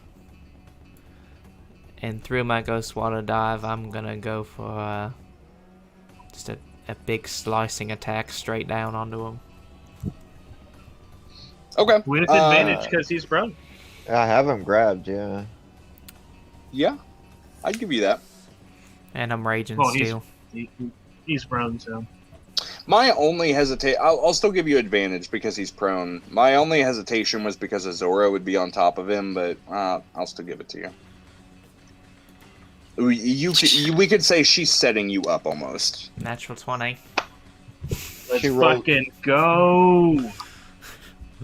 and through my Ghost Water Dive, I'm gonna go for just a big slicing attack straight down onto him. Okay. With advantage because he's prone. I have him grabbed, yeah. Yeah, I'd give you that. And I'm raging Well, steel. He's prone, so. My only hesitation, I'll still give you advantage because he's prone. My only hesitation was because Azora would be on top of him, but I'll still give it to you. We could say she's setting you up almost. Natural 20. Let's fucking go.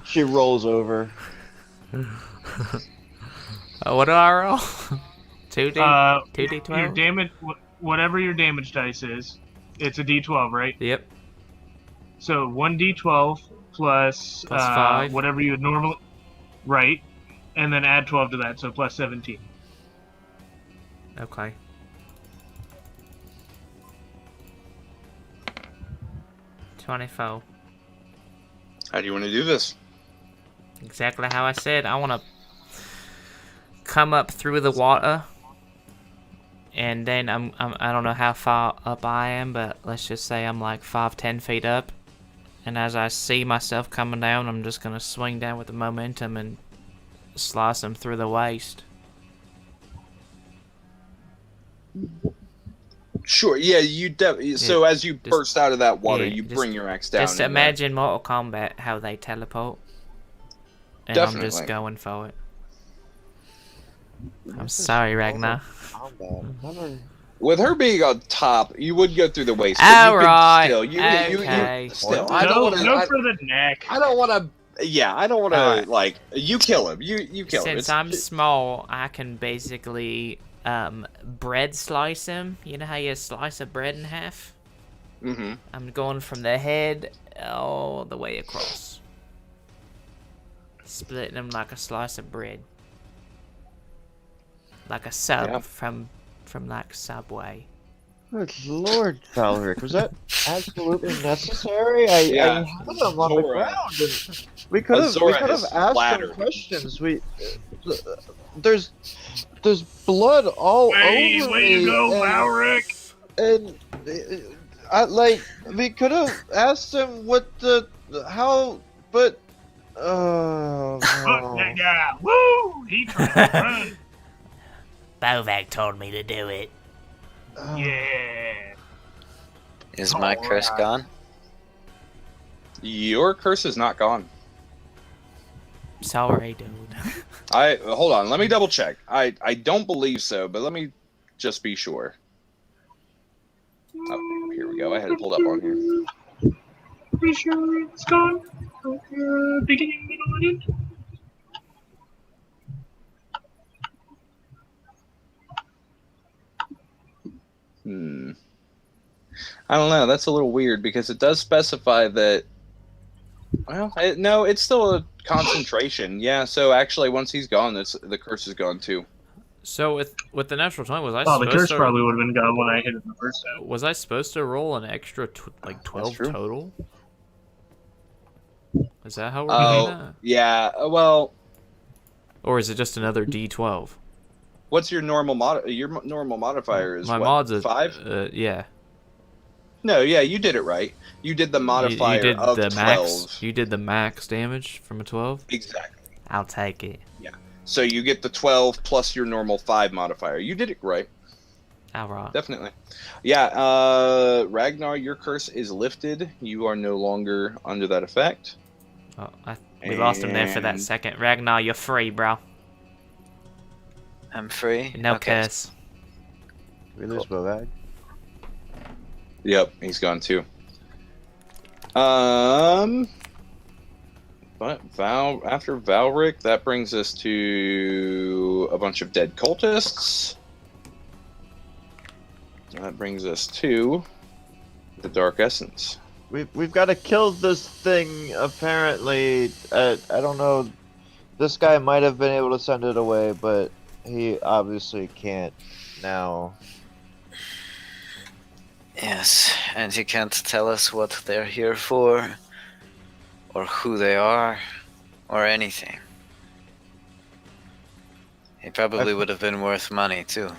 She rolls over. What do I roll? 2D? 2D12? Your damage, whatever your damage dice is, it's a D12, right? Yep. So 1d12 plus 5. whatever you would normally, right, and then add 12 to that, so plus 17. Okay. $24. How do you want to do this? Exactly how I said. I want to come up through the water and then I don't know how far up I am, but let's just say I'm like 5-10 feet up. And as I see myself coming down, I'm just gonna swing down with the momentum and slice him through the waist. Sure. Yeah. So as you burst out of that water, you just- bring your axe down. Just imagine Mortal Kombat, how they teleport. And I'm just Definitely. going for it. I'm sorry, Ragnar. Combat. Never. With her being on top, you would go through the waist. but All you could right. Still, Okay. still. No, I don't No, want to. no for the neck. I don't want to. Yeah, I don't want to. Alright. Like, you kill him. You kill him. Since I'm small, I can basically bread slice him. You know how you slice a bread in half? Mm-hmm. I'm going from the head all the way across. Splitting him like a slice of bread. Like a sub Yeah. from like Subway. Good Lord, Valeric, was that absolutely necessary? I Yeah. had him on the Zora. ground, and we could have Zora is asked him splattered. questions. There's blood all Way over to me, go, and- Valric! And we could have asked him but oh Fuck no. that guy! Woo! He tried to run. Bovac told me to do it. Yeah. Is my curse gone? Your curse is not gone. Sorry, dude. Hold on. Let me double check. I don't believe so, but let me just be sure. Oh, here we go. I had it pulled up on here. Pretty sure it's gone. Beginning, middle, and end. I don't know. That's a little weird because it does specify that. Well, no, it's still a concentration. Yeah. So actually, once he's gone, the curse is gone too. So with the natural 20, was I Oh, the supposed curse to probably would have been gone when I hit it the first time. was I supposed to roll an extra 12 true. total? Is that how we're doing that? Oh, yeah. Well, Or is it just another D12? what's your normal normal modifier is My what, mod's a 5? yeah. No, yeah, you did it right. You did the modifier you did of the 12. max. You did the max damage from a 12. Exactly. I'll take it. So you get the 12 plus your normal 5 modifier. You did it right. All right. Definitely. Yeah, Ragnar, your curse is lifted. You are no longer under that effect. Oh, we lost him there for that And- second. Ragnar, you're free, bro. I'm free. No Okay. curse. We lose Bovag. Yep, he's gone too. But after Valric, that brings us to a bunch of dead cultists. That brings us to the Dark Essence. We've got to kill this thing. Apparently, I don't know. This guy might have been able to send it away, but he obviously can't now. Yes, and he can't tell us what they're here for, or who they are, or anything. He probably would have been worth money too.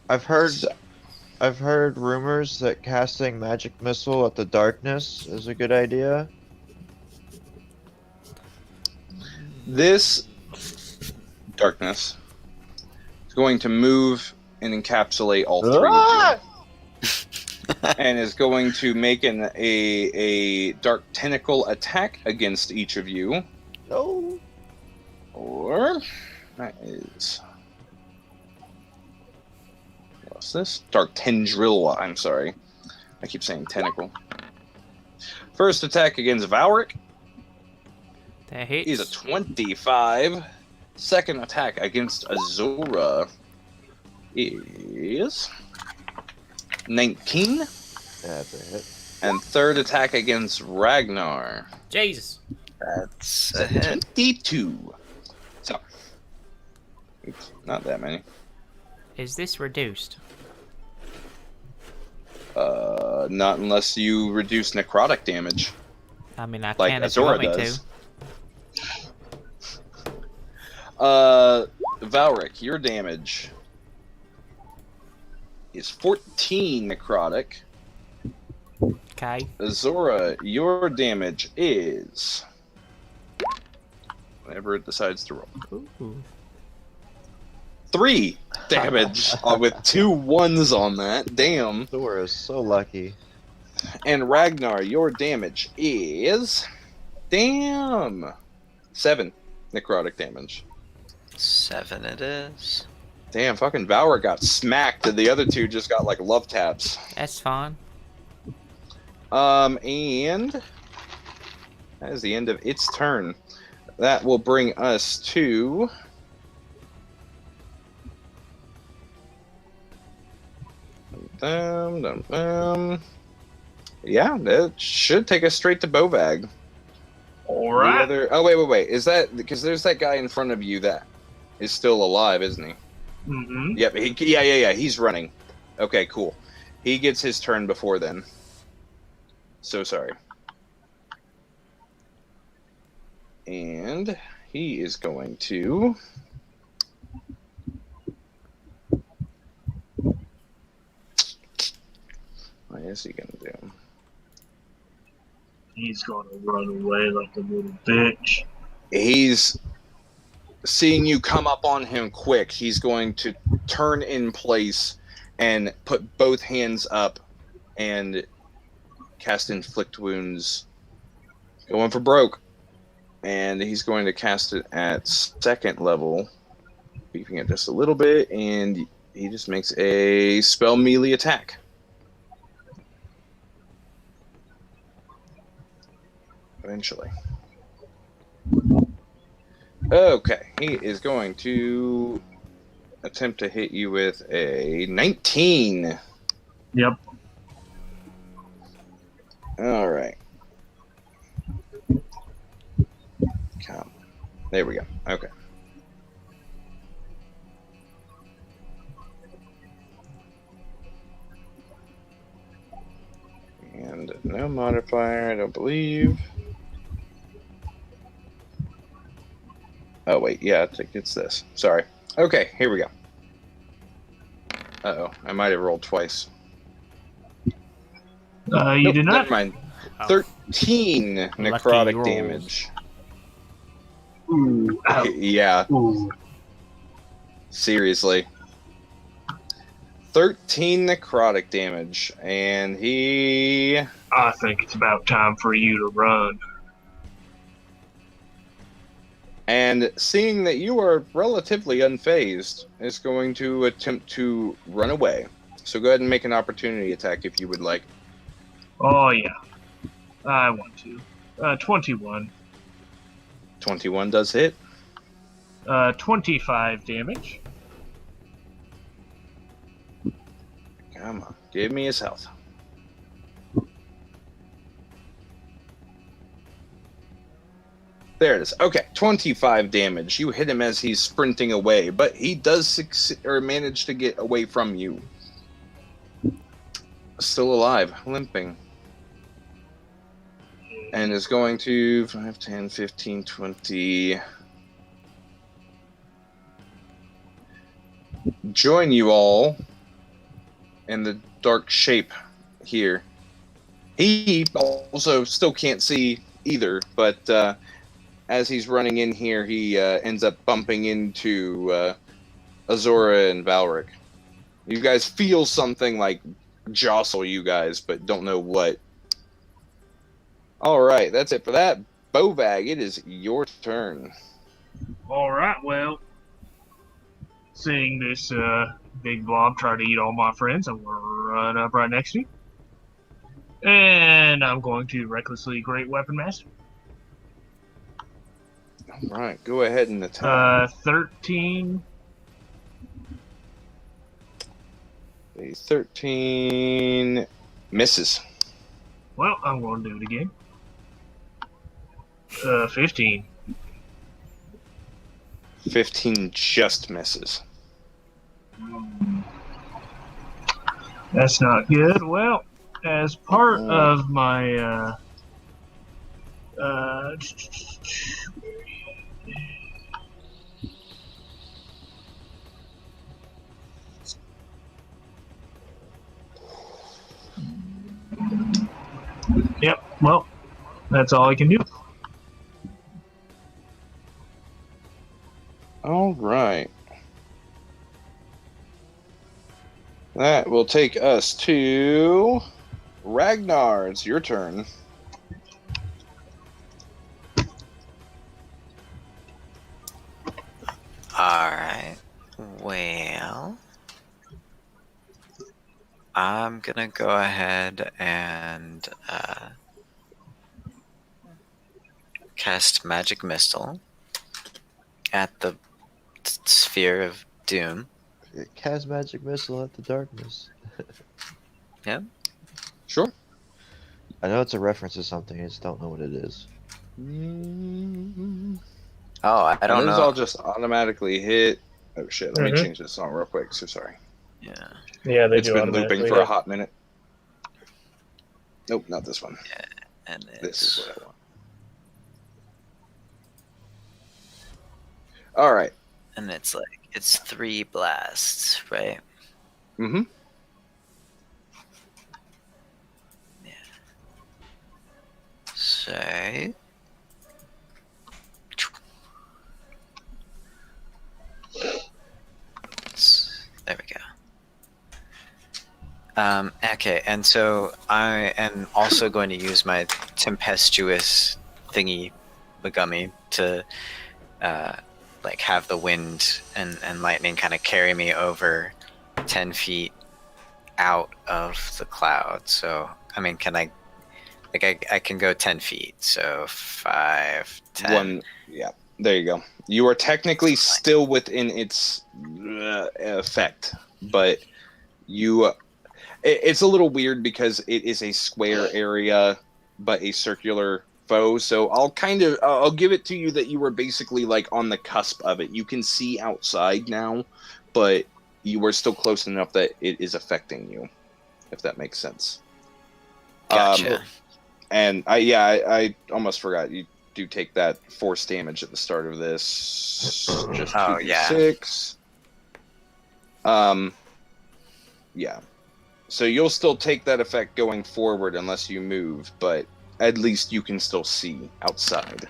I've heard rumors that casting magic missile at the darkness is a good idea. This darkness is going to move and encapsulate all three Ah! of you, and is going to make a dark tentacle attack against each of you. No. Or that is what's this? Dark tendril. I'm sorry, I keep saying tentacle. First attack against Valric That hits. is a 25. Second attack against Azora is 19. That's a hit. And third attack against Ragnar, Jesus. That's a hit. 22. So, oops, not that many. Is this reduced? Not unless you reduce necrotic damage, I mean, I like can if you Azora want me does. to. Valric, your damage is 14 necrotic. Okay. Azora, your damage is... whenever it decides to roll. Ooh. 3 damage with 2 1s on that. Damn. Thor is so lucky. And Ragnar, your damage is... damn! 7 necrotic damage. 7 it is. Damn, fucking Valor got smacked, and the other two just got, like, love taps. That's fine. And... that is the end of its turn. That will bring us to... yeah, that should take us straight to Bovag. All right. Oh, wait. Is that... because there's that guy in front of you that is still alive, isn't he? Mm-hmm. Yep, yeah, he's running. Okay, cool. He gets his turn before then. So sorry. And he is going to... what is he going to do? He's gonna run away like a little bitch. He's seeing you come up on him quick. He's going to turn in place and put both hands up and cast Inflict Wounds. Going for broke. And he's going to cast it at 2nd level, beefing it just a little bit, and he just makes a spell melee attack. Eventually. Okay, he is going to attempt to hit you with a 19. Yep. All right. Come. There we go. Okay. And no modifier, I don't believe. Oh, wait. Yeah, I think it's this. Sorry. Okay, here we go. Uh-oh. I might have rolled twice. You Nope, did not. Never mind. Oh. 13 necrotic rolls. damage. Ooh. Ow. Yeah, Ooh. seriously. 13 necrotic damage, and he... I think it's about time for you to run. and seeing that you are relatively unfazed, is going to attempt to run away. So go ahead and make an opportunity attack if you would like. Oh, yeah. I want to. 21. 21 does hit. 25 damage. Come on, give me his health. There it is. Okay, 25 damage. You hit him as he's sprinting away, but he does succeed, or manage to get away from you. Still alive, limping. And is going to 5, 10, 15, 20... join you all in the dark shape here. He also still can't see either, but as he's running in here, he ends up bumping into Azora and Valric. You guys feel something like jostle you guys, but don't know what. All right, that's it for that. Bovag, it is your turn. All right, well, seeing this big blob try to eat all my friends, I'm going to run up right next to you. And I'm going to recklessly Great Weapon Master. All right, go ahead and attack. 13. The 13 misses. Well, I'm going to do it again. 15. 15 just misses. That's not good. Well, as part of my Well, that's all I can do. All right. That will take us to Ragnar. It's your turn. Alright. Well, I'm gonna go ahead and cast Magic Missile at the Sphere of Doom. Cast magic missile at the darkness. Yep. Sure. I know it's a reference to something, I just don't know what it is. Oh, I don't Those know. all just automatically hit. Oh shit! Let me Mhm. change this song real quick. So sorry. Yeah. Yeah, they It's do been automatically looping for a hit. hot minute. Nope, not this one. And This it's is what I want. All right. and it's like it's 3 blasts, right? Mm-hmm. So there we go. Okay, and so I am also going to use my tempestuous thingy magummy to like have the wind and lightning kind of carry me over 10 feet out of the cloud. So I mean, can I like I can go 10 feet, so 5, 10. One. Yeah. There you go. You are technically still within its effect, but you. It's a little weird because it is a square area, but a circular foe. So I'll give it to you that you were basically like on the cusp of it. You can see outside now, but you were still close enough that it is affecting you, if that makes sense. Gotcha. And I almost forgot. You do take that force damage at the start of this. Just Oh, 2d6. Yeah. So you'll still take that effect going forward unless you move, but at least you can still see outside.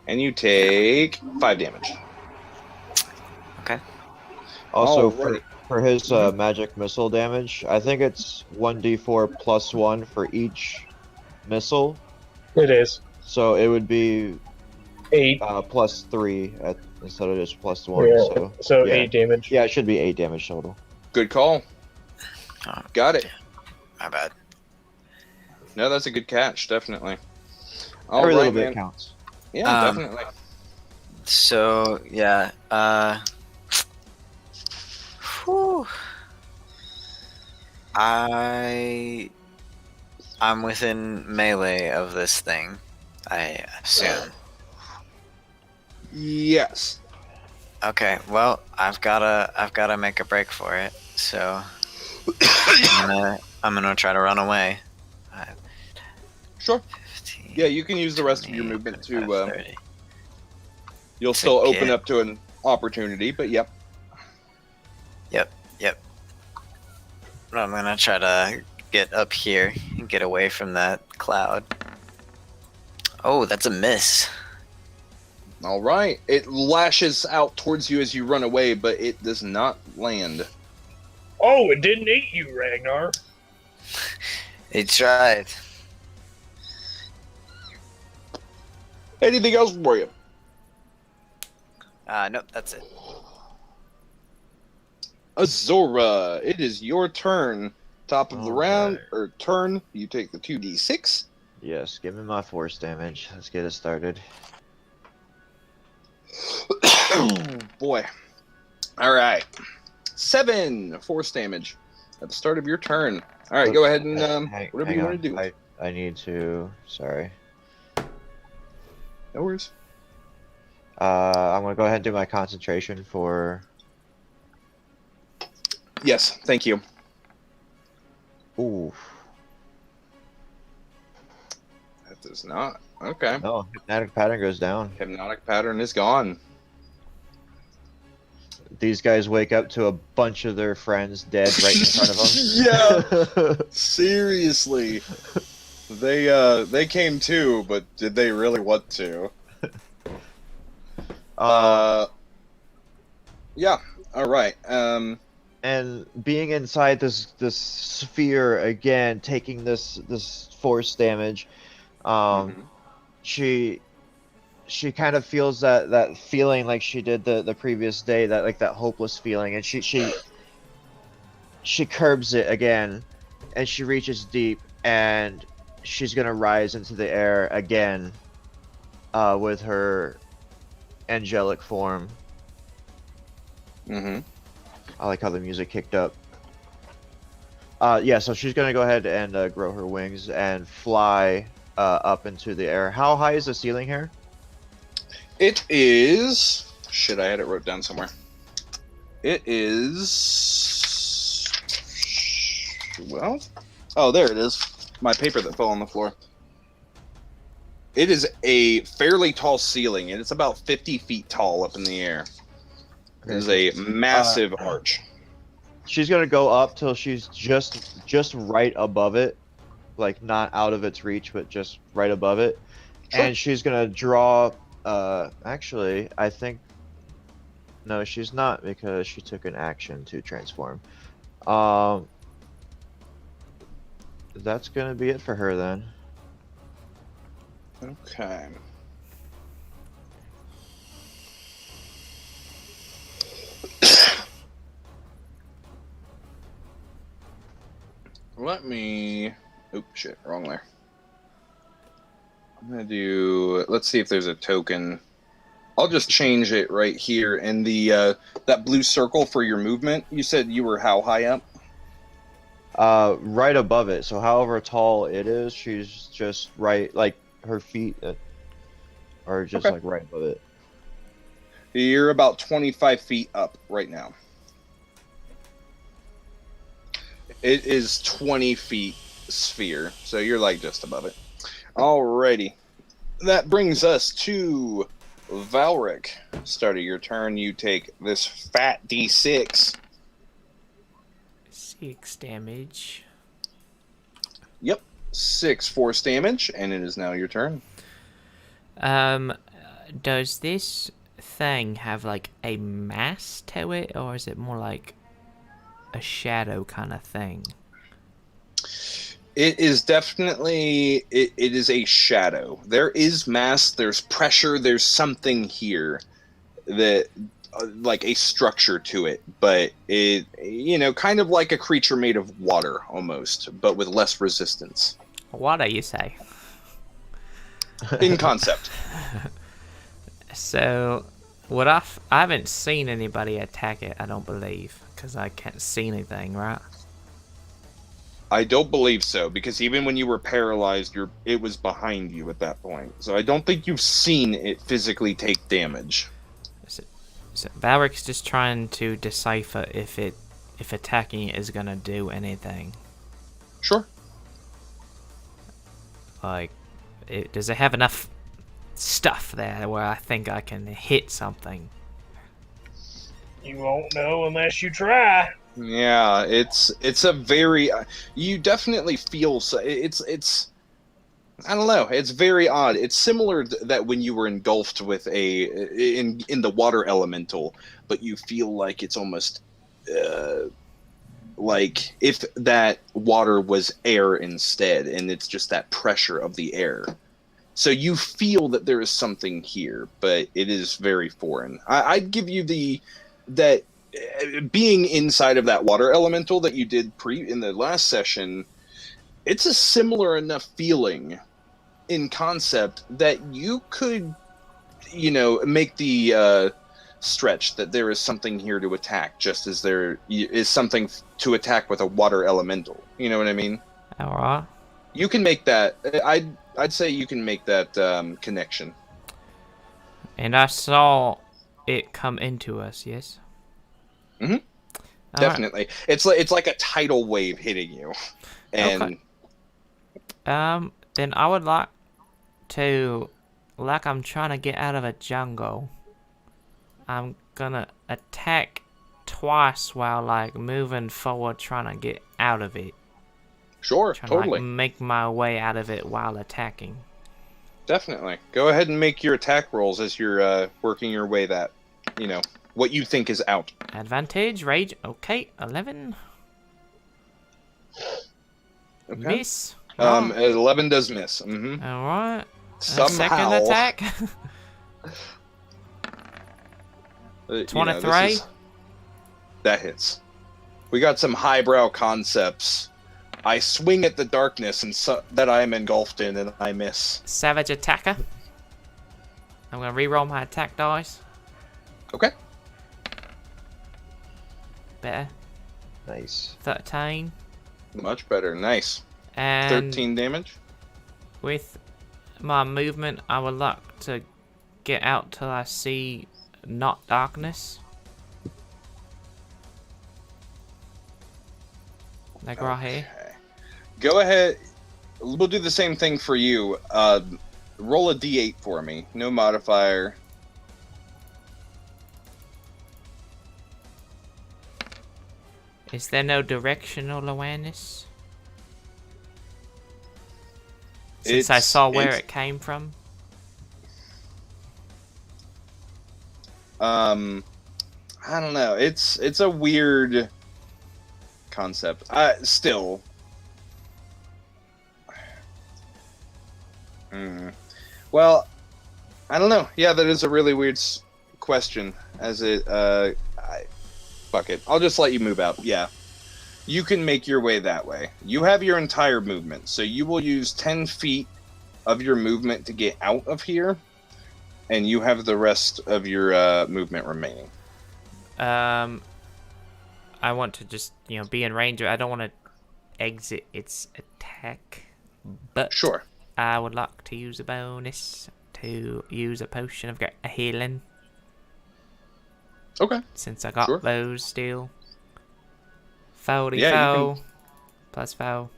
And you take 5 damage. Okay. Also, Alrighty. for his magic missile damage, I think it's 1d4 plus 1 for each missile. It is. So it would be 8. plus 3 instead of just plus 1. Yeah, so yeah. 8 damage. Yeah, it should be 8 damage total. Good call. Oh, Got it. my bad. No, that's a good catch, definitely. Every little Alright, bit man. counts. Yeah, definitely. So yeah, whew. I'm within melee of this thing, I assume. Yes. Okay, well, I've gotta make a break for it. So I'm gonna try to run away. Sure. 15, Yeah, you can use the rest of your 20, movement 25, to. 30. You'll still Okay. open up to an opportunity, but yep. Yep. I'm gonna try to get up here and get away from that cloud. Oh, that's a miss. All right. It lashes out towards you as you run away, but it does not land. Oh, it didn't eat you, Ragnar. He tried. Anything else for you? Nope, that's it. Azora, it is your turn. Top of the round, Alright. or turn, you take the 2d6. Yes, give me my force damage. Let's get it started. Boy. All right. 7 force damage at the start of your turn. All right, go ahead and whatever you want to do. I need to. Sorry. No worries. I'm gonna go ahead and do my concentration for. Yes, thank you. Ooh. That does not. Okay. No, hypnotic pattern goes down. Hypnotic pattern is gone. these guys wake up to a bunch of their friends dead right in front of them. Yeah, seriously. They came too, but did they really want to? Yeah. All right. And being inside this sphere again, taking this force damage, she kind of feels that feeling like she did the previous day, that like that hopeless feeling, and she curbs it again, and she reaches deep, and she's gonna rise into the air again, with her angelic form. I like how the music kicked up. Yeah, so she's gonna go ahead and grow her wings and fly up into the air. How high is the ceiling here? It is. Shit, I had it wrote down somewhere. It is. Well. Oh, there it is. My paper that fell on the floor. It is a fairly tall ceiling, and it's about 50 feet tall up in the air. It is a massive arch. She's gonna go up till she's just right above it, like not out of its reach, but just right above it. Sure. And she's gonna draw. Actually, I think. No, she's not, because she took an action to transform. That's gonna be it for her then. Okay. Let me. Oop, shit, wrong layer. I'm gonna do. Let's see if there's a token. I'll just change it right here in the that blue circle for your movement. You said you were how high up? Right above it. So however tall it is, she's just right, like her feet are just like right above it. You're about 25 feet up right now. It is 20 feet sphere, so you're like just above it. Alrighty. That brings us to Valric. Start of your turn, you take this fat D6. 6 damage. Yep. 6 force damage, and it is now your turn. Does this thing have like a mass to it, or is it more like a shadow kind of thing? It is definitely it is a shadow. There is mass, there's pressure, there's something here that like a structure to it, but it, you know, kind of like a creature made of water almost, but with less resistance. Water, you say? In concept. So, I haven't seen anybody attack it, I don't believe, because I can't see anything, right? I don't believe so, because even when you were paralyzed, it was behind you at that point. So I don't think you've seen it physically take damage. So Valric's just trying to decipher if attacking it is gonna do anything. Sure. Like, does it have enough stuff there where I think I can hit something? You won't know unless you try. Yeah, it's a very you definitely feel so it's I don't know, it's very odd. It's similar that when you were engulfed with in the water elemental, but you feel like it's almost like if that water was air instead, and it's just that pressure of the air. So you feel that there is something here, but it is very foreign. I'd give you that being inside of that water elemental that you did in the last session, it's a similar enough feeling in concept that you could, you know, make the stretch that there is something here to attack, just as there is something to attack with a water elemental. You know what I mean? Alright. You can make that. I'd say you can make that connection. And I saw it come into us, yes? Mm-hmm. Definitely. Right. It's like a tidal wave hitting you. And okay. Then I would like to, like I'm trying to get out of a jungle, I'm gonna attack twice while like moving forward, trying to get out of it. Sure, Trying totally. to like make my way out of it while attacking. Definitely. Go ahead and make your attack rolls as you're working your way that, what you think is out. Advantage, rage. Okay, 11. Okay. Miss. 11 does miss. Mm-hmm. All right. Somehow. Second attack. 23. That hits. We got some highbrow concepts. I swing at the darkness that I am engulfed in, and I miss. Savage attacker. I'm gonna reroll my attack dice. Okay. Better. Nice. 13. Much better. Nice. And 13 damage. with my movement, I would like to get out till I see not darkness. Like right here. Okay. Go ahead. We'll do the same thing for you. Roll a d8 for me. No modifier. Is there no directional awareness? Since I saw where it came from. I don't know. It's a weird concept. Still. Well, I don't know. Yeah, that is a really weird question. Fuck it. I'll just let you move out. Yeah. You can make your way that way. You have your entire movement, so you will use 10 feet of your movement to get out of here, and you have the rest of your movement remaining. I want to just, be in range. I don't want to exit its attack, but Sure. I would like to use a bonus to use a potion of healing. Okay. Since I got Sure. those still. 44 Yeah, you can... plus 4.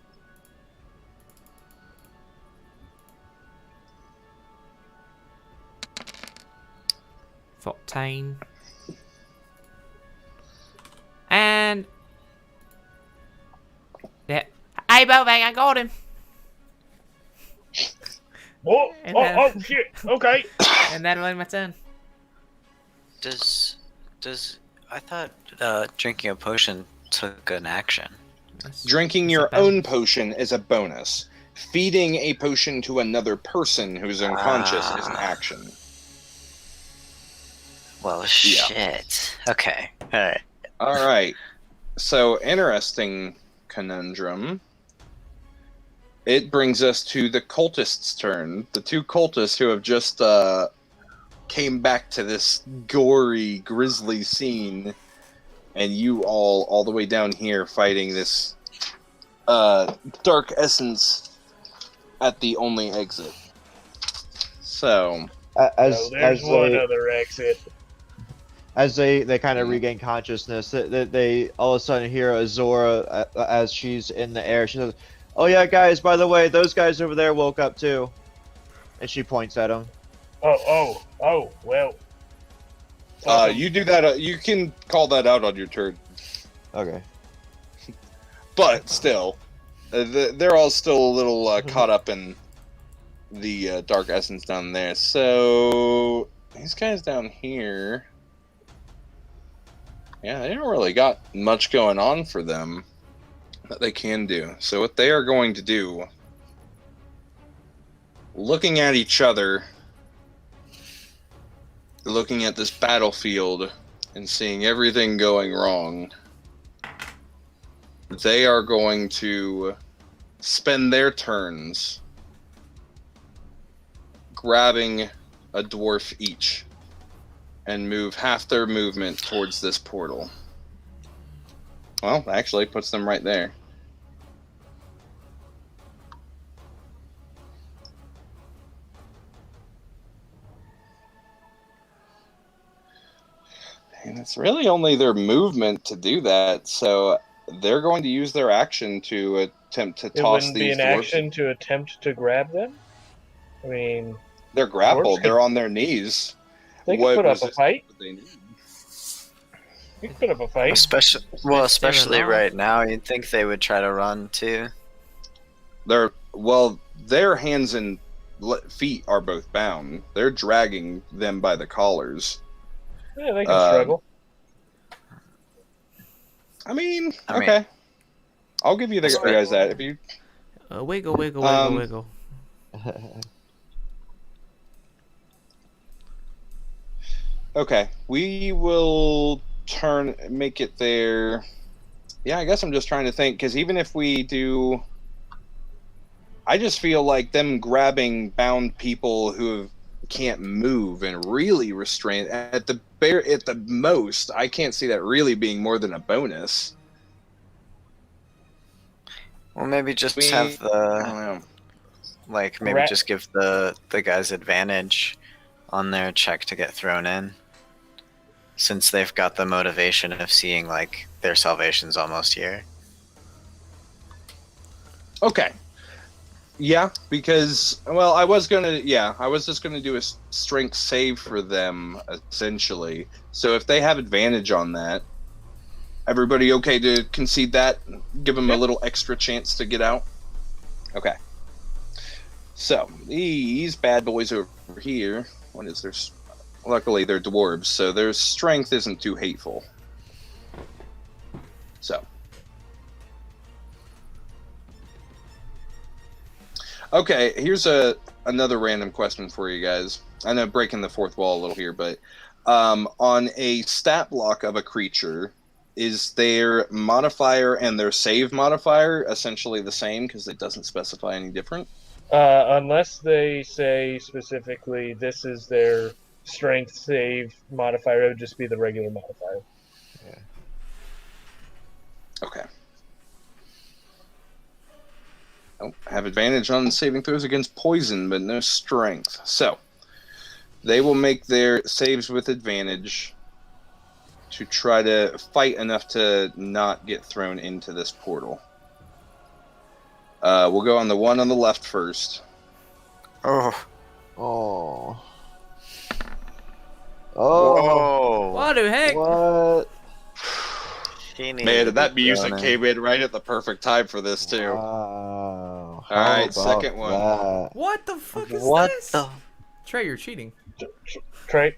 $14. And yeah. Hey Bobang, I got him. Oh, And oh shit. Okay. And that'll end my turn. Does I thought drinking a potion took an action? Drinking That's your a bonus. own potion is a bonus. Feeding a potion to another person who's unconscious is an action. Well, shit. Okay. All right. All right. So, interesting conundrum. It brings us to the cultist's turn. The two cultists who have just came back to this gory, grisly scene, and you all the way down here fighting this dark essence at the only exit. So, There's one other exit. As they kind of regain consciousness, they all of a sudden hear Azora as she's in the air. She says, "Oh yeah, guys, by the way, those guys over there woke up too," and she points at them. Oh, well. you do that. You can call that out on your turn, Okay. but still, they're all still a little caught up in the dark essence down there. So these guys down here, yeah, they don't really got much going on for them that they can do. So what they are going to do, looking at each other, looking at this battlefield and seeing everything going wrong, they are going to spend their turns grabbing a dwarf each and move half their movement towards this portal. Well, actually puts them right there. And it's really only their movement to do that, so they're going to use their action to attempt to It toss wouldn't these be an dwarves. action to attempt to grab them? I mean, They're grappled. Dwarves They're on their knees. they What can put was up a it fight. that they need? We could put up a fight. Especially enough. right now, you'd think they would try to run too. Their hands and feet are both bound. They're dragging them by the collars. Yeah, they can struggle. I mean, I mean- okay. I'll give you the guys that. If you Wiggle, wiggle, Um, wiggle, wiggle. Okay, we will make it there. Yeah, I guess I'm just trying to think, because even if we do, I just feel like them grabbing bound people who can't move and really restrain at the most, I can't see that really being more than a bonus. Well, maybe just We- have I the don't know. maybe Rat- just give the guys advantage on their check to get thrown in, since they've got the motivation of seeing like their salvation's almost here. Okay. Yeah, because I was just gonna do a strength save for them essentially. So if they have advantage on that, everybody okay to concede that? Give them a little extra chance to get out. Okay. So these bad boys over here. What is their? Luckily, they're dwarves, so their strength isn't too hateful. So. Okay, here's another random question for you guys. I know breaking the fourth wall a little here, but on a stat block of a creature, is their modifier and their save modifier essentially the same because it doesn't specify any different? Unless they say specifically this is their strength save modifier, it would just be the regular modifier. Okay. Oh, have advantage on saving throws against poison, but no strength. So, they will make their saves with advantage to try to fight enough to not get thrown into this portal. We'll go on the one on the left first. Oh. Oh. Oh. Whoa. What the heck? What? She needed Man, to that be music thrown in. came in right at the perfect time for this, too. Wow. All right, How about second one. that? What the fuck is What this? the? Trey, you're cheating. Trey,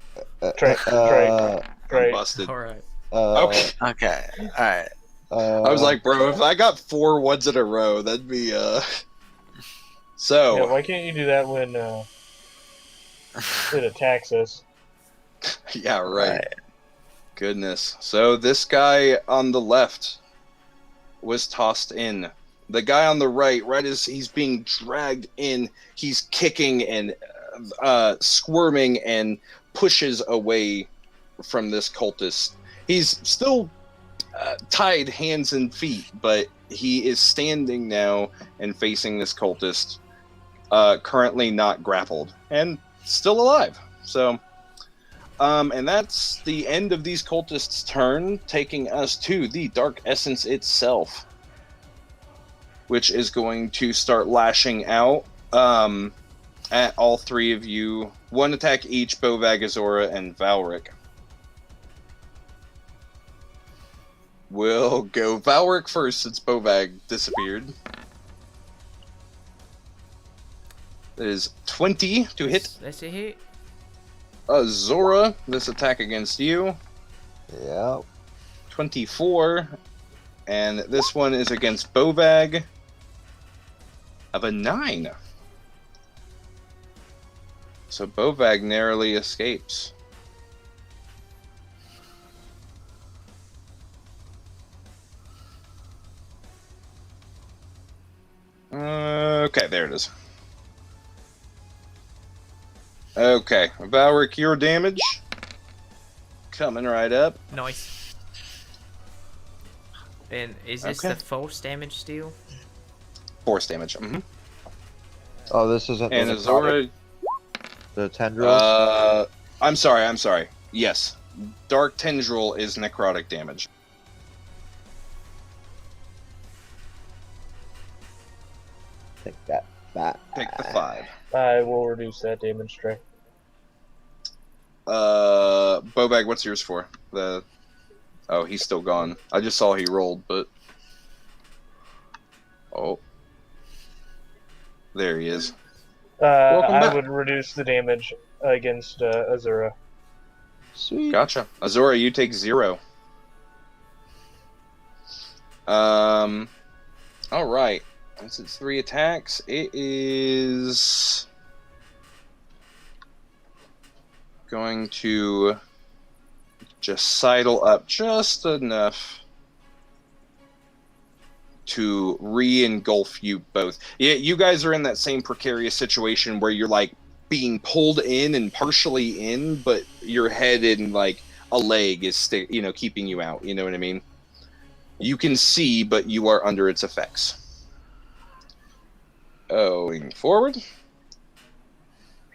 Trey, Uh, Trey. Busted. Alright. Okay. Okay. All right. I was like, bro, if I got 4 ones in a row, that'd be, So, Yeah, why can't you do that when it attacks us? yeah, right. Goodness. So this guy on the left was tossed in. The guy on the right as he's being dragged in, he's kicking and squirming and pushes away from this cultist. He's still tied hands and feet, but he is standing now and facing this cultist, currently not grappled and still alive. So, and that's the end of these cultists' turn, taking us to the Dark Essence itself, which is going to start lashing out at all 3 of you. 1 attack each, Bovag, Azora, and Valric. We'll go Valric first since Bovag disappeared. That is 20 to hit. That's a hit. Azora, this attack against you. Yep. 24. And this one is against Bovag of a 9. So Bovag narrowly escapes. Okay, there it is. Okay, Valric, your damage. Coming right up. Nice. And is this Okay. the force damage still? Force damage. Mm-hmm. Oh, this isn't And the Azora. the tendrils. I'm sorry. Yes. Dark Tendril is necrotic damage. Take that back. Take the 5. I will reduce that damage, Trey. Bobag, what's yours for? The Oh, he's still gone. I just saw he rolled, but... Oh. There he is. Welcome I back. would reduce the damage against Azura. Sweet. Gotcha. Azura, you take 0. Alright. Since it's 3 attacks, it is... going to just sidle up just enough to re-engulf you both. Yeah, you guys are in that same precarious situation where you're like being pulled in and partially in, but your head and like a leg is keeping you out. You know what I mean? You can see, but you are under its effects. Going forward,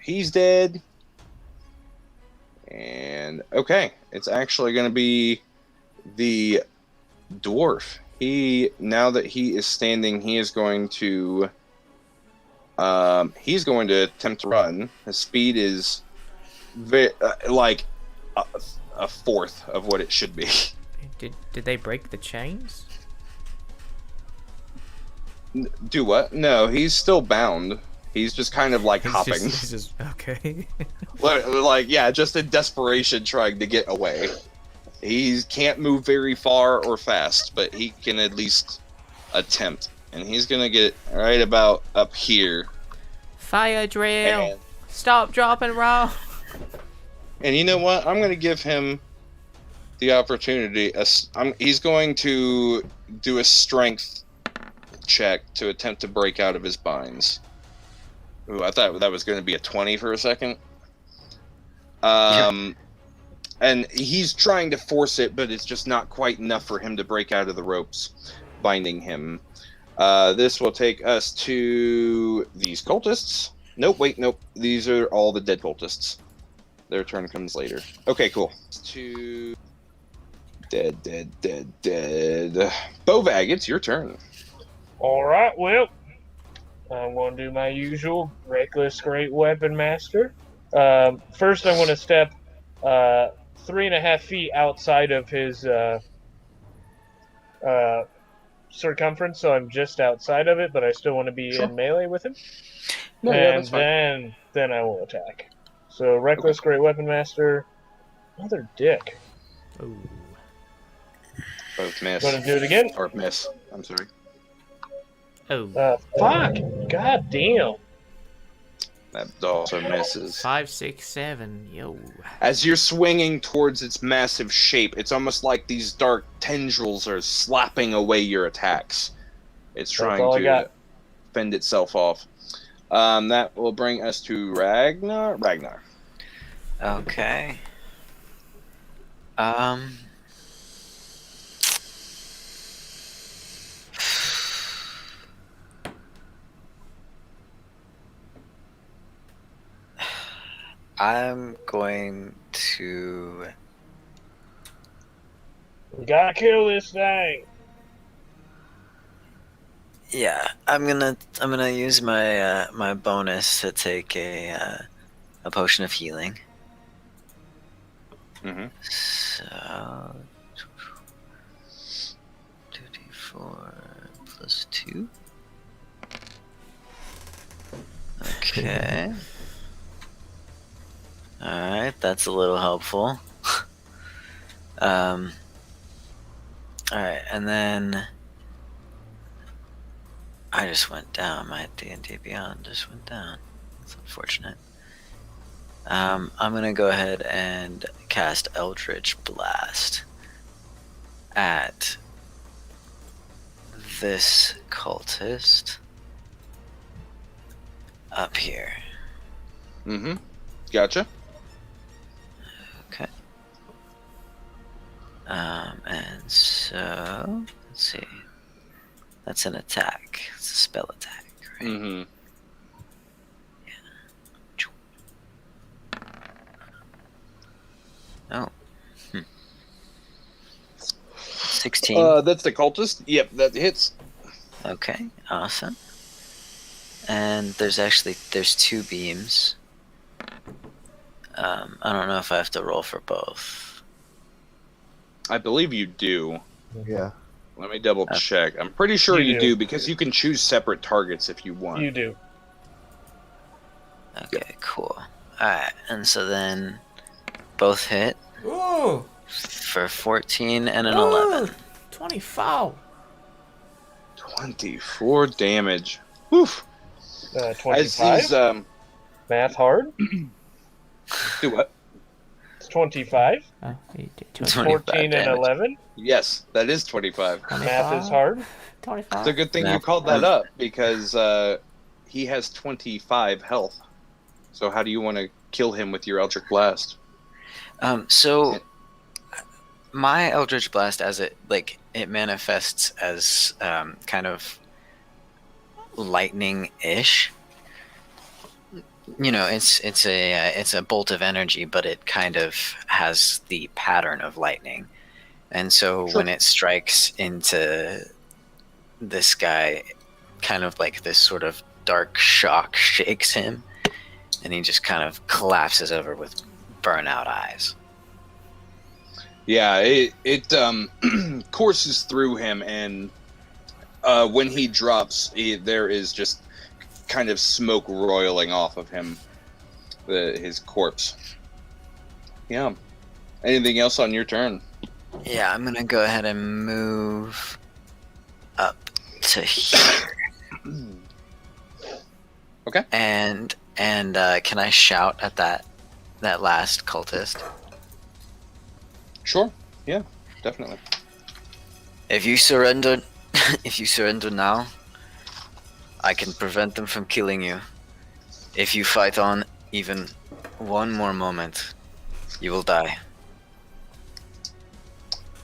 he's dead. And okay, it's actually going to be the dwarf. Now that he is standing, he is going to attempt to run. His speed is like a fourth of what it should be. Did they break the chains? Do what? No, he's still bound. He's just kind of like hopping. He's just okay. Like, yeah, just in desperation trying to get away. He can't move very far or fast, but he can at least attempt. And he's going to get right about up here. Fire drill! And, Stop, drop, and roll! and you know what? I'm going to give him the opportunity. He's going to do a strength check to attempt to break out of his binds. Ooh, I thought that was going to be a 20 for a second. And he's trying to force it, but it's just not quite enough for him to break out of the ropes binding him. This will take us to these cultists. Nope, wait, nope. These are all the dead cultists. Their turn comes later. Okay, cool. To dead. Bovag, it's your turn. Alright, well, I'm going to do my usual reckless great weapon master. First, I'm going to step 3.5 feet outside of his circumference, so I'm just outside of it, but I still want to be in melee with him. No, yeah, that's fine. Then I will attack. So reckless great weapon master, another dick. Ooh. Both miss. Going to do it again. Or miss. I'm sorry. Oh. Fuck! God damn! That also misses. 5, 6, 7. Yo. As you're swinging towards its massive shape, it's almost like these dark tendrils are slapping away your attacks. It's trying to fend itself off. That will bring us to Ragnar. Okay. I'm going to... We gotta kill this thing! Yeah, I'm gonna use my my bonus to take a potion of healing. Mm-hmm. So 2d4 plus 2. Okay. Alright, that's a little helpful. Alright, and then I just went down. My D&D Beyond just went down. That's unfortunate. I'm gonna go ahead and cast Eldritch Blast at this cultist up here. Mm-hmm. Gotcha. Okay. And so let's see. That's an attack. It's a spell attack, right? Mm-hmm. Oh. 16. That's the cultist. Yep, that hits. Okay, awesome. And there's 2 beams. I don't know if I have to roll for both. I believe you do. Yeah. Let me double check. I'm pretty sure You you do. do because you can choose separate targets if you want. You do. Okay, cool. Alright, and so then both hit Ooh! for 14 and an Ooh! 11. 24! 24 damage. Woof. As 25. he's Math hard. do what? It's 25. Oh, you did 25 14 and damage. 11. Yes, that is 25. Math is hard. 25. It's a good thing you Math. called that up because he has 25 health. So how do you want to kill him with your Eldritch Blast? So my Eldritch Blast, as it manifests as kind of lightning-ish. You know, it's a bolt of energy, but it kind of has the pattern of lightning, and so Sure. when it strikes into this guy, kind of like this sort of dark shock shakes him, and he just kind of collapses over with burnout eyes. Yeah, it courses through him, and when he drops, there is just kind of smoke roiling off of him, his corpse. Yeah. Anything else on your turn? Yeah, I'm gonna go ahead and move up to here. Okay. And can I shout at that last cultist? Sure. Yeah, definitely. If you surrender, if you surrender now, I can prevent them from killing you. If you fight on even one more moment, you will die.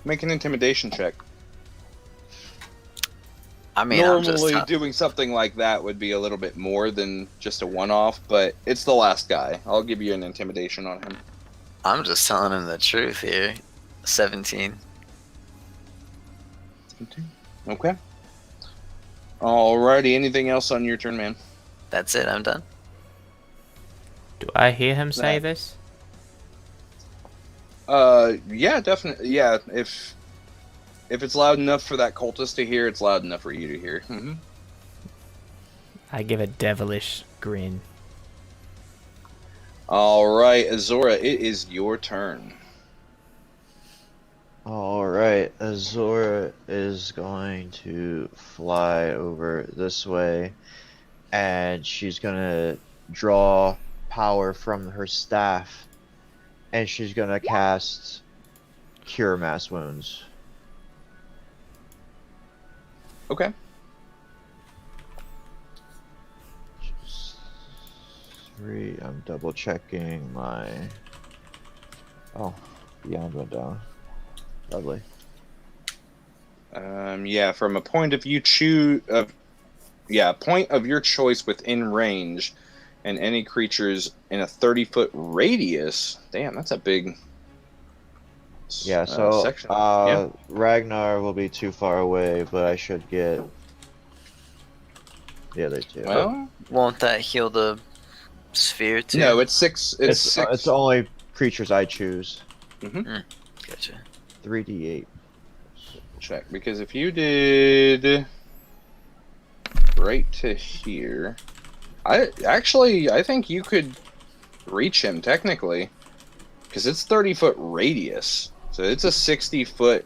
Make an intimidation check. I mean, I'm just Normally, doing something like that would be a little bit more than just a one-off, but it's the last guy. I'll give you an intimidation on him. I'm just telling him the truth here. 17. Okay. Alrighty, anything else on your turn, man? That's it. I'm done. Do I hear him say No. this? Yeah, definitely. Yeah, if it's loud enough for that cultist to hear, it's loud enough for you to hear. Mm-hmm. I give a devilish grin. Alright, Azora, it is your turn. Alright, Azora is going to fly over this way, and she's gonna draw power from her staff, and she's gonna cast Cure Mass Wounds. Okay. Just 3, I'm double checking my... Oh, Beyond went down. Lovely. Yeah, from a point of view point of your choice within range, and any creatures in a 30-foot radius. Damn, that's a big. Yeah, so section. Yeah. Ragnar will be too far away, but I should get the other two. Well, Won't that heal the sphere too? no, it's 6. It's 6. It's only creatures I choose. Gotcha. 3d8. Check, because if you did right to here, I think you could reach him technically, because it's 30-foot radius, so it's a 60-foot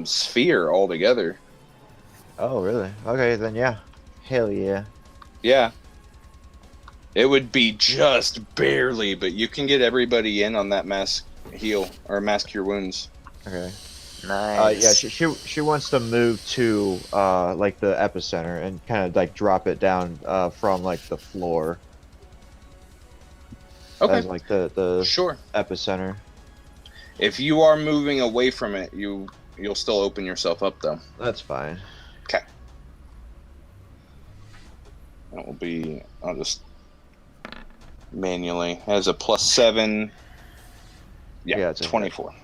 sphere altogether. Oh, really? Okay, then yeah. Hell yeah. Yeah, it would be just barely, but you can get everybody in on that mass heal or mass cure wounds. Okay. Nice. Yeah, she wants to move to like the epicenter and kind of like drop it down from like the floor. Okay, As like the sure. epicenter. If you are moving away from it, you'll still open yourself up though. That's fine. Okay. That will be. I'll just manually as a +7. Yeah, it's a 24.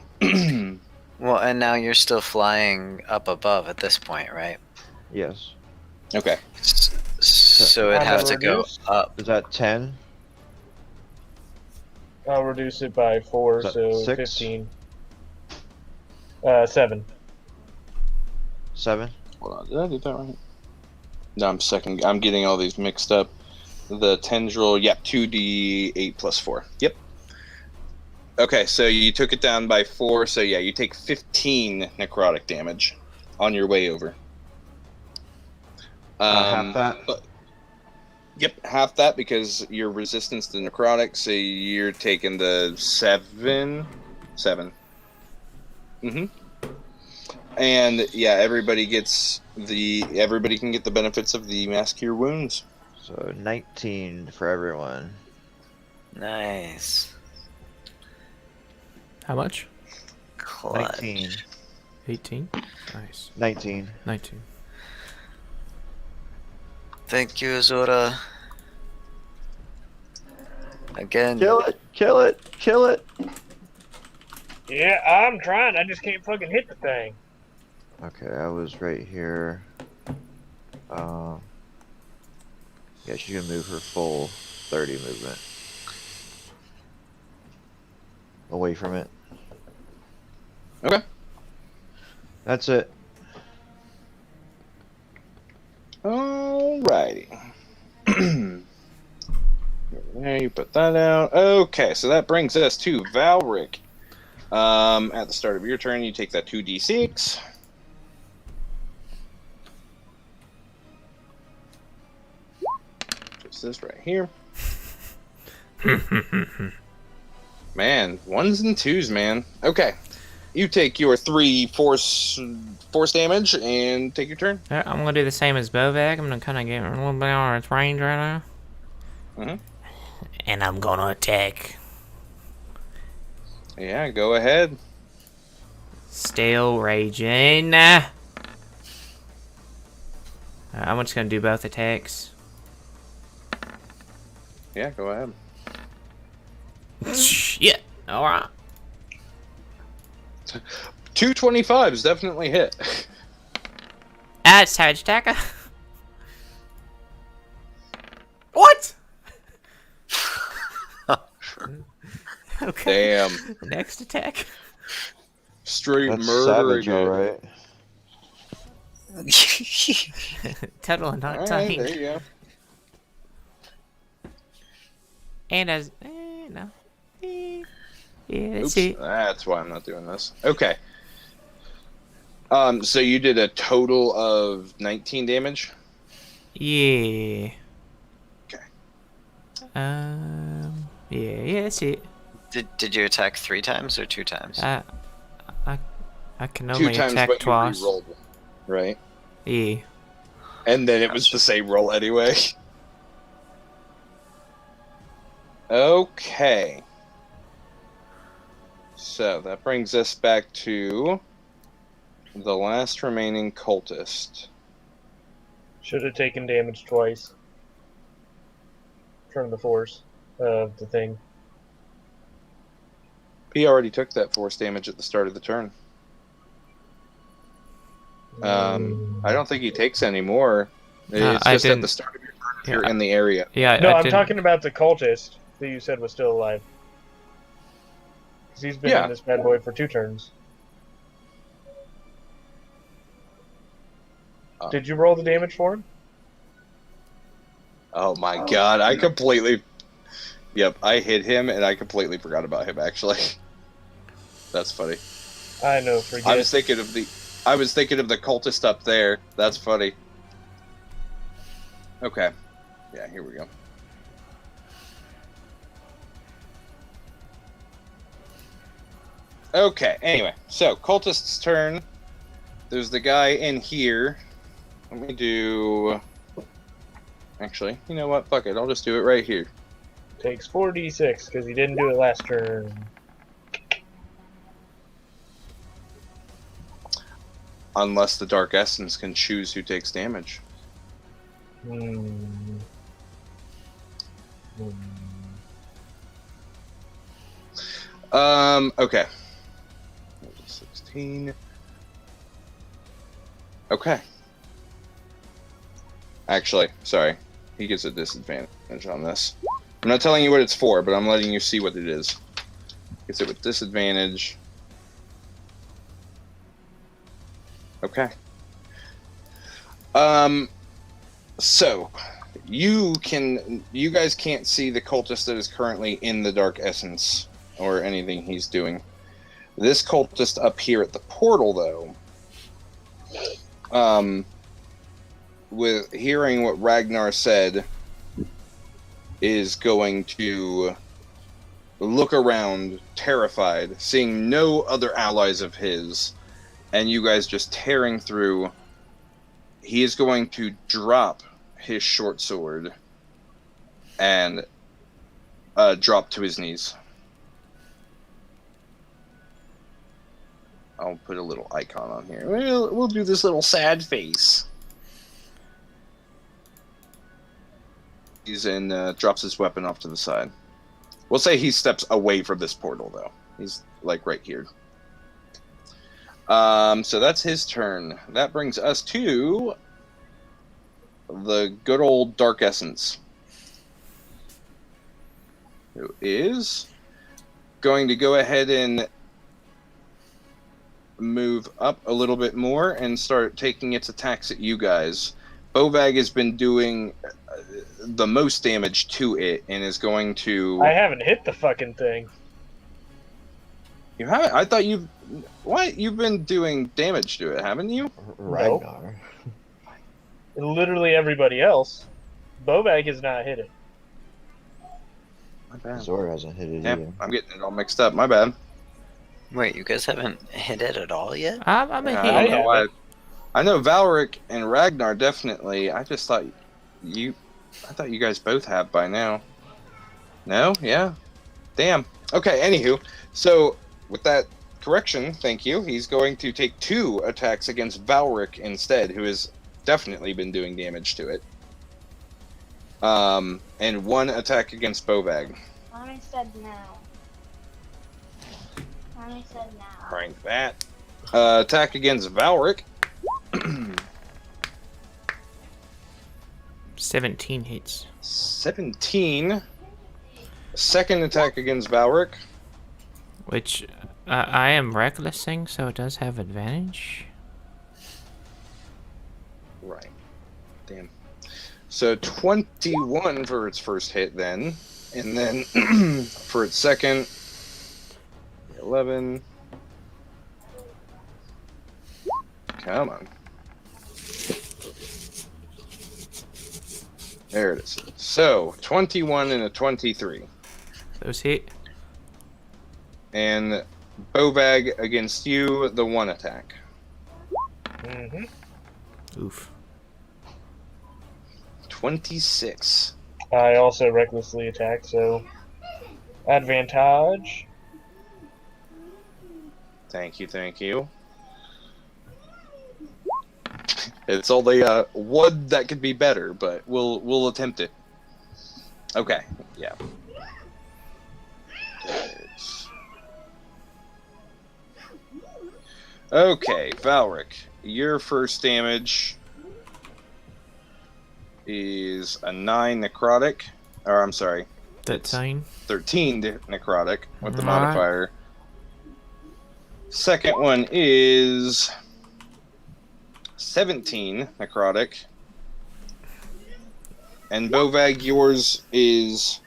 Well, and now you're still flying up above at this point, right? Yes. Okay. So it'd have to go Reduce? up. Is that 10? I'll reduce it by 4, Is that so 6? 15. 7. 7. Hold on, did I do that right? No, I'm getting all these mixed up. The tendril, yep, 2d8 plus 4. Yep. Okay, so you took it down by 4, so yeah, you take 15 necrotic damage on your way over. Half that. Yep, half that because your resistance to necrotic, so you're taking the 7. And yeah, everybody can get the benefits of the Mass Cure Wounds. So 19 for everyone. Nice. How much? Clutch. 19. 18. Nice. 19. 19. Thank you, Zora. Again. Kill it! Kill it! Kill it! Yeah, I'm trying. I just can't fucking hit the thing. Okay, I was right here. Yeah, she's gonna move her full 30 movement. Away from it. Okay. That's it. Alrighty. There, you put that out. Okay, so that brings us to Valric. At the start of your turn, you take that 2d6. Just this right here. Man, 1s and 2s, man. Okay. You take your 3 force damage and take your turn. I'm gonna do the same as Bovek. I'm gonna kind of get a little bit on its range right now. Mm-hmm. And I'm gonna attack. Yeah, go ahead. Still raging. I'm just gonna do both attacks. Yeah, go ahead. Yeah. All right. 225s definitely hit. Savage attacker. What? Okay. Damn. Next attack. Straight That's murder savage, again. alright. Total and not Alright, time. there you go. And as no. Yeah, that's Oops, it. that's why I'm not doing this. Okay. So you did a total of 19 damage? Yeah. Okay. Yeah, that's it. Did you attack 3 times or 2 times? I can 2 only times, attack but twice. you re-rolled, right? Yeah. And then it was the same roll anyway. Okay. So that brings us back to the last remaining cultist. Should have taken damage twice from the force of the thing. He already took that force damage at the start of the turn. I don't think he takes any more. It's I just at didn't- the start of your turn if Yeah, you're in the area. Yeah, No, I I'm didn't- talking about the cultist that you said was still alive. Because he's been Yeah. in this bad boy for 2 turns. Did you roll the damage for him? Oh my god, I completely... Yep, I hit him and I completely forgot about him, actually. That's funny. I know, forget. I was thinking of the cultist up there. That's funny. Okay. Yeah, here we go. Okay, anyway. So, cultist's turn. There's the guy in here. Let me do... Actually, you know what? Fuck it. I'll just do it right here. Takes 4d6 because he didn't do it last turn. Unless the Dark Essence can choose who takes damage. Okay. 16. Okay. Actually, sorry. He gets a disadvantage on this. I'm not telling you what it's for, but I'm letting you see what it is. Gets it with disadvantage. Okay. So you guys can't see the cultist that is currently in the Dark Essence or anything he's doing. This cultist up here at the portal, though, with hearing what Ragnar said, is going to look around, terrified, seeing no other allies of his, and you guys just tearing through. He is going to drop his short sword and drop to his knees. I'll put a little icon on here. We'll do this little sad face. He's in, drops his weapon off to the side. We'll say he steps away from this portal, though. He's, like, right here. So that's his turn. That brings us to the good old Dark Essence, who is going to go ahead and move up a little bit more and start taking its attacks at you guys. Bovag has been doing the most damage to it and is going to... I haven't hit the fucking thing. You haven't? I thought you've... What? You've been doing damage to it, haven't you? Ragnar. Literally everybody else. Bovag has not hit it. My bad. Zora hasn't hit it Yeah, either. I'm getting it all mixed up. My bad. Wait, you guys haven't hit it at all yet? I'm a Yeah, hit. I don't know why. haven't. I know Valric and Ragnar definitely. I just thought you... I thought you guys both have by now. No? Yeah? Damn. Okay, anywho. So, with that correction, thank you, he's going to take 2 attacks against Valric instead, who has definitely been doing damage to it. And 1 attack against Bovag. Mommy said now. Mommy said now. Crank that. Attack against Valric. 17 hits. 17. Second attack against Valric. Which I am recklessing, so it does have advantage. Right. Damn. So 21 for its first hit then. And then for its second, 11. Come on. There it is. So 21 and a 23. Those hit. And Bovag against you, the 1 attack. Mm-hmm. Oof. 26. I also recklessly attack, so advantage. Thank you, thank you. It's only one that could be better, but we'll attempt it. Okay, yeah. Okay, Valric, your first damage is a 9 necrotic, or I'm sorry, 13. 13 necrotic with the Alright. modifier. Second one is 17 necrotic. And Bovag, yours is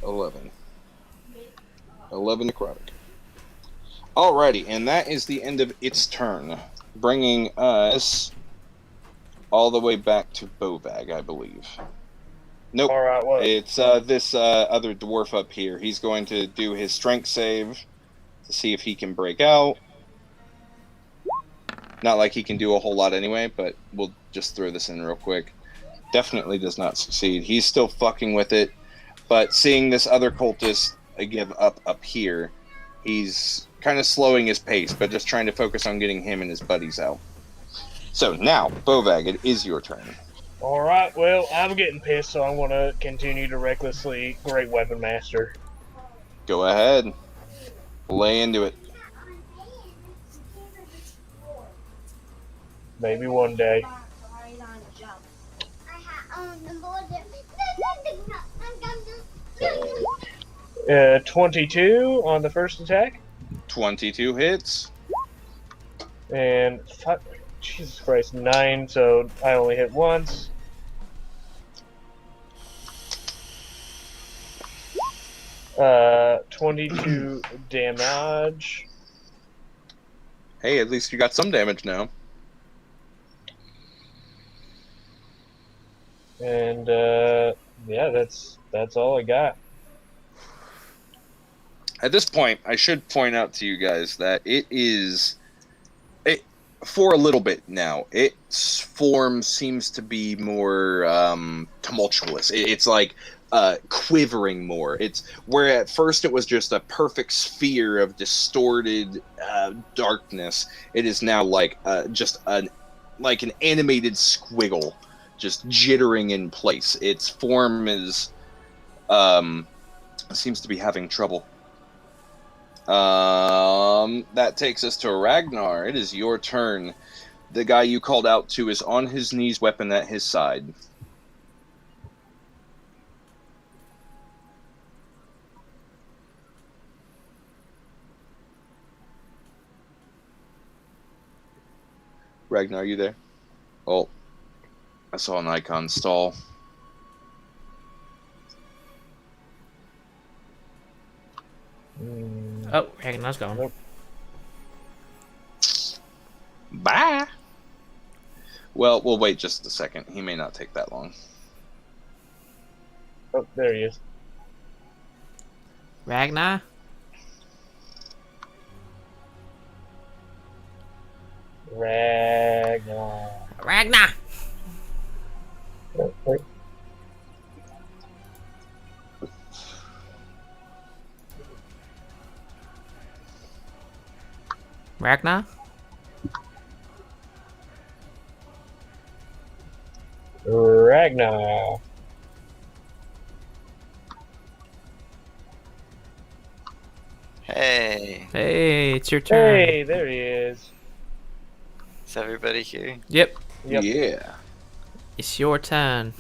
11. 11 necrotic. Alrighty, and that is the end of its turn, bringing us all the way back to Bovag, I believe. Nope. Alright, what? It's this other dwarf up here. He's going to do his strength save to see if he can break out. Not like he can do a whole lot anyway, but we'll just throw this in real quick. Definitely does not succeed. He's still fucking with it, but seeing this other cultist give up here, he's kind of slowing his pace, but just trying to focus on getting him and his buddies out. So now, Bovag, it is your turn. Alright, well, I'm getting pissed, so I'm gonna continue to recklessly Great Weapon Master. Go ahead. Lay into it. Maybe one day. 22 on the first attack. 22 hits. And Jesus Christ, 9, so I only hit once. Uh, 22 damage. Hey, at least you got some damage now. And yeah, that's all I got. At this point, I should point out to you guys that for a little bit now, its form seems to be more tumultuous. It's like quivering more. It's where at first it was just a perfect sphere of distorted darkness. It is now like just an animated squiggle, just jittering in place. Its form is seems to be having trouble. That takes us to Ragnar. It is your turn. The guy you called out to is on his knees, weapon at his side. Ragnar, are you there? Oh, I saw an icon stall. Oh, Ragnar's gone. Nope. Bye. Well, we'll wait just a second. He may not take that long. Oh, there he is. Ragnar? Ragnar. Ragnar! Oh, wait. Ragnar? Ragnar. Hey, Hey, it's your turn. Hey, there he is. is everybody here? Yep, Yep. Yeah. it's your turn.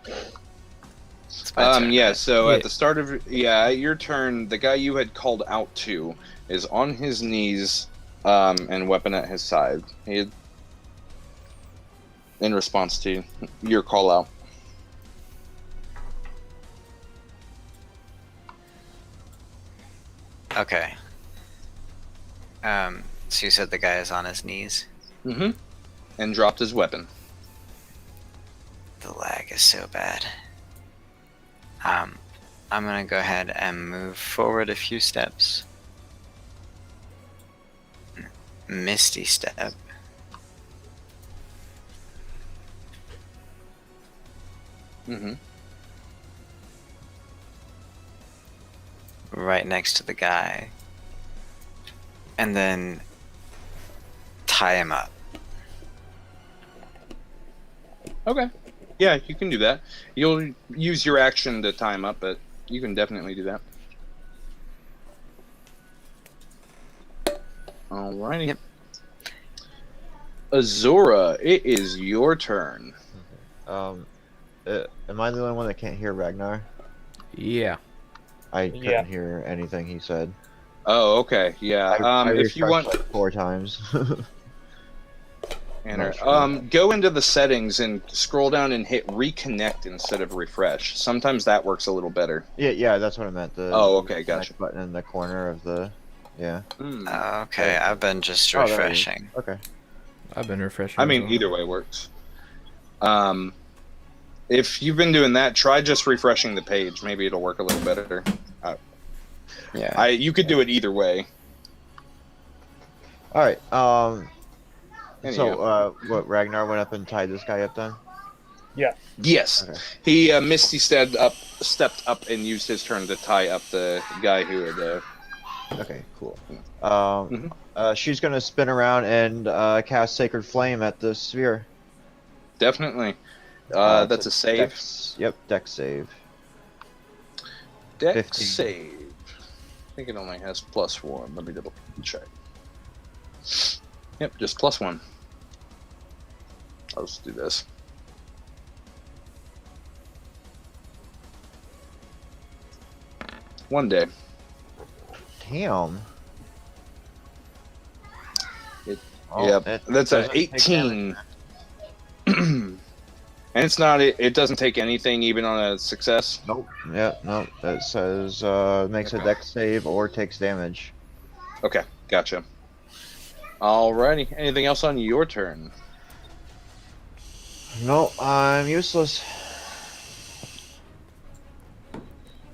It's my turn, Yeah, right? so Yeah. at the start of your turn, the guy you had called out to is on his knees, and weapon at his side. He in response to your call out. Okay. So you said the guy is on his knees? Mm-hmm. And dropped his weapon. The lag is so bad. I'm gonna go ahead and move forward a few steps. Misty step. Mm-hmm. Right next to the guy. And then tie him up. Okay. Yeah, you can do that. You'll use your action to time up, but you can definitely do that. Alrighty. Yep. Azura, it is your turn. Am I the only one that can't hear Ragnar? Yeah. I couldn't Yeah. hear anything he said. Oh, okay. Yeah. I If you refreshed want, like 4 times. Anna, Not sure. go into the settings and scroll down and hit reconnect instead of refresh. Sometimes that works a little better. yeah, that's what I meant. The Oh, okay, connect gotcha. button in the corner of the. Yeah. Hmm. Okay, I've been just Oh, there it is. refreshing. Okay. I've been refreshing. I as mean, well. either way works. If you've been doing that, try just refreshing the page. Maybe it'll work a little better. Yeah. You could do it either way. All right. Anyhow. So, what Ragnar went up and tied this guy up then? Yes, Okay. he Misty stepped up and used his turn to tie up the guy who had. Okay, cool. Mhm. She's gonna spin around and cast Sacred Flame at the sphere. Definitely. It's That's a save. Yep, dex save. Dex 15. save. I think it only has +1. Let me double check. Yep, just +1. I'll just do this. One day. Damn. Oh, Yep, it that's a doesn't take 18. And it's not. It doesn't take anything, even on a success. Nope. Yep. Nope. It says makes a Okay. dex save or takes damage. Okay, gotcha. Alrighty. Anything else on your turn? No, I'm useless.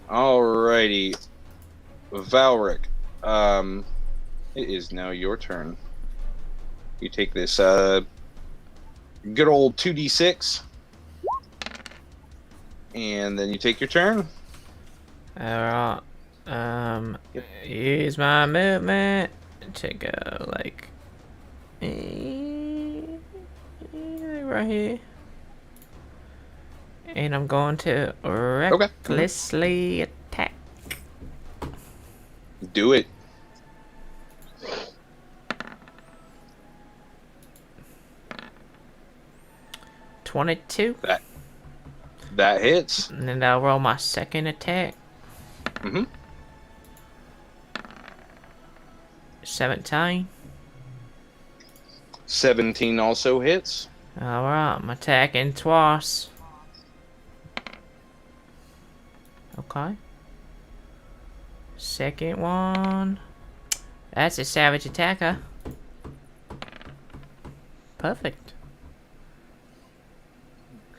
Alrighty, Valric. It is now your turn. You take this good old 2d6, and then you take your turn. Alright. Use my movement to go like right here. And I'm going to recklessly attack. Do it. $22. That hits. And then I'll roll my second attack. Mm-hmm. 17. 17 also hits. Alright, I'm attacking twice. Okay. Second one. That's a savage attacker. Perfect.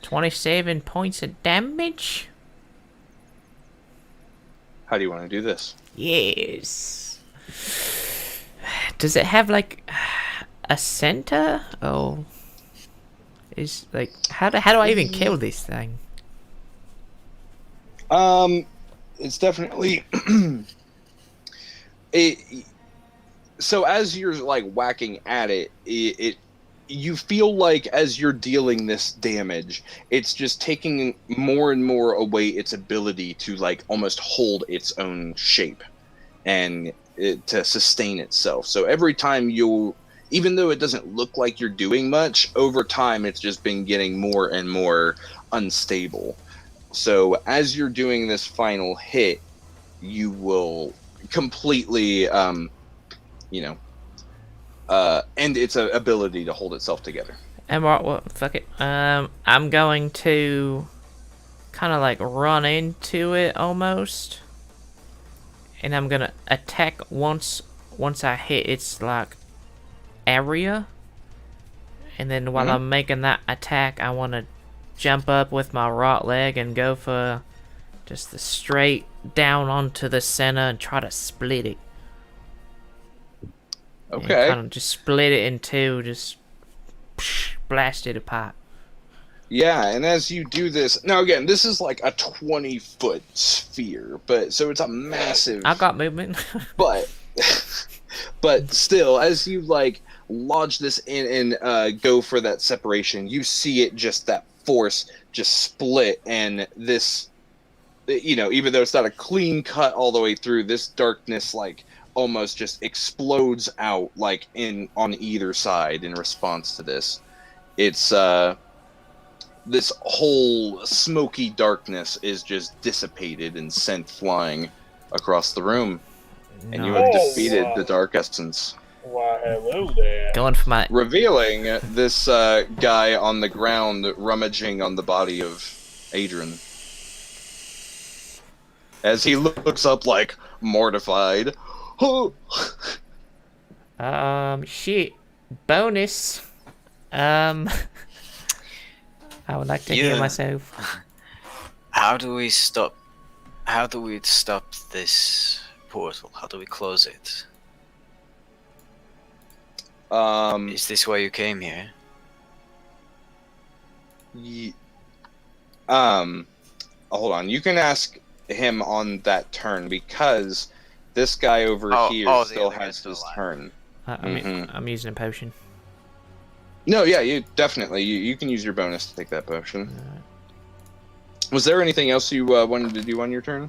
27 points of damage. How do you want to do this? Yes. Does it have like a center? Oh. Is like how do I even kill this thing? It's definitely so as you're like whacking at it, you feel like as you're dealing this damage, it's just taking more and more away its ability to like almost hold its own shape and to sustain itself. So every time even though it doesn't look like you're doing much, over time it's just been getting more and more unstable. So as you're doing this final hit, you will completely, end its ability to hold itself together. And well, fuck it. I'm going to kind of like run into it almost, and I'm gonna attack once I hit its like area, and then while I'm making that attack, I want to jump up with my right leg and go for just the straight down onto the center and try to split it. Okay. Kind of just split it in two, just blast it apart. Yeah, and as you do this, now again, this is like a 20-foot sphere, but so it's a massive. I got movement. but still, as you like lodge this in and go for that separation, you see it just that force just split, and this, even though it's not a clean cut all the way through, this darkness like almost just explodes out like on either side in response to this. It's this whole smoky darkness is just dissipated and sent flying across the room, and you have defeated the Dark Essence. Why, hello there. Going for my Revealing this guy on the ground rummaging on the body of Adrian. As he looks up like mortified. Oh. Shit. Bonus. I would like to hear myself. How do we stop this portal? How do we close it? Is this why you came here? Hold on. You can ask him on that turn, because this guy over here still has his turn. I'm using a potion. No, yeah, you definitely. You can use your bonus to take that potion. Was there anything else you wanted to do on your turn?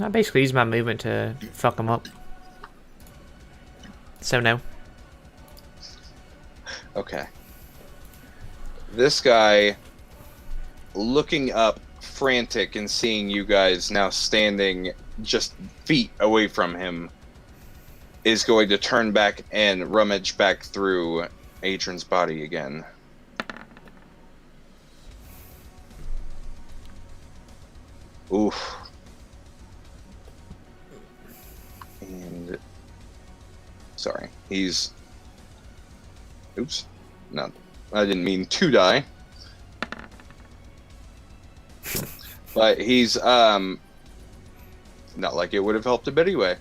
I basically use my movement to fuck them up. So no. Okay. This guy, looking up, frantic, and seeing you guys now standing just feet away from him, is going to turn back and rummage back through Adrian's body again. Oof. And sorry, he's oops. No, I didn't mean to die. But he's not like it would have helped a bit anyway.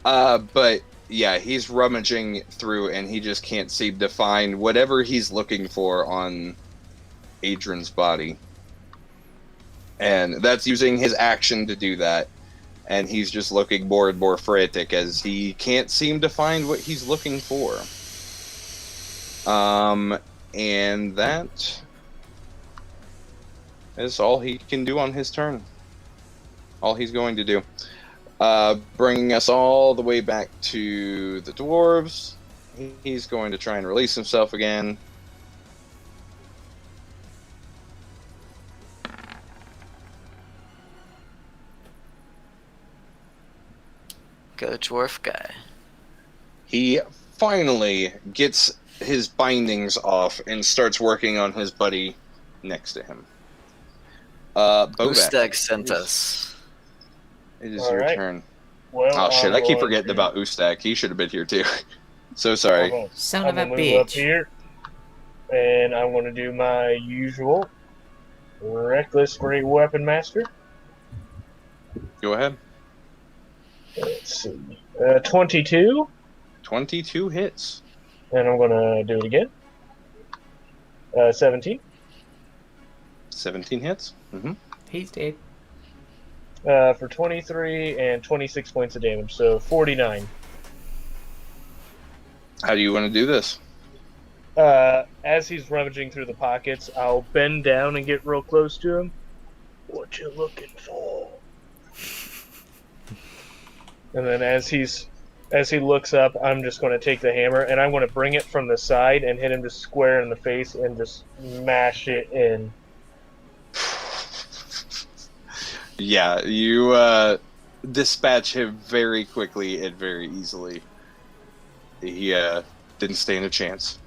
But yeah, he's rummaging through and he just can't seem to find whatever he's looking for on Adrian's body. And that's using his action to do that. And he's just looking more and more frantic as he can't seem to find what he's looking for. And that is all he can do on his turn. All he's going to do. Bringing us all the way back to the dwarves. He's going to try and release himself again. Go dwarf guy. He finally gets his bindings off and starts working on his buddy next to him. Bobak, Ustag sent us. it is All your right. turn. Well, Oh shit, I keep going forgetting to- about Ustag. He should have been here too. So sorry. I'm Son of a gonna move up bitch. here, and I'm going to do my usual reckless great weapon master. Go ahead. Let's see, 22, 22 hits. and I'm going to do it again. 17 17 hits. Mm-hmm. He's dead. for 23 and 26 points of damage, so 49. How do you want to do this? As he's rummaging through the pockets, I'll bend down and get real close to him. What you looking for? And then as he looks up, I'm just going to take the hammer and I want to bring it from the side and hit him just square in the face and just mash it in. Yeah, you dispatch him very quickly and very easily. He didn't stand a chance.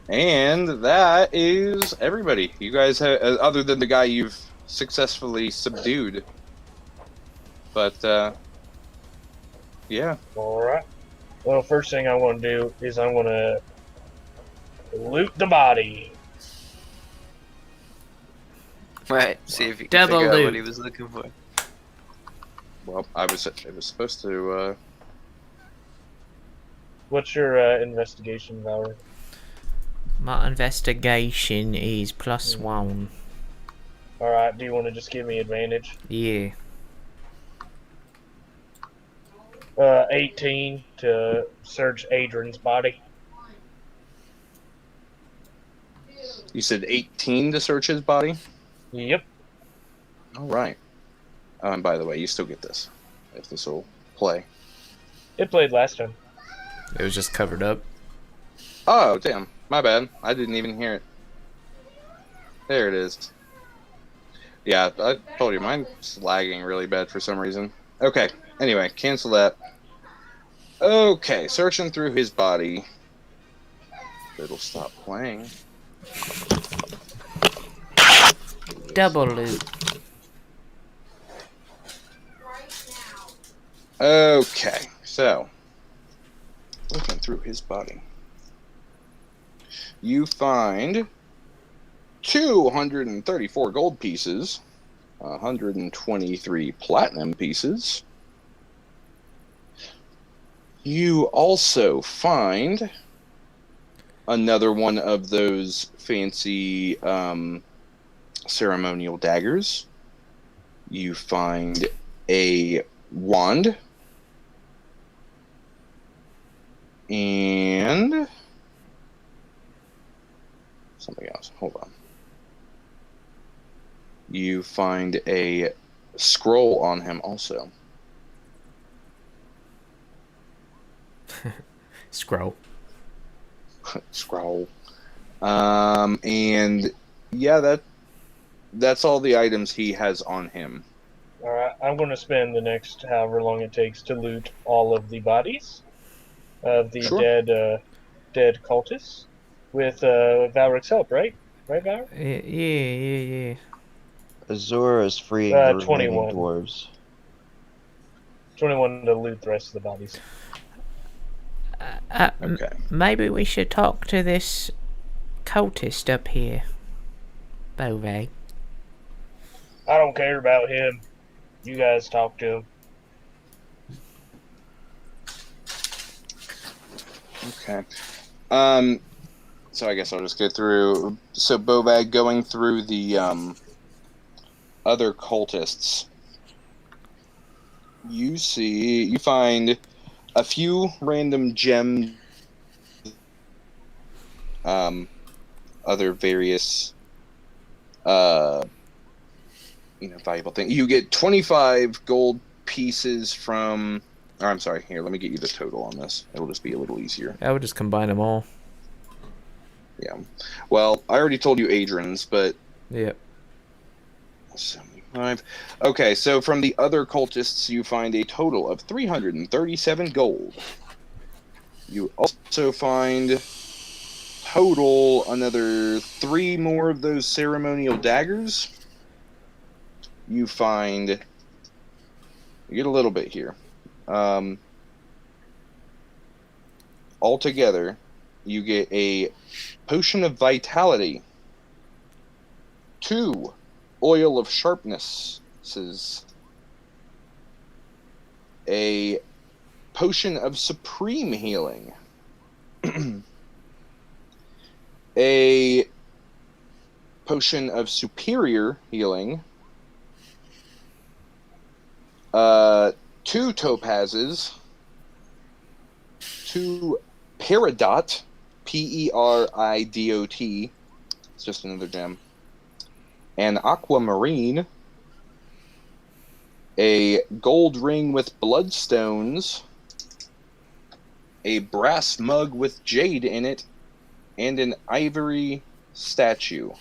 And that is everybody. You guys have, other than the guy you've successfully subdued. But, yeah. Alright. Well, first thing I want to do is I'm going to loot the body. Right. See if you can Double figure out loot. what he was looking for. Well, it was supposed to, What's your investigation, Valerie? My investigation is +1. Alright, do you want to just give me advantage? Yeah. 18 to search Adrian's body. you said 18 to search his body? Yep. All right. And by the way, you still get this, if this will play. It played last time. It was just covered up. Oh, damn. My bad. I didn't even hear it. There it is. Yeah, I told you, mine's lagging really bad for some reason. Okay, anyway, cancel that. Okay, searching through his body. It'll stop playing. Double loot. Okay, so looking through his body, you find 234 gold pieces, 123 platinum pieces. You also find another one of those fancy ceremonial daggers. You find a wand. And something else. Hold on. You find a scroll on him also. Scroll. Scroll. And yeah, that's all the items he has on him. Alright, I'm going to spend the next however long it takes to loot all of the bodies of the Sure. dead cultists with Valric's help, right? Right, Valric? Yeah. Azura is freeing the remaining 21. dwarves. 21 to loot the rest of the bodies. Okay. Maybe we should talk to this cultist up here. Bovag. I don't care about him. You guys talk to him. Okay. So I guess I'll just go through. So Bovag going through the other cultists. You find a few random gems, other various, valuable things. You get 25 gold pieces from. Or I'm sorry. Here, let me get you the total on this. It'll just be a little easier. I would just combine them all. Yeah. Well, I already told you Adrian's, but Yep. 75. Okay, so from the other cultists, you find a total of 337 gold. You also find total another 3 more of those ceremonial daggers. You get a little bit here. Altogether, you get a potion of vitality, 2 oil of sharpness, a potion of supreme healing, a potion of superior healing, 2 topazes, 2 peridot, Peridot, it's just another gem, an aquamarine, a gold ring with bloodstones, a brass mug with jade in it, and an ivory statue.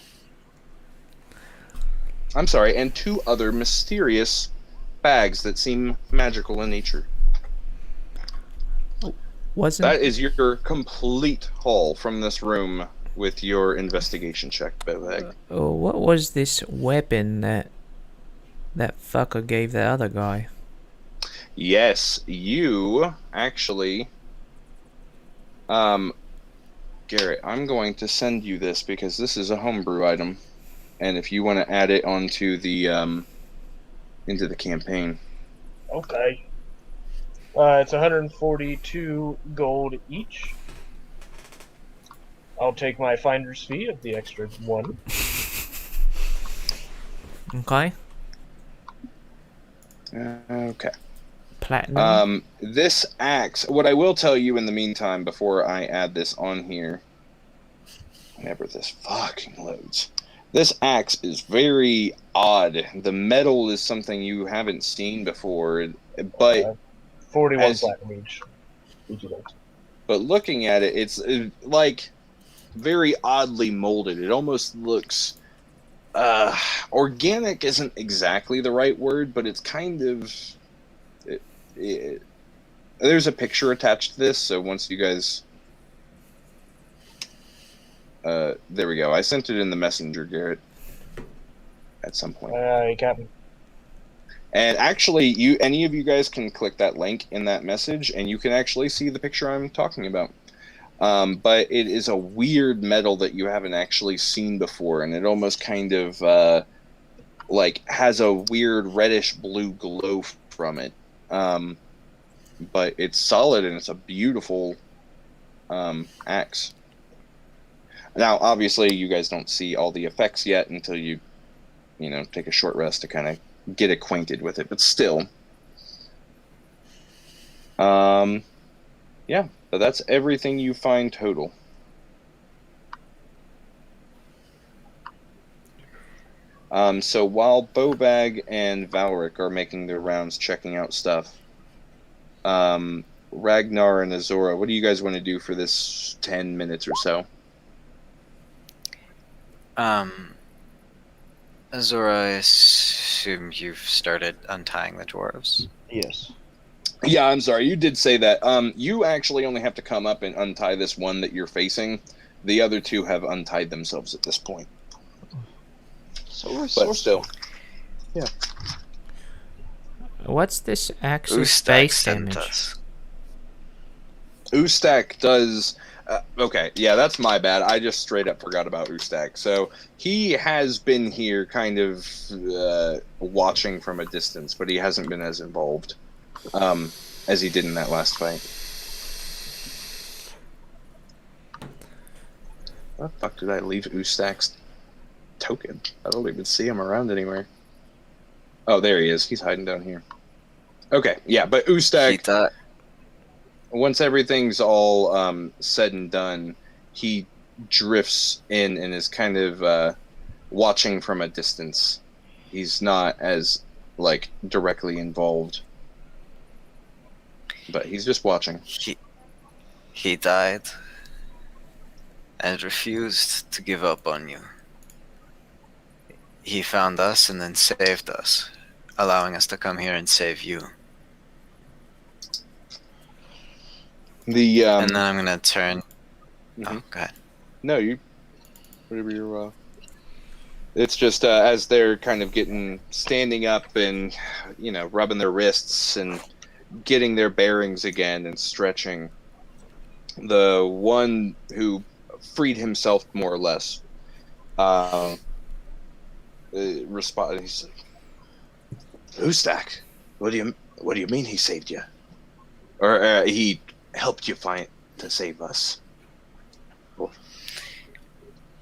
I'm sorry, and 2 other mysterious bags that seem magical in nature. That is your complete haul from this room with your investigation check, Beveg. What was this weapon that fucker gave the other guy? Yes, you actually... Garrett, I'm going to send you this because this is a homebrew item. And if you want to add it onto the, into the campaign. Okay. It's 142 gold each. I'll take my finder's fee of the extra 1. Okay. Okay. Platinum. This axe, what I will tell you in the meantime before I add this on here, whenever this fucking loads, this axe is very odd. The metal is something you haven't seen before, but 41 platinum each. Each of those. But looking at it, it's like very oddly molded. It almost looks organic isn't exactly the right word, but it's kind of there's a picture attached to this, so once you guys there we go. I sent it in the messenger, Garrett, at some point. You got me. And actually, any of you guys can click that link in that message, and you can actually see the picture I'm talking about. But it is a weird metal that you haven't actually seen before, and it almost kind of like has a weird reddish blue glow from it. But it's solid, and it's a beautiful axe. Now, obviously, you guys don't see all the effects yet until you take a short rest to kind of get acquainted with it, but still. Yeah, but that's everything you find total. So while Bobag and Valric are making their rounds checking out stuff, Ragnar and Azora, what do you guys want to do for this 10 minutes or so? Azora is assume you've started untying the dwarves. Yes. Yeah, I'm sorry. You did say that. You actually only have to come up and untie this one that you're facing. The other two have untied themselves at this point. So we're But still. What's this axe's Ustak base sent damage? us. Ustak does... okay, yeah, that's my bad. I just straight up forgot about Ustak. So he has been here kind of watching from a distance, but he hasn't been as involved as he did in that last fight. Where the fuck did I leave Ustak's token? I don't even see him around anywhere. Oh, there he is. He's hiding down here. Okay, yeah, but Ustak... He thought Once everything's all said and done, he drifts in and is kind of watching from a distance. He's not as, like, directly involved. But he's just watching. he died and refused to give up on you. He found us and then saved us, allowing us to come here and save you. The And then I'm gonna turn. Mhm. Oh, go ahead. No, you. Whatever you're. It's just as they're kind of standing up and, rubbing their wrists and getting their bearings again and stretching. The one who freed himself more or less responded. He's like, "Ustak, what do you mean he saved you? Or he helped you to save us?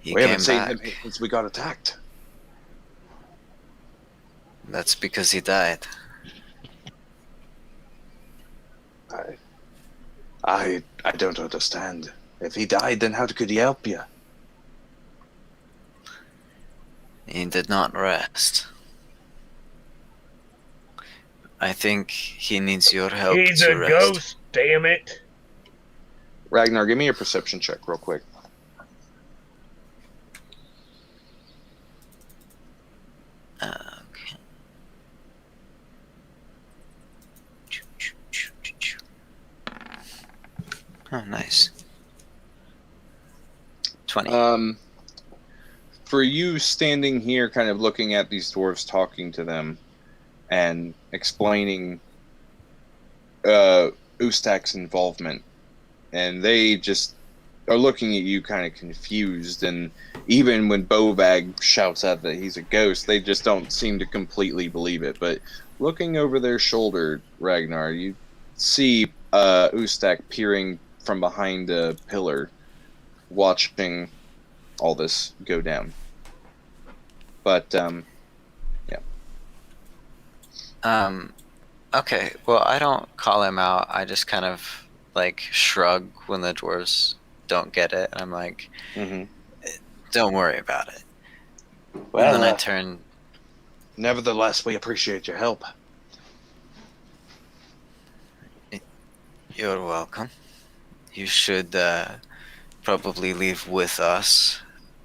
He We came haven't seen back. him since we got attacked." That's because he died. I don't understand. If he died, then how could he help you? He did not rest. I think he needs your help He's to a rest. ghost, damn it. Ragnar, give me a perception check real quick. Okay. Oh, nice. 20. For you standing here kind of looking at these dwarves, talking to them and explaining Ustak's involvement, and they just are looking at you kind of confused, and even when Bovag shouts out that he's a ghost, they just don't seem to completely believe it. But looking over their shoulder, Ragnar, you see Ustak peering from behind a pillar, watching all this go down. But, Okay, well, I don't call him out. I just kind of, shrug when the dwarves don't get it. And I'm like, don't worry about it. Well, and then I turn... Nevertheless, we appreciate your help. You're welcome. You should probably leave with us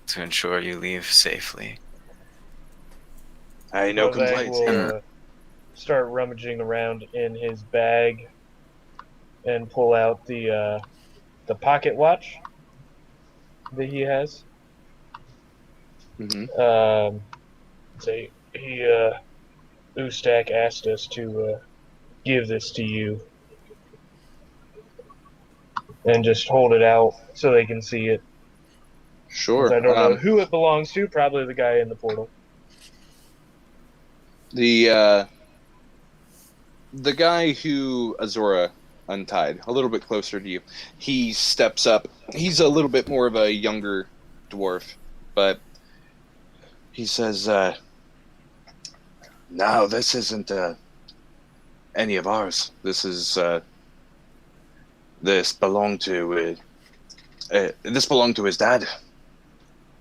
to ensure you leave safely. Hey, no Bovag complaints. will start rummaging around in his bag and pull out the pocket watch that he has. Say Ustak asked us to give this to you, and just hold it out so they can see it. Sure. I don't know who it belongs to. Probably the guy in the portal. The guy who Azora untied, a little bit closer to you, he steps up. He's a little bit more of a younger dwarf, but he says, "No, this isn't any of ours. This is this belonged to his dad.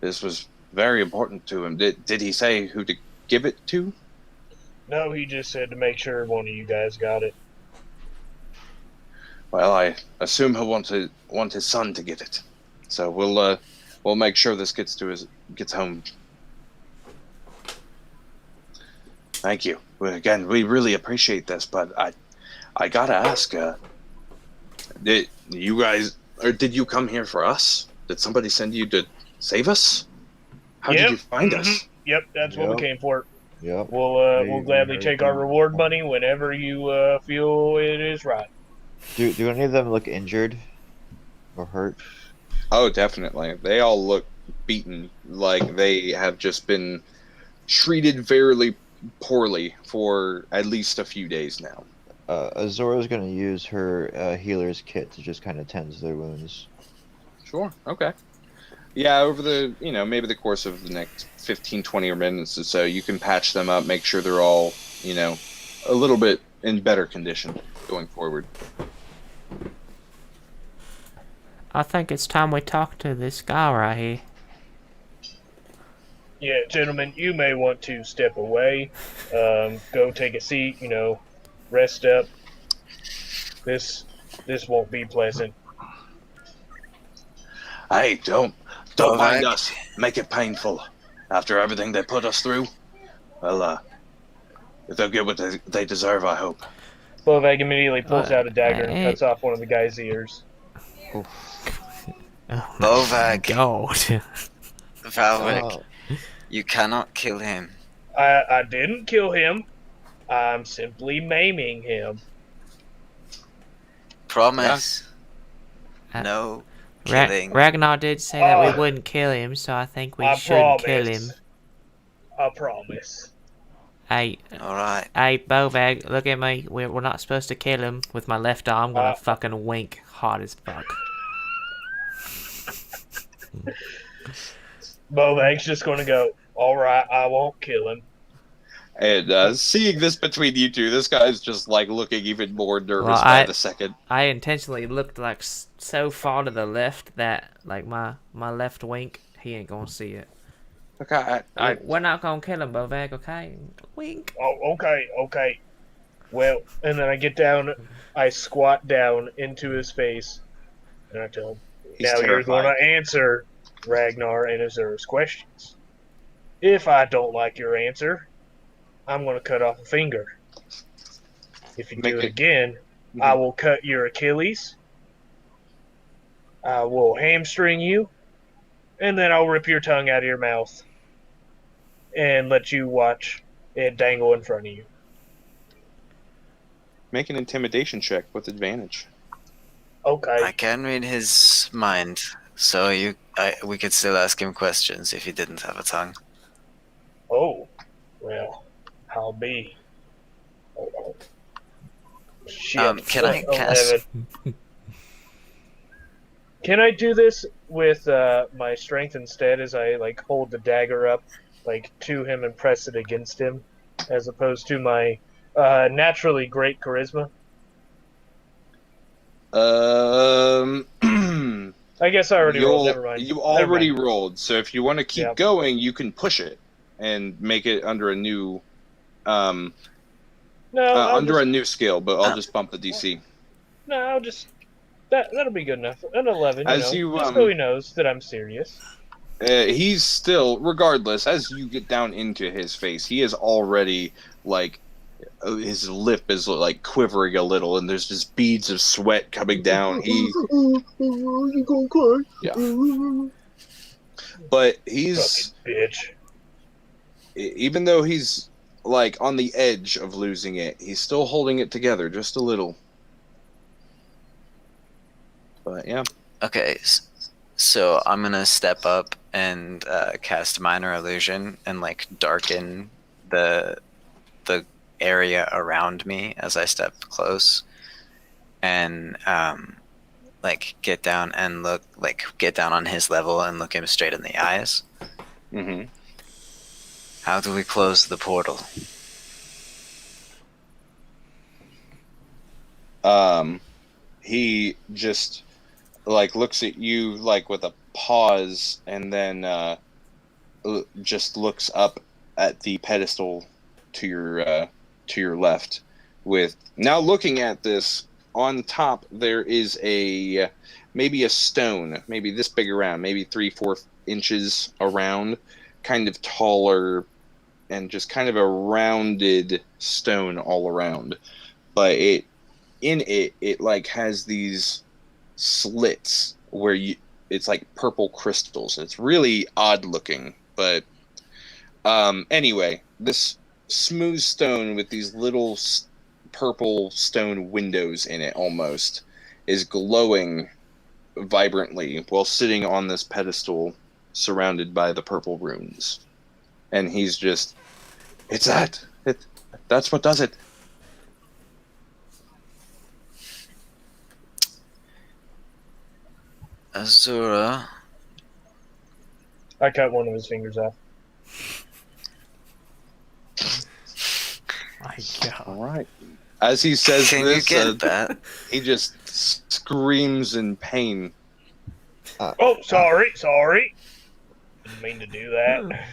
This was very important to him. Did he say who to give it to?" No, he just said to make sure one of you guys got it. Well, I assume he'll want his son to get it. So we'll make sure this gets home. Thank you. Well, again, we really appreciate this, but I gotta ask, did you guys, or did you come here for us? Did somebody send you to save us? How did you find us? Yep, that's what we Yep. came for. Yep. We'll gladly take our reward money whenever you feel it is right. Do any of them look injured or hurt? Oh, definitely. They all look beaten, like they have just been treated very poorly for at least a few days now. Azora's gonna use her healer's kit to just kind of tend to their wounds. Sure. Okay. Yeah, over the, maybe the course of the next 15, 20 minutes or so, you can patch them up, make sure they're all, a little bit in better condition going forward. I think it's time we talk to this guy right here. Yeah, gentlemen, you may want to step away, go take a seat, rest up. This won't be pleasant. Hey, don't mind us. Make it painful. After everything they put us through, well, they'll get what they deserve, I hope. Bovag immediately pulls out a dagger and cuts off one of the guy's ears. Bovag. God. Valvik, you cannot kill him. I didn't kill him. I'm simply maiming him. Promise. Yeah. No killing. Ragnar did say that we wouldn't kill him, so I think we should kill him. I promise. Hey, Alright. hey, Bovag, look at me. We're not supposed to kill him. With my left arm, I'm gonna fucking wink hard as fuck. Bovag's just gonna go, alright, I won't kill him. And seeing this between you two, this guy's just like looking even more nervous by the second. I intentionally looked like so far to the left that like my left wink, he ain't gonna see it. Okay, we're not gonna kill him, Bovag. Okay, wink. Oh, okay. Well, and then I get down, I squat down into his face, and I tell him, now you're gonna answer Ragnar and Azura's questions. If I don't like your answer, I'm going to cut off a finger. If you do it again, I will cut your Achilles, I will hamstring you, and then I'll rip your tongue out of your mouth and let you watch it dangle in front of you. Make an intimidation check with advantage. Okay. I can read his mind, so we could still ask him questions if he didn't have a tongue. Oh, well, I'll be. Shit. Can I cast? Can I do this with my strength instead, as I hold the dagger up to him and press it against him, as opposed to my naturally great charisma? I guess I already rolled. Never mind. You already rolled, so if you want to keep going, you can push it and make it under a new, a new skill. But I'll just bump the DC. No, I'll just that'll be good enough. An 11, just so he knows that I'm serious. He's still, regardless, as you get down into his face, he is already his lip is quivering a little, and there's just beads of sweat coming down. But he's bitch. Even though he's on the edge of losing it, he's still holding it together just a little. But yeah. Okay, so I'm gonna step up and cast Minor Illusion and darken the area around me as I step close, and get down and look, get down on his level and look him straight in the eyes. Mm-hmm. How do we close the portal? He just looks at you with a pause, and then just looks up at the pedestal to your left. With now looking at this, on top there is maybe a stone, maybe this big around, maybe 3-4 inches around, kind of taller, and just kind of a rounded stone all around. But it like has these slits where it's like purple crystals. It's really odd looking, but anyway, this smooth stone with these little purple stone windows in it almost is glowing vibrantly while sitting on this pedestal surrounded by the purple runes. And he's just, that's what does it. Azura. I cut one of his fingers off. My God. All right. As he says Can this, you get that? he just screams in pain. Oh, sorry. Didn't mean to do that.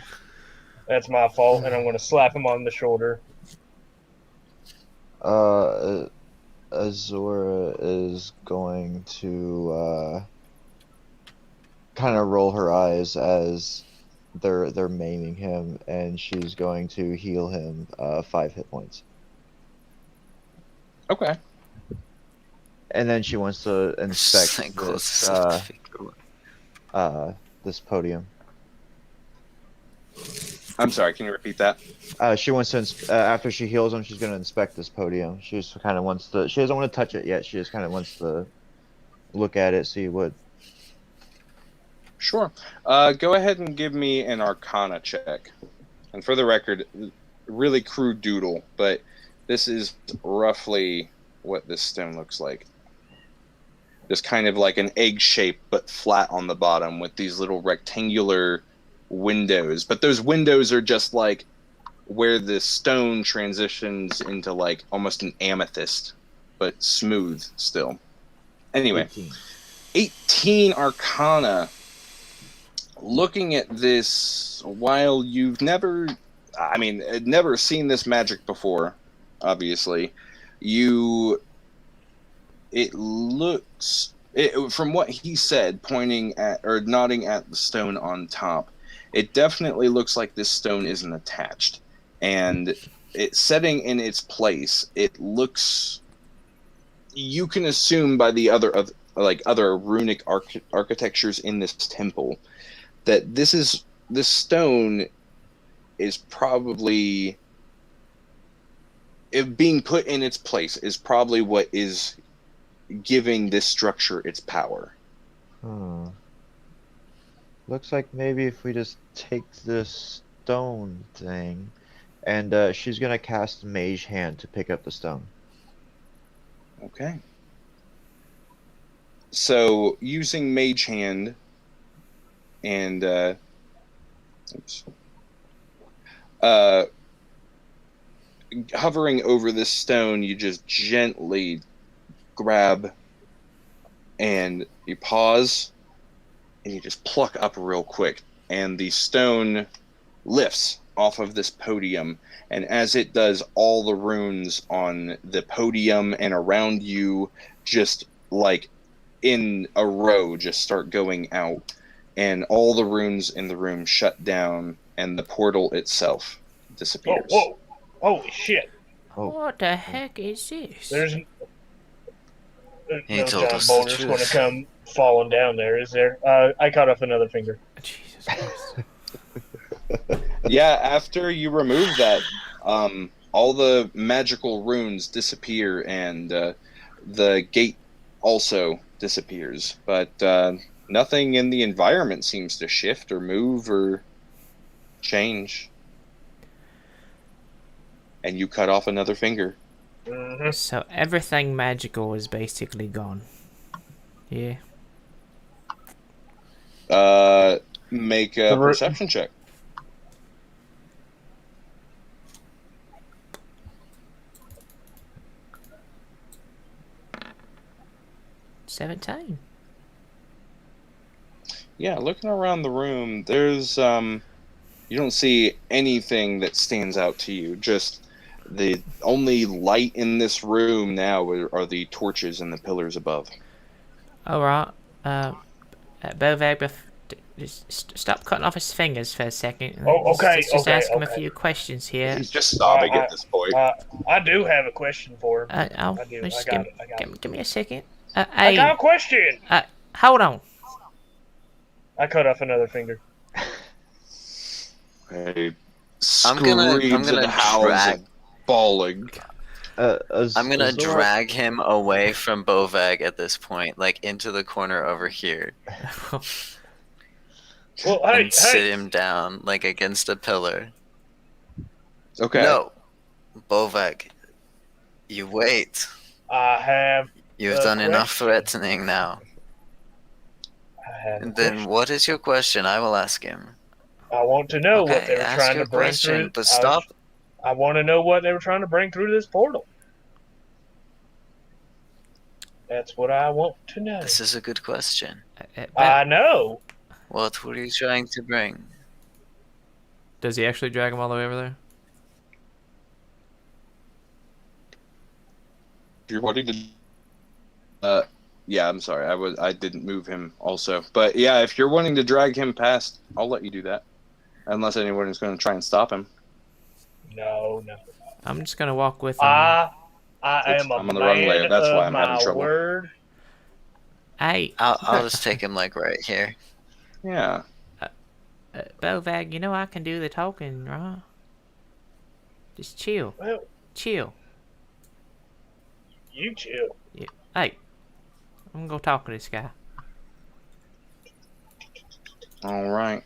That's my fault, and I'm going to slap him on the shoulder. Azura is going to kind of roll her eyes as they're maiming him, and she's going to heal him 5 hit points. Okay. And then she wants to inspect Like this this podium. I'm sorry, can you repeat that? She wants to after she heals him, she's going to inspect this podium. She just kind of wants to. She doesn't want to touch it yet. She just kind of wants to look at it, see what. Sure. Go ahead and give me an Arcana check. And for the record, really crude doodle, but this is roughly what this stone looks like. Just kind of like an egg shape, but flat on the bottom with these little rectangular windows. But those windows are just like where the stone transitions into like almost an amethyst, but smooth still. Anyway, 18 Arcana. Looking at this, while you've never seen this magic before, obviously, from what he said, pointing at or nodding at the stone on top, it definitely looks like this stone isn't attached. And it's setting in its place, it looks, you can assume by the other runic architectures in this temple that this stone is probably, it being put in its place is probably what is giving this structure its power. Looks like maybe if we just take this stone thing, and she's gonna cast Mage Hand to pick up the stone. Okay. So using Mage Hand and hovering over this stone, you just gently grab and you pause and you just pluck up real quick, and the stone lifts off of this podium, and as it does, all the runes on the podium and around you just like in a row just start going out, and all the runes in the room shut down, and the portal itself disappears. Whoa. Holy shit. What the heck is this? There's He no told John us the Boulder's truth. going to come falling down there, is there? I cut off another finger. Jesus Christ. Yeah, after you remove that, all the magical runes disappear, and the gate also disappears. But nothing in the environment seems to shift or move or change. And you cut off another finger. Mm-hmm. So everything magical is basically gone. Yeah. Make a perception check. $17. Yeah, looking around the room, there's you don't see anything that stands out to you. Just the only light in this room now are the torches and the pillars above. Alright. Bovag, Just stop cutting off his fingers for a second. Oh, okay, Let's just okay, ask him a okay. few questions here. He's just sobbing I- at this point. I do have a question for him. Oh, I do. just I got it. I got it. give me a second. I got a question. Hold on. I cut off another finger. He I'm gonna screams and howls drag. and bawling. I'm gonna drag him away from Bovag at this point, like into the corner over here, Well, hey, and sit hey. him down, like against a pillar. Okay. No, Bovag, you wait. I have. You've A done enough question. threatening now. I have a And then, question. what is your question? I will ask him. I want to know what Okay, they were ask trying your to bring question, through. but stop. I want to know what they were trying to bring through this portal. That's what I want to know. This is a good question. I know. What were you trying to bring? Does he actually drag him all the way over there? You're wanting to. Yeah, I'm sorry. I didn't move him also, but yeah, if you're wanting to drag him past, I'll let you do that, unless anyone is going to try and stop him. No. I'm just gonna walk with him. I am a I'm on the man wrong layer. That's of why I'm having my trouble. word. Hey, I'll just take him like right here. Yeah. Bovag, you know I can do the talking, right? Just chill. Well, Chill. you chill. Hey, I'm gonna go talk to this guy. All right.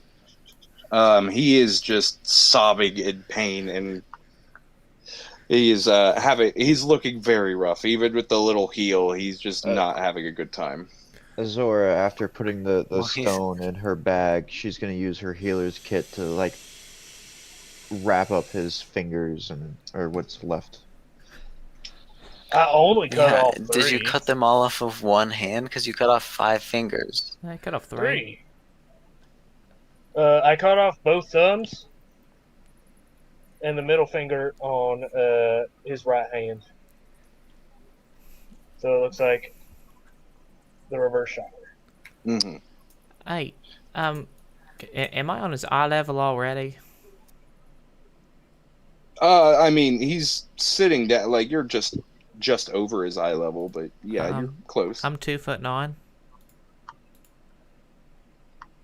He is just sobbing in pain, and he is he's looking very rough. Even with the little heal, he's just not having a good time. Azora, after putting the Well, he's- stone in her bag, she's gonna use her healer's kit to like wrap up his fingers or what's left. I only cut Yeah, off 3. did you cut them all off of one hand? Because you cut off 5 fingers. I cut off 3. 3. I cut off both thumbs and the middle finger on his right hand. So it looks like the reverse chakra. Mm-hmm. Hey, am I on his eye level already? I mean, he's sitting down. Like you're just over his eye level, but yeah, you're close. I'm 2'9".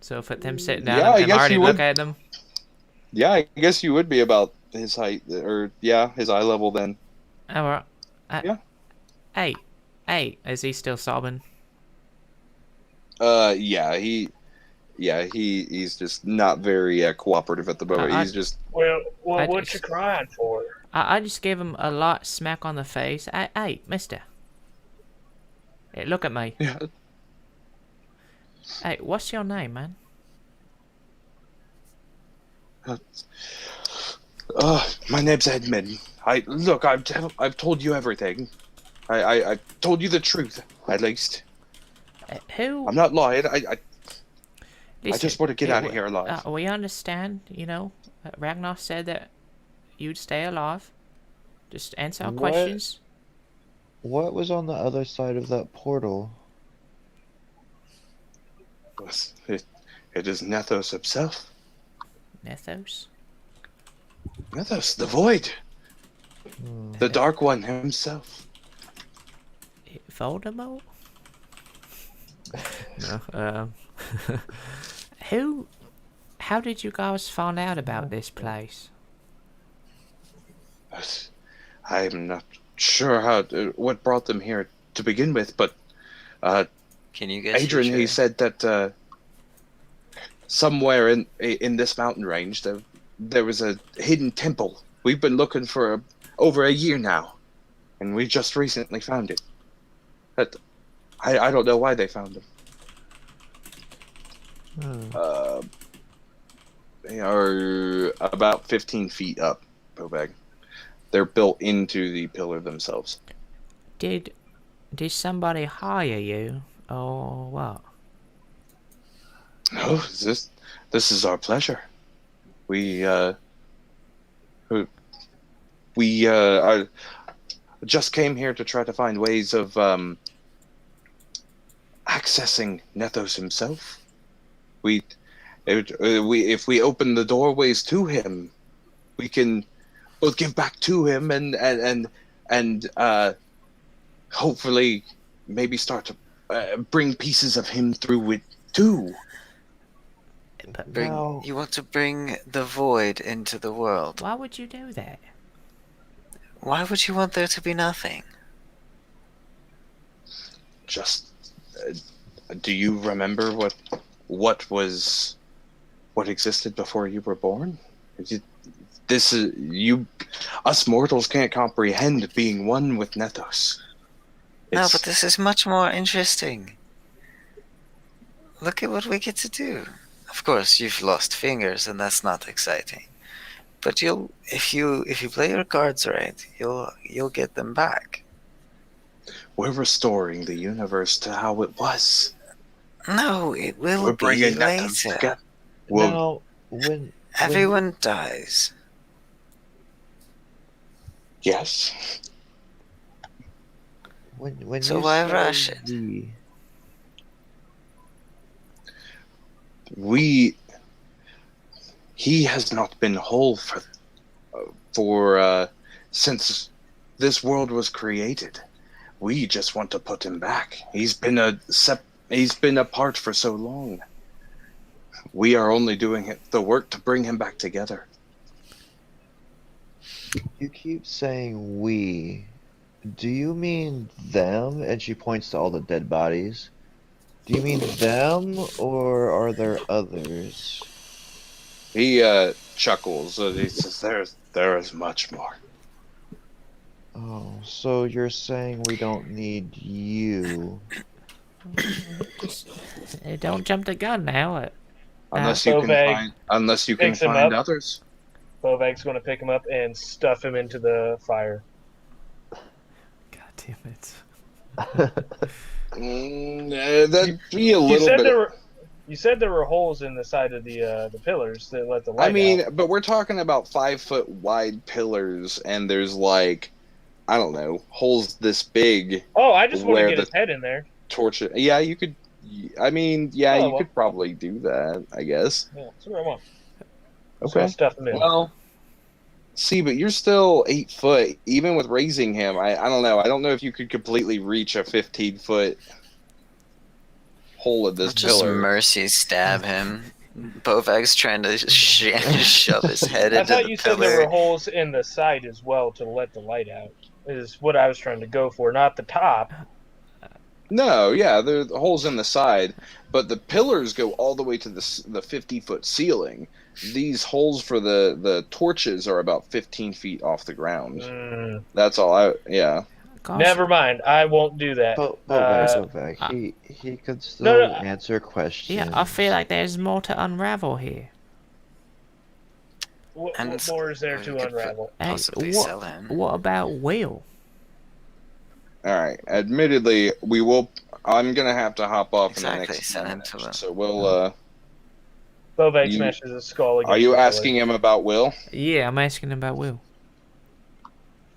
So if him sitting down, Yeah, I I'm guess already you look would. at him. Yeah, I guess you would be about his height, or yeah, his eye level then. All right. Yeah. Hey, is he still sobbing? Yeah, he's just not very cooperative at the moment. I- He's just Well, I what just- you crying for? I just gave him a light smack on the face. Hey, mister. Hey, look at me. yeah. Hey, what's your name, man? My name's Edmund. I've told you everything. I told you the truth, at least. Who? I'm not lying. I Listen, just want to get out of we- here alive. we understand, you know. Ragnar said that you'd stay alive. Just answer our What? questions. What was on the other side of that portal? It is Nethos himself. Nethos? Nethos, the Void. The Dark One himself. Voldemort? No, how did you guys find out about this place? I'm not sure what brought them here to begin with, but Can you guess? Adrian, he said that somewhere in this mountain range there was a hidden temple. We've been looking for over a year now, and we just recently found it. But I don't know why they found them. They are about 15 feet up, Bobag. They're built into the pillar themselves. Did somebody hire you, or what? No, this is our pleasure. We just came here to try to find ways of accessing Nethos himself. If we open the doorways to him, we can both give back to him and hopefully maybe start to bring pieces of him through it too. No. You want to bring the void into the world. Why would you do that? Why would you want there to be nothing? Just, do you remember what existed before you were born? Us mortals can't comprehend being one with Nethos. No, but this is much more interesting. Look at what we get to do. Of course, you've lost fingers, and that's not exciting. But if you play your cards right, you'll get them back. We're restoring the universe to how it was. No, it will We're be bringing Nethos later. together. Well, Now, when Everyone dies. yes. when So you why say rush it? He has not been whole since this world was created. We just want to put him back. He's been apart for so long. We are only doing the work to bring him back together. You keep saying we. Do you mean them? And she points to all the dead bodies. Do you mean them, or are there others? He chuckles. He says, "There is much more." Oh, so you're saying we don't need you? Don't jump the gun now. Unless you can picks him find up. others. Bovag's going to pick him up and stuff him into the fire. God damn it. That'd be a little bit. You said there were holes in the side of the pillars that let the light out. But we're talking about 5-foot wide pillars, and there's like, I don't know, holes this big. Oh, I just want to where get the his head in there. torch. Yeah, you could. I mean, yeah, Oh, you well. could probably do that. I guess. Yeah, that's what I want. Okay. So stuff him in. Well, see, but you're still 8 foot, even with raising him. I don't know. I don't know if you could completely reach a 15-foot hole of this Just pillar. mercy stab him. Bovag's trying to shove his head I into thought the you said there were pillar. holes in the side as well to let the light out. Is what I was trying to go for, not the top. No, yeah, there are holes in the side, but the pillars go all the way to the 50-foot ceiling. These holes for the torches are about 15 feet off the ground. That's all. Yeah. Gosh. Never mind. I won't do that. Bovag, he could still answer questions. Yeah, I feel like there's more to unravel here. What And more is there we to could unravel? Possibly what, sell him. What about Will? All right. Admittedly, we will. I'm gonna have to hop off in the Exactly, next send him minute, to them. so we'll. Bovag You- smashes his skull against Are you the pillar. asking him about Will? Yeah, I'm asking about Will.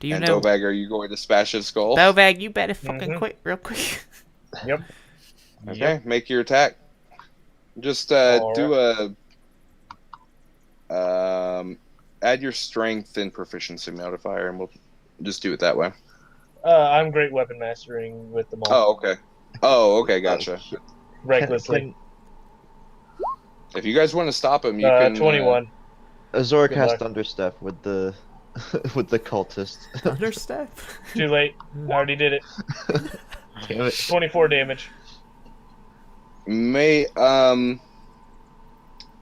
Do you And know? Bovag, are you going to smash his skull? Bovag, you better fucking Mhm. quit real quick. Yep. Okay, make your attack. Just do a add your strength and proficiency modifier, and we'll just do it that way. I'm great weapon mastering with them all. Oh, okay. Oh, okay, gotcha. Recklessly. If you guys want to stop him, you can. 21. Azor Good cast luck. Understep with the with the cultist. Understand? Too late. I already did it. Damn it. 24 damage.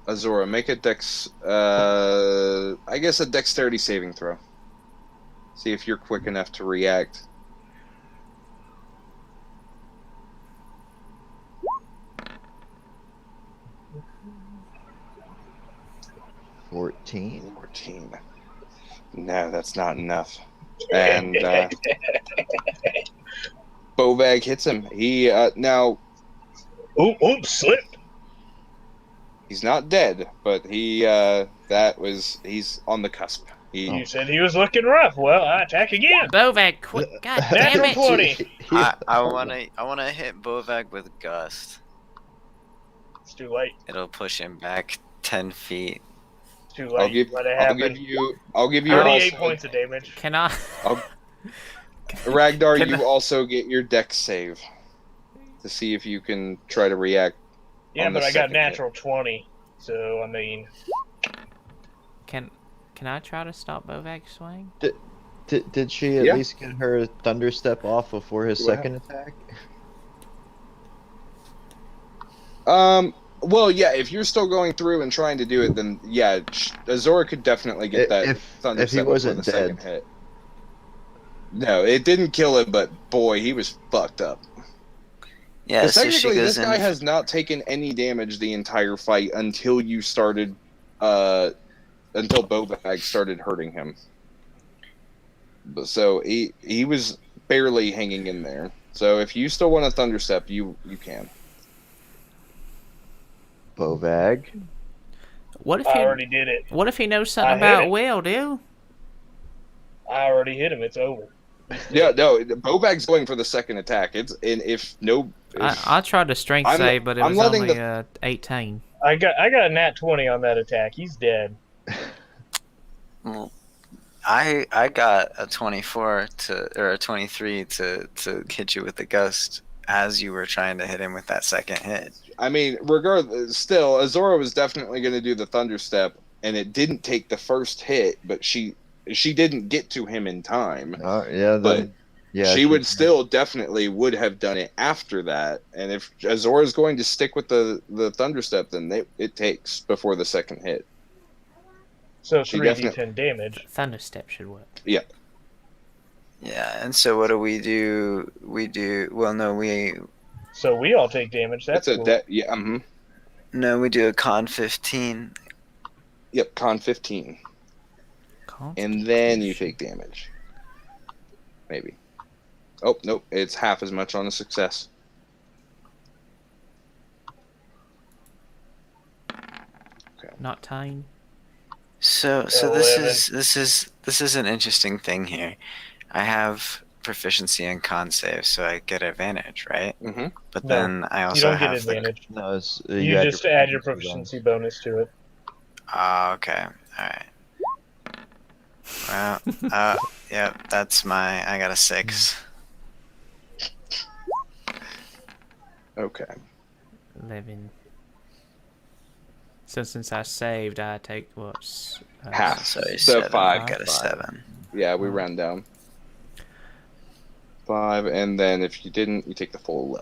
Azora, make a I guess a dexterity saving throw. See if you're quick enough to react. $14. 14. No, that's not enough. And Bovag hits him. He now Oops, slipped. he's not dead, but he's on the cusp. You said he was looking rough. Well, I attack again. Bovag, quit! God damn Natural it! 20. I wanna hit Bovag with Gust. It's too late. It'll push him back 10 feet. It's too late. Let it happen. I'll give you 38 also, points of damage. Can I? Ragnar, Can you I- also get your dex save to see if you can try to react. Yeah, on the but I got second hit. natural 20. So, I mean, Can I try to stop Bovag's swing? Did she at Yeah. least get her thunder step off before his Go ahead. second attack? Well, yeah, if you're still going through and trying to do it, then yeah, Azora could definitely get that If thunder he step before wasn't the second dead. hit. No, it didn't kill him, but boy, he was fucked up. Yeah, Because so she technically, goes this guy in. has not taken any damage the entire fight until you started, until Bovag started hurting him. So he was barely hanging in there. So if you still want a thunder step, you can. Bovag. What if I he? already did it. What if he knows I something hit about it. Will, dude? I already hit him. It's over. Yeah, no, Bovag's going for the second attack. It's and if no, I tried to strength I'm- save, but it I'm was letting only 18. I got a nat 20 on that attack. He's dead. Well, I got a 24 or a 23 to hit you with the gust as you were trying to hit him with that second hit. I mean, regardless, still Azora was definitely going to do the thunder step, and it didn't take the first hit, but she didn't get to him in time. Yeah, But then, yeah, she would still definitely would have done it after that. And if Azora is going to stick with the thunder step, then it takes before the second hit. So She 3d10 damage. Thunder step should work. Yeah, and so what do? We well, no, So we all take damage. That's That's a cool. yeah. Mm-hmm. no, we do a con 15. Yep, con 15, and then you take damage. Maybe. Oh nope, it's half as much on a success. Not tine. So 11. this is an interesting thing here. I have proficiency in con save, so I get advantage, right? Mm-hmm. But No, then I You also don't get have the. advantage. No, it's, You just add your proficiency bonus to it. Oh, okay. All right. Well, yeah, that's my. I got a 6. Okay. 11. So since I saved, I take what? Half. So So 7. 5. I got a 7. Yeah, we round down. 5, and then if you didn't, you take the full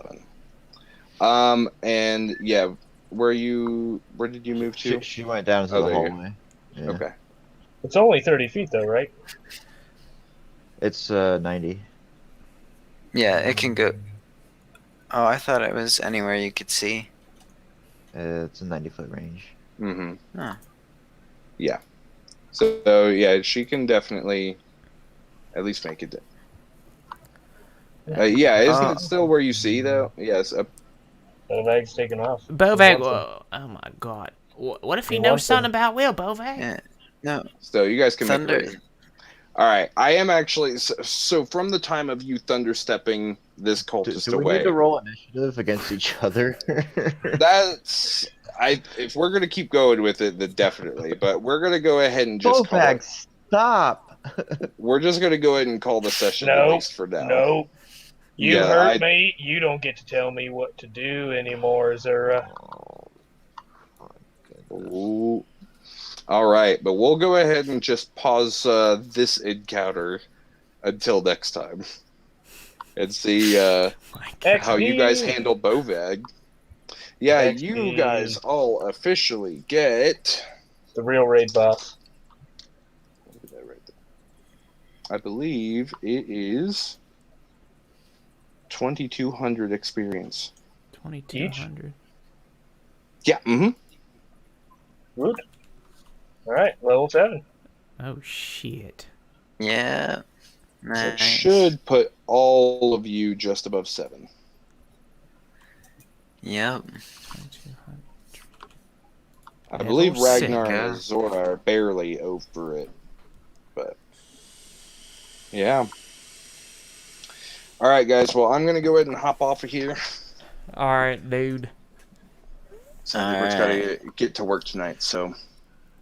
11. And yeah, where did you move to? She went down to Oh, the there you go. hallway. Yeah. Okay. It's only 30 feet, though, right? It's 90. Yeah, it can go. Oh, I thought it was anywhere you could see. It's a 90-foot range. Mm-hmm. Huh. Yeah. So yeah, she can definitely at least make it. Yeah, isn't it still where you see though? Yes. The bag's taken off. Bovag. He wants Whoa, oh my god. What if he He knows wants something them. about Will, Bovag? Yeah. No. So you guys can Thunder. make it. All right. I am actually so from the time of you thunder stepping this cultist Do we away. need to roll initiative against each other? That's if we're gonna keep going with it, then definitely. But we're gonna go ahead and just call Bovag, it. stop! We're just gonna go ahead and call the session No, released for now. No. You Yeah, hurt me. You don't get to tell me what to do anymore, Zura. Ooh. All right, but we'll go ahead and just pause this encounter until next time, and see how you guys handle Bovag. Yeah, you XP. guys all officially get. The real raid boss. Look at that right there. I believe it is 2,200 experience. 2200. Yeah. Mm-hmm. Good. Alright, level 7. Oh shit. Yeah. So it Nice. should put all of you just above 7. Yep. 2200. I Yeah, believe those sick, Ragnar huh? and Zora are barely over it, but yeah. All right, guys. Well, I'm gonna go ahead and hop off of here. All right, dude. Hubert's got to get to work tonight, so.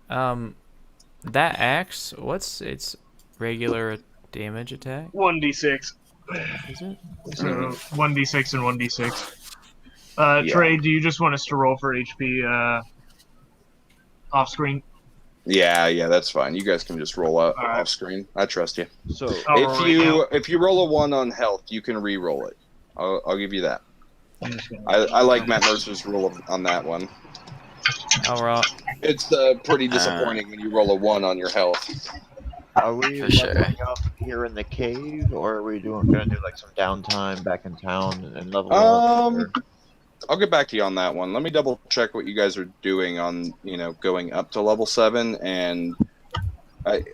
That axe, what's its regular damage attack? 1d6. Is it? So 1d6 and 1d6. Yeah. Trey, do you just want us to roll for HP off screen? Yeah, that's fine. You guys can just roll up All right. off screen. I trust you. So If you roll a 1 on health, you can re-roll it. I'll give you that. I like Matt Mercer's rule on that one. All right. It's pretty disappointing when you roll a 1 on your health. are we For sure. leveling up here in the cave, or are we gonna do like some downtime back in town and level up? Or- I'll get back to you on that one. Let me double check what you guys are doing on, going up to level 7, and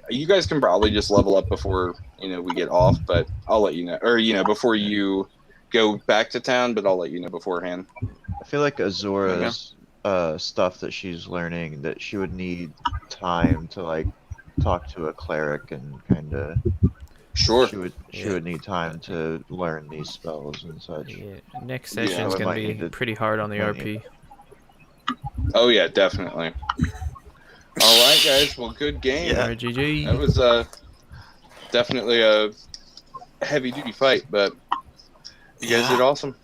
you guys can probably just level up before, we get off, but I'll let you know, or, before you go back to town, but I'll let you know beforehand. I feel like Azura's stuff that she's learning, that she would need time to like talk to a cleric and kind of. Sure. She would need time to learn these spells and such. Yeah. Next session's we gonna might be need to- pretty hard on the might RP. Oh, yeah, definitely. All right, guys. Well, good game. All right, GG. That was definitely a heavy-duty fight, but you guys did awesome.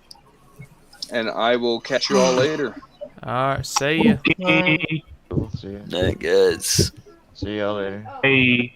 And I will catch you all later. All right, see ya. Okay. Cool, see ya. That goods. See y'all later. Hey.